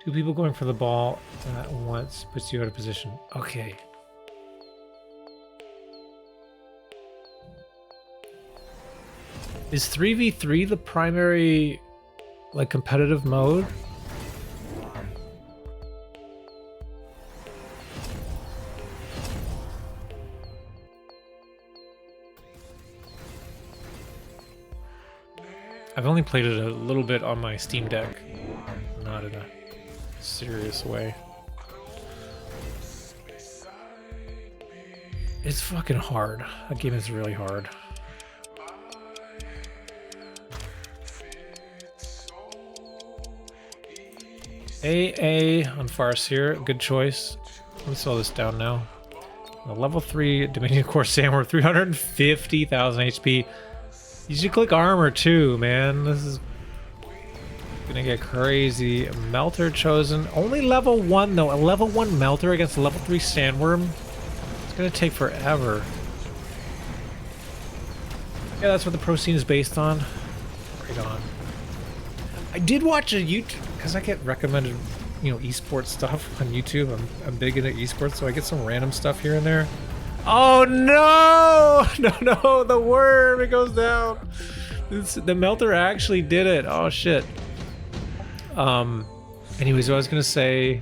Two people going for the ball at once puts you out of position. Okay. Is 3v3 the primary, like, competitive mode? I've only played it a little bit on my Steam Deck, not in a serious way. It's fucking hard. That game is really hard. AA on Farseer, good choice. Let me slow this down now. A level 3 Dominion Core Sandworm, 350,000 HP. You should click armor too, man. This is Gonna get crazy. Melter chosen. Only level 1 though. A level 1 Melter against a level 3 Sandworm. It's gonna take forever. Yeah, that's what the pro scene is based on. Right on. I did watch a YouTube, because I get recommended, you know, esports stuff on YouTube. I'm big into esports, so I get some random stuff here and there. Oh no! No, the worm, it goes down. The Melter actually did it. Oh shit. Anyways, what I was gonna say,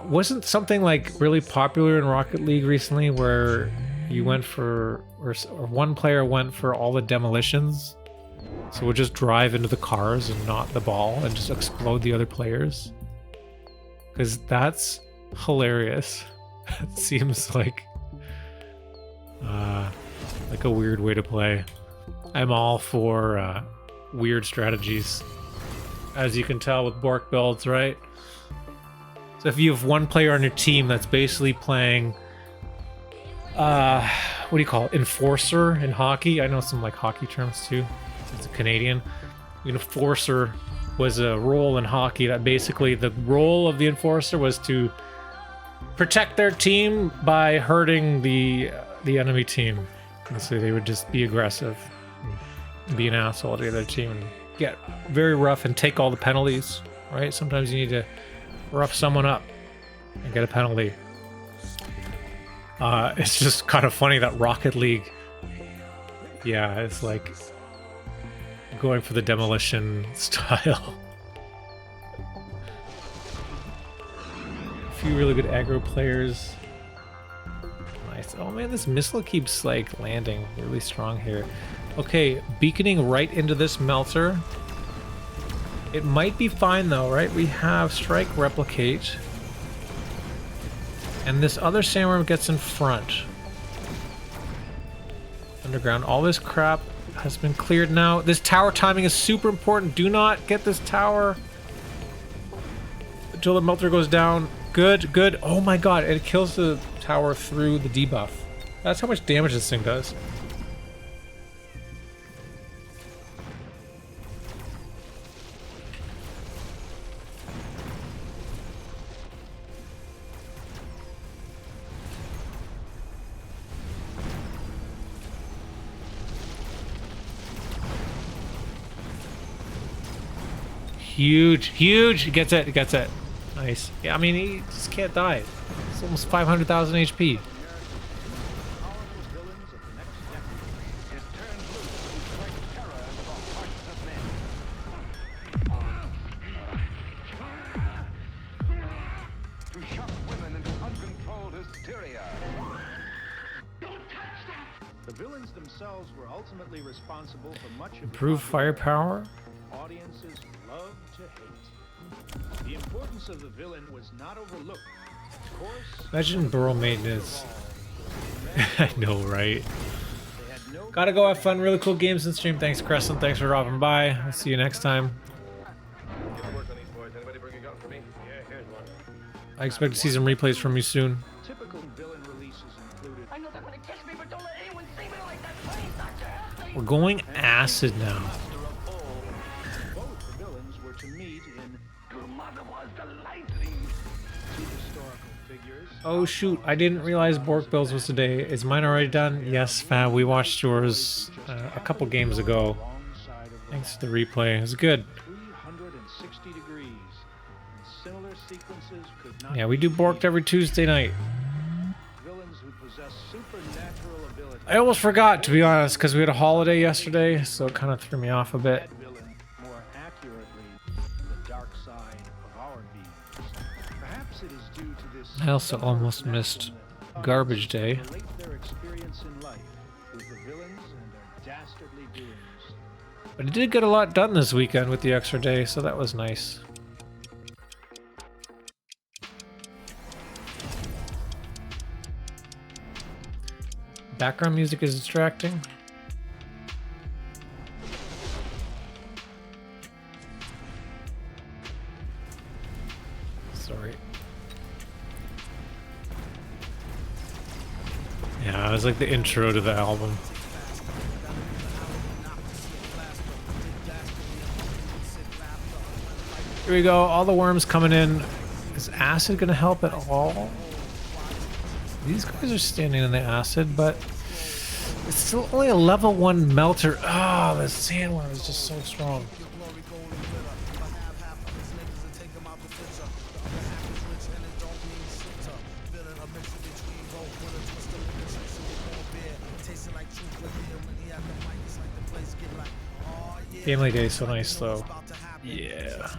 wasn't something like really popular in Rocket League recently where you went for, or one player went for all the demolitions, so we'll just drive into the cars and not the ball and just explode the other players? Because that's hilarious. It seems like a weird way to play. I'm all for weird strategies, as you can tell with Borked Builds, right? So if you have one player on your team that's basically playing, what do you call it? Enforcer in hockey. I know some like hockey terms too. It's a Canadian. Enforcer was a role in hockey that basically the role of the enforcer was to protect their team by hurting the enemy team. And so they would just be aggressive, and be an asshole to the other team, and get very rough and take all the penalties, right? Sometimes you need to rough someone up and get a penalty. It's just kind of funny that Rocket League, yeah, it's like going for the demolition style. A few really good aggro players. Nice. Oh man, this missile keeps like landing really strong here. Okay, beaconing right into this Melter. It might be fine though, right? We have strike, replicate, and this other Sandworm gets in front. Underground. All this crap has been cleared now. This tower timing is super important. Do not get this tower until the Melter goes down. Good, good. Oh my god, it kills the tower through the debuff. That's how much damage this thing does. Huge, huge. Gets it, gets it. Nice. Yeah, I mean, he just can't die. It's almost 500,000 HP. The villains themselves were ultimately responsible for much of Improved firepower. Audiences love to hate. The importance of the villain was not overlooked. Of course, Imagine burrow maintenance. I know, right? Gotta go have fun. Really cool games in stream. Thanks, Crescent. Thanks for dropping by. I'll see you next time. I expect to see some replays from you soon. typical villain releases included I know they're gonna kiss me, but don't let anyone see me like that. Please, Dr. Haste. We're going acid now. both the villains were to meet in Your mother was the lightning. two historical figures. Oh shoot, I didn't realize Borked Builds was today. Is mine already done? Yes, Fab. We watched yours a couple games ago. Alongside of Thanks to the replay. It was good. 360 degrees. And similar sequences could not Yeah, we do Borked every Tuesday night. villains who possess supernatural abilities. I almost forgot, to be honest, because we had a holiday yesterday, so it kind of threw me off a bit. That villain, more accurately, the dark side of our beings. Perhaps it is due to this. I also almost missed Garbage Day. Relate their experience in life with the villains and their dastardly doings. But I did get a lot done this weekend with the extra day, so that was nice. Background music is distracting. Sorry. Yeah, it was like the intro to the album. Here we go. All the worms coming in. Is acid going to help at all? These guys are standing in the acid, but it's still only a level 1 melter. Oh, the sandworm is just so strong. Family Day is so nice though. Yeah.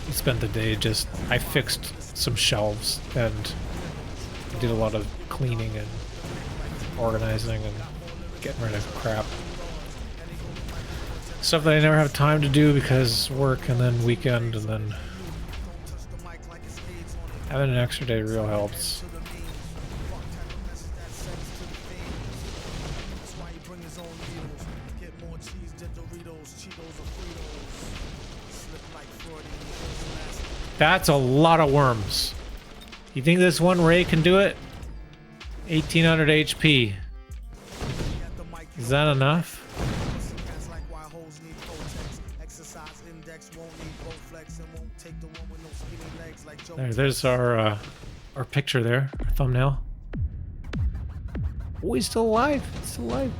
We spent the day just, I fixed some shelves and did a lot of cleaning and organizing and getting rid of crap. Stuff that I never have time to do because work and then weekend, and then having an extra day real helps. That's a lot of worms. You think this one ray can do it? 1800 HP. Is that enough? There's our picture there, our thumbnail. Oh, he's still alive. He's still alive.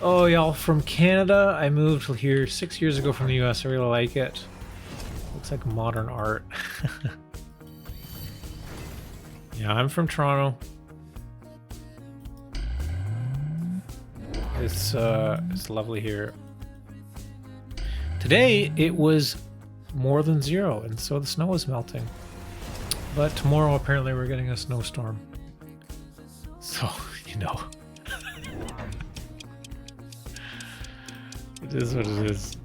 Oh, y'all, from Canada. I moved here 6 years ago from the US. I really like it. Looks like modern art. Yeah, I'm from Toronto. It's lovely here. Today it was more than 0, and so the snow is melting. But tomorrow apparently we're getting a snowstorm. So, you know. It is what it is.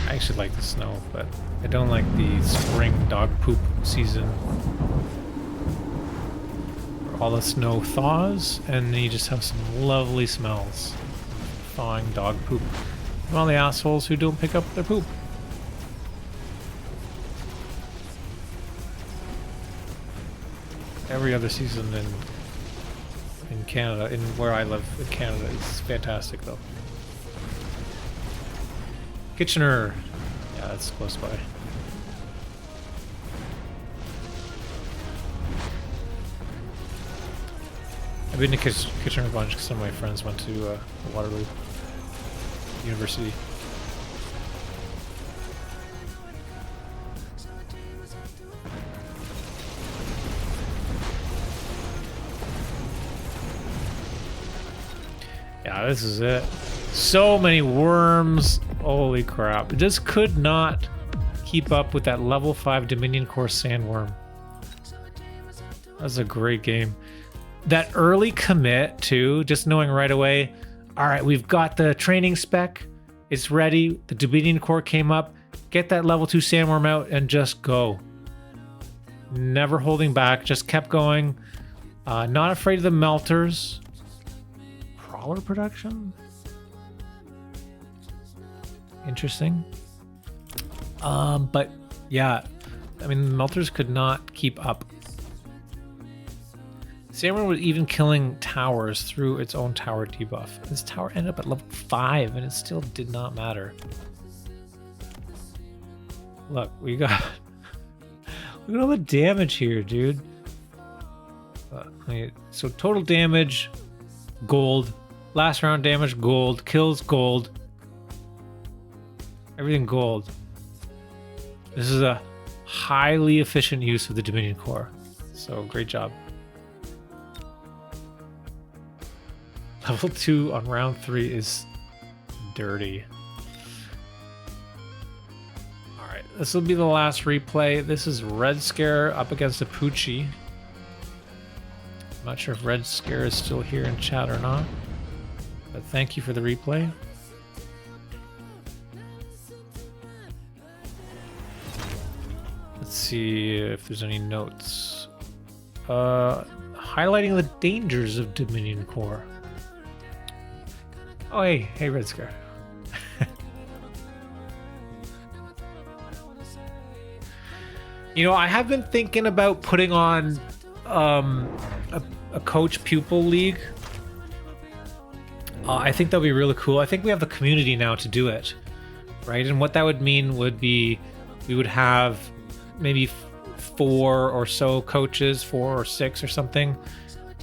I actually like the snow, but I don't like the spring dog poop season. Where all the snow thaws, and then you just have some lovely smells. Thawing dog poop. And all the assholes who don't pick up their poop. Every other season in Canada, in where I live in Canada, it's fantastic though. Kitchener. Yeah, that's close by. I've been to Kitchener a bunch because some of my friends went to Waterloo University. Yeah, this is it. So many worms. Holy crap. It just could not keep up with that level 5 Dominion Core Sandworm. That's a great game. That early commit, too, just knowing right away, all right, we've got the training spec. It's ready. The Dominion Core came up. Get that level 2 Sandworm out and just go. Never holding back. Just kept going. Not afraid of the melters. Crawler production? Interesting. But yeah, I mean, the melters could not keep up. Sandworm was even killing towers through its own tower debuff. This tower ended up at level 5 and it still did not matter. Look, we got... Look at all the damage here, dude. So total damage, gold. Last round damage, gold. Kills, gold. Everything gold. This is a highly efficient use of the Dominion Core. So great job. Level 2 on round 3 is dirty. Alright, this will be the last replay. This is RedScare up against a Poochie. I'm not sure if RedScare is still here in chat or not. But thank you for the replay. Let's see if there's any notes. Highlighting the dangers of Dominion Core. Oh, hey, RedScare. You know, I have been thinking about putting on a coach pupil league. I think that'd be really cool. I think we have the community now to do it, right? And what that would mean would be we would have maybe 4 or so coaches, 4 or 6 or something,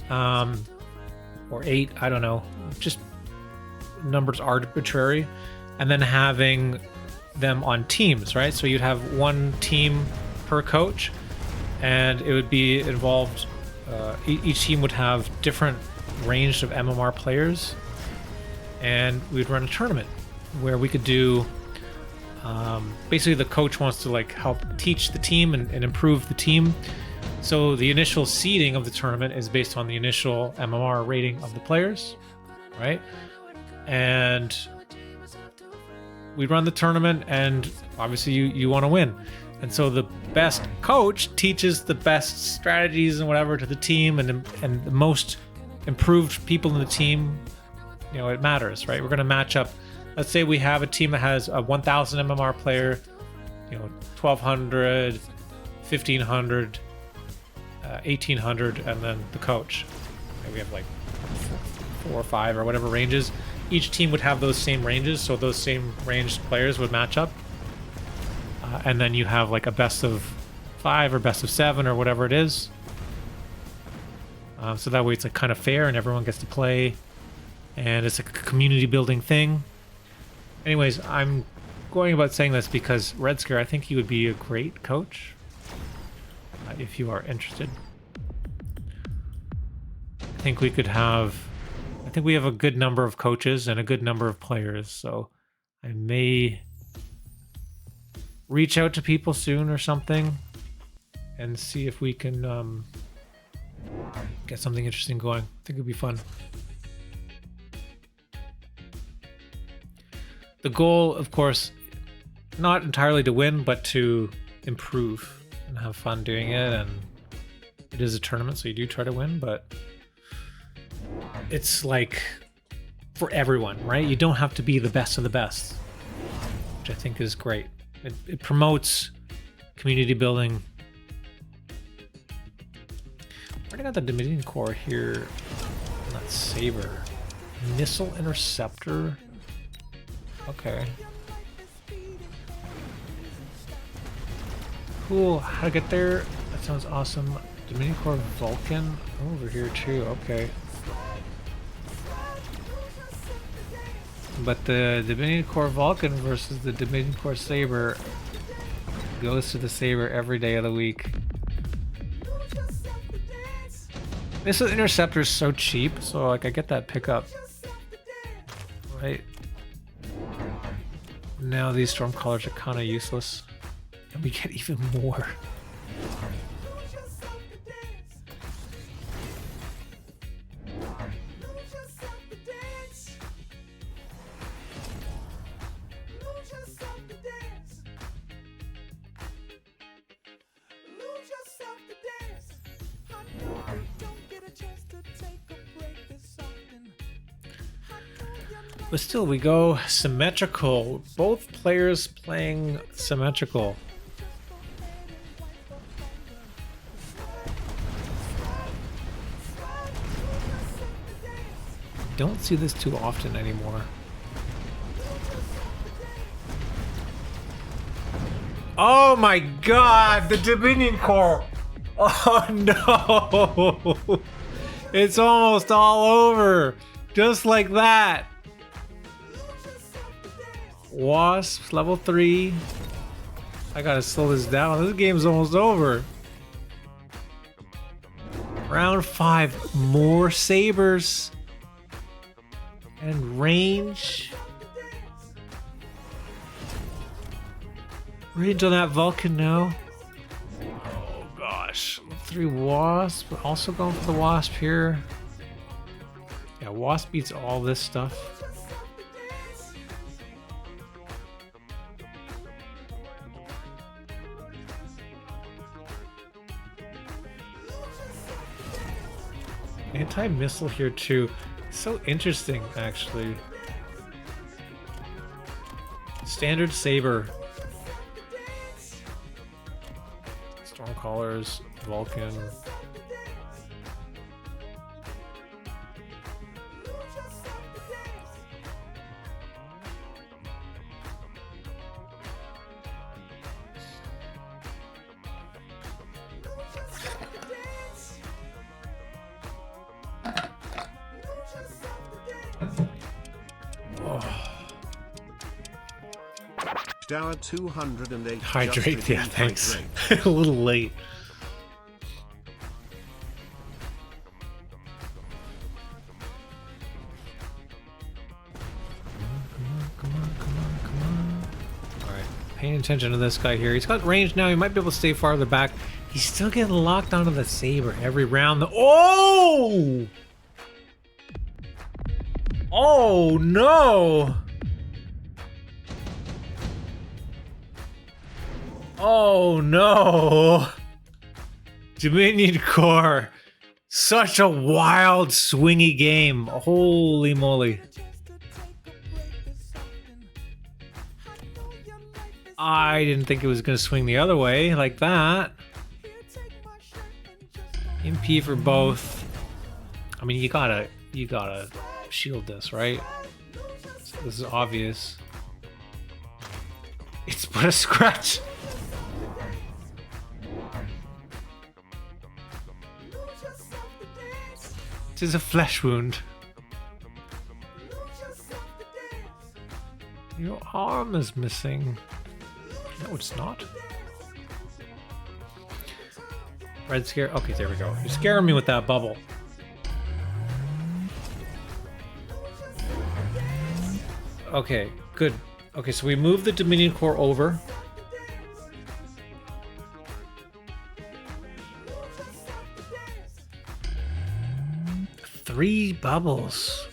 or 8. I don't know. Just numbers arbitrary, and then having them on teams, right? So you'd have one team per coach, and it would be involved. Each team would have different range of MMR players, and we'd run a tournament where we could do. Basically, the coach wants to like help teach the team and improve the team. So the initial seeding of the tournament is based on the initial MMR rating of the players, right? And we run the tournament, and obviously you want to win. And so the best coach teaches the best strategies and whatever to the team, and the most improved people in the team, you know, it matters, right? We're going to match up. Let's say we have a team that has a 1,000 MMR player, you know, 1,200, 1,500, 1,800, and then the coach. And we have like 4 or 5 or whatever ranges. Each team would have those same ranges, so those same ranged players would match up. And then you have like a best of 5 or best of 7 or whatever it is. So that way it's like kind of fair and everyone gets to play. And it's a community building thing. Anyways, I'm going about saying this because RedScare, I think he would be a great coach. If you are interested. I think we could have... I think we have a good number of coaches and a good number of players. So I may reach out to people soon or something and see if we can get something interesting going. I think it'd be fun. The goal, of course, not entirely to win, but to improve and have fun doing it. And it is a tournament, so you do try to win, but it's like for everyone, right? You don't have to be the best of the best, which I think is great. It promotes community building. I got the Dominion Core here. Not Saber. Missile Interceptor. Okay. Cool. How to get there? That sounds awesome. Dominion Core Vulcan. Over here too. Okay. But the Dominion Core Vulcan versus the Dominion Core Saber goes to the Saber every day of the week. Missile Interceptor is so cheap, so like I get that pickup. Right? Now these Stormcallers are kind of useless. And we get even more. But still, we go symmetrical. Both players playing symmetrical. Don't see this too often anymore. Oh my god, the Dominion Core! Oh no! It's almost all over! Just like that! Wasp, level 3. I gotta slow this down. This game's almost over. Round 5. More sabers. And range. Range on that Vulcan now. Oh gosh. 3 Wasp. We're also going for the Wasp here. Yeah, Wasp beats all this stuff. Anti-missile here too. So interesting, actually. Standard saber. Stormcallers, Vulcan. Dower 208. Hydrate, yeah, thanks. A little late. Come on. Alright, paying attention to this guy here. He's got range now, he might be able to stay farther back. He's still getting locked onto the saber every round. Oh! Oh no! Oh no! Dominion Core. Such a wild, swingy game. Holy moly. I didn't think it was going to swing the other way like that. MP for both. I mean, you gotta shield this, right? So this is obvious. It's but a scratch. It is a flesh wound. Your arm is missing. No, it's not. RedScare. Okay, there we go. You're scaring me with that bubble. Okay, good. Okay, so we moved the Dominion Core over. Three bubbles.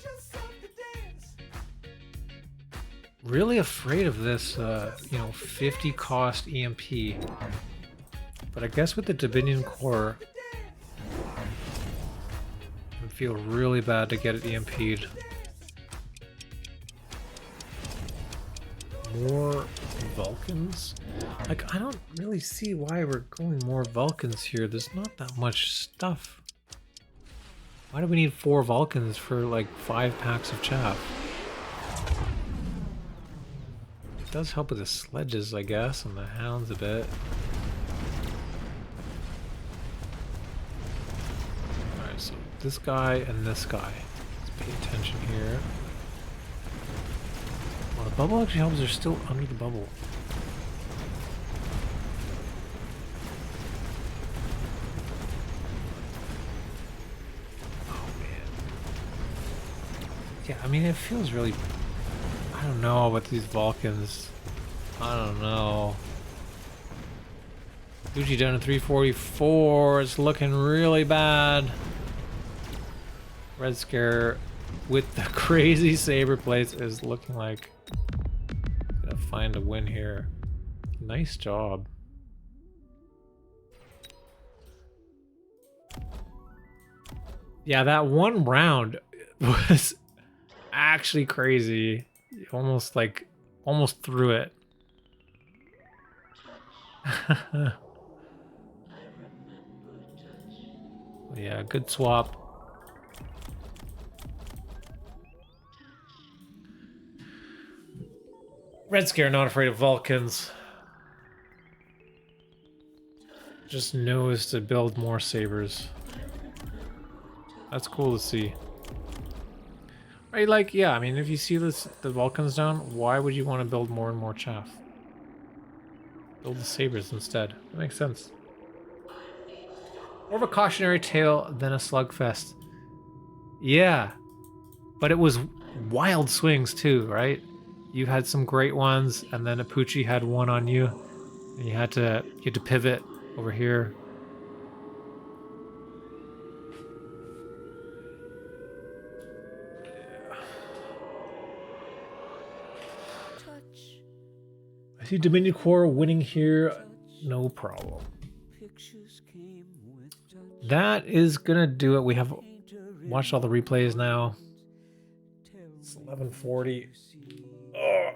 Really afraid of this, 50 cost EMP. But I guess with the Dominion Core, I feel really bad to get it EMP'd. More Vulcans? Like, I don't really see why we're going more Vulcans here. There's not that much stuff. Why do we need 4 Vulcans for like 5 packs of chaff? It does help with the sledges, I guess, and the hounds a bit. Alright, so this guy and this guy. Let's pay attention here. Well, the bubble actually helps, they're still under the bubble. Yeah, I mean, it feels really... I don't know about these Vulcans. I don't know. Gucci down to 344. It's looking really bad. RedScare with the crazy saber plates is looking like he's gonna find a win here. Nice job. Yeah, that one round was actually crazy. Almost threw it. Yeah, good swap. RedScare not afraid of Vulcans. Just knows to build more sabers. That's cool to see. Right, like, yeah, I mean, if you see this, the Vulcans down, why would you want to build more and more chaff? Build the sabers instead. That makes sense. More of a cautionary tale than a slugfest. Yeah, but it was wild swings too, right? You had some great ones, and then Apucci had one on you, and you had to pivot over here. See Dominion Core winning here, no problem. That is gonna do it. We have watched all the replays now. It's 11:40. Oh,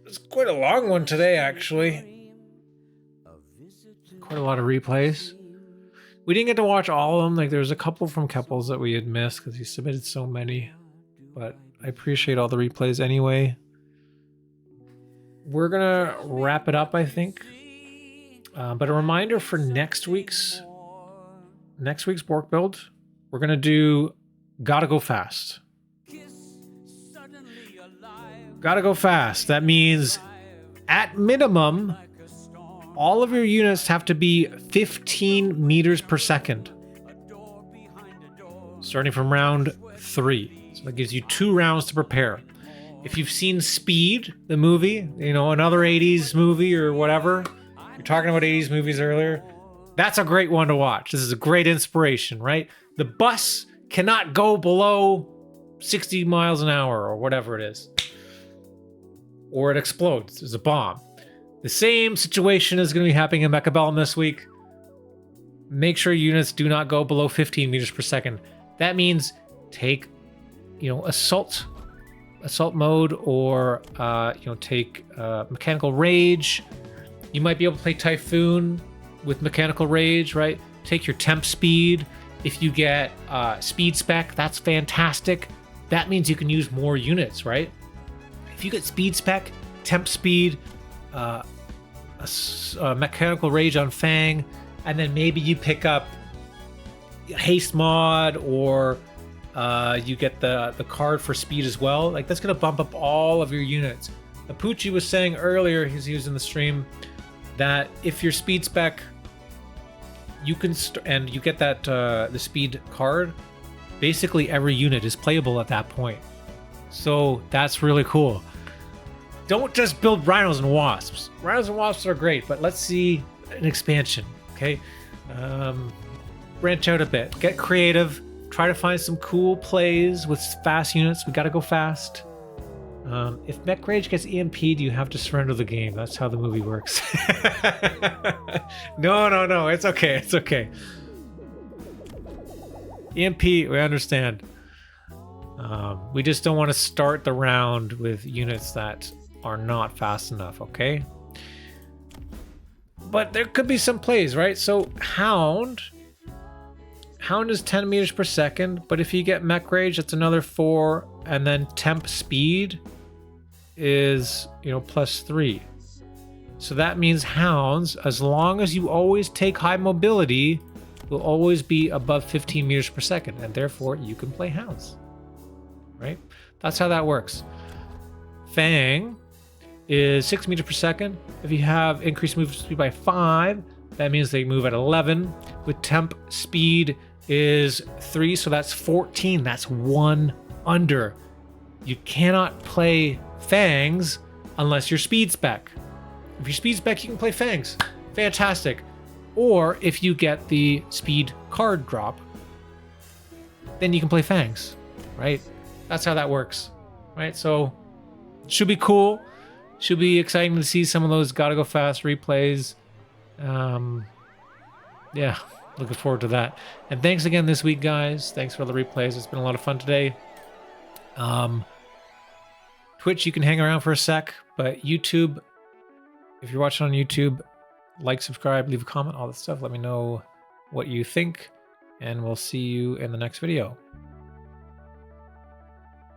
it's quite a long one today, actually. Quite a lot of replays. We didn't get to watch all of them. Like, there's a couple from Kepals that we had missed because he submitted so many. But I appreciate all the replays anyway. We're gonna wrap it up, I think. But a reminder for next week's Borked Build, we're gonna do Gotta Go Fast. Gotta go fast. That means at minimum, all of your units have to be 15 meters per second. Starting from round 3. So that gives you 2 rounds to prepare. If you've seen Speed, the movie, you know, another 80s movie or whatever, you're talking about 80s movies earlier, that's a great one to watch. This is a great inspiration, right? The bus cannot go below 60 miles an hour or whatever it is. Or it explodes. There's a bomb. The same situation is going to be happening in Mechabellum this week. Make sure units do not go below 15 meters per second. That means take, assault mode, or take mechanical rage. You might be able to play Typhoon with mechanical rage, right? Take your temp speed. If you get speed spec, that's fantastic. That means you can use more units, right? If you get speed spec, temp speed, mechanical rage on Fang, and then maybe you pick up haste mod, or you get the card for speed as well. Like, that's going to bump up all of your units. Apucci was saying earlier, he was in the stream, that if your speed spec, you can and you get that the speed card, basically every unit is playable at that point. So that's really cool. Don't just build Rhinos and Wasps. Rhinos and Wasps are great, but let's see an expansion, okay? Branch out a bit. Get creative. Try to find some cool plays with fast units. We gotta go fast. If Mech Rage gets EMP'd, you have to surrender the game. That's how the movie works. No. It's okay. It's okay. EMP, we understand. We just don't want to start the round with units that are not fast enough, okay? But there could be some plays, right? So Hound is 10 meters per second, but if you get Mech Rage, that's another 4, and then temp speed is, +3. So that means Hounds, as long as you always take high mobility, will always be above 15 meters per second, and therefore you can play Hounds, right? That's how that works. Fang is 6 meters per second. If you have increased move speed by 5, that means they move at 11. With temp speed is 3, so that's 14. That's 1 under. You cannot play Fangs unless you're speed spec. If you're speed spec, you can play Fangs. Fantastic. Or if you get the speed card drop, then you can play Fangs, right? That's how that works, right? So should be cool. Should be exciting to see some of those Gotta Go Fast replays. Yeah, looking forward to that. And thanks again this week, guys. Thanks for the replays. It's been a lot of fun today. Twitch, you can hang around for a sec, but YouTube, if you're watching on YouTube, like, subscribe, leave a comment, all that stuff. Let me know what you think, and we'll see you in the next video.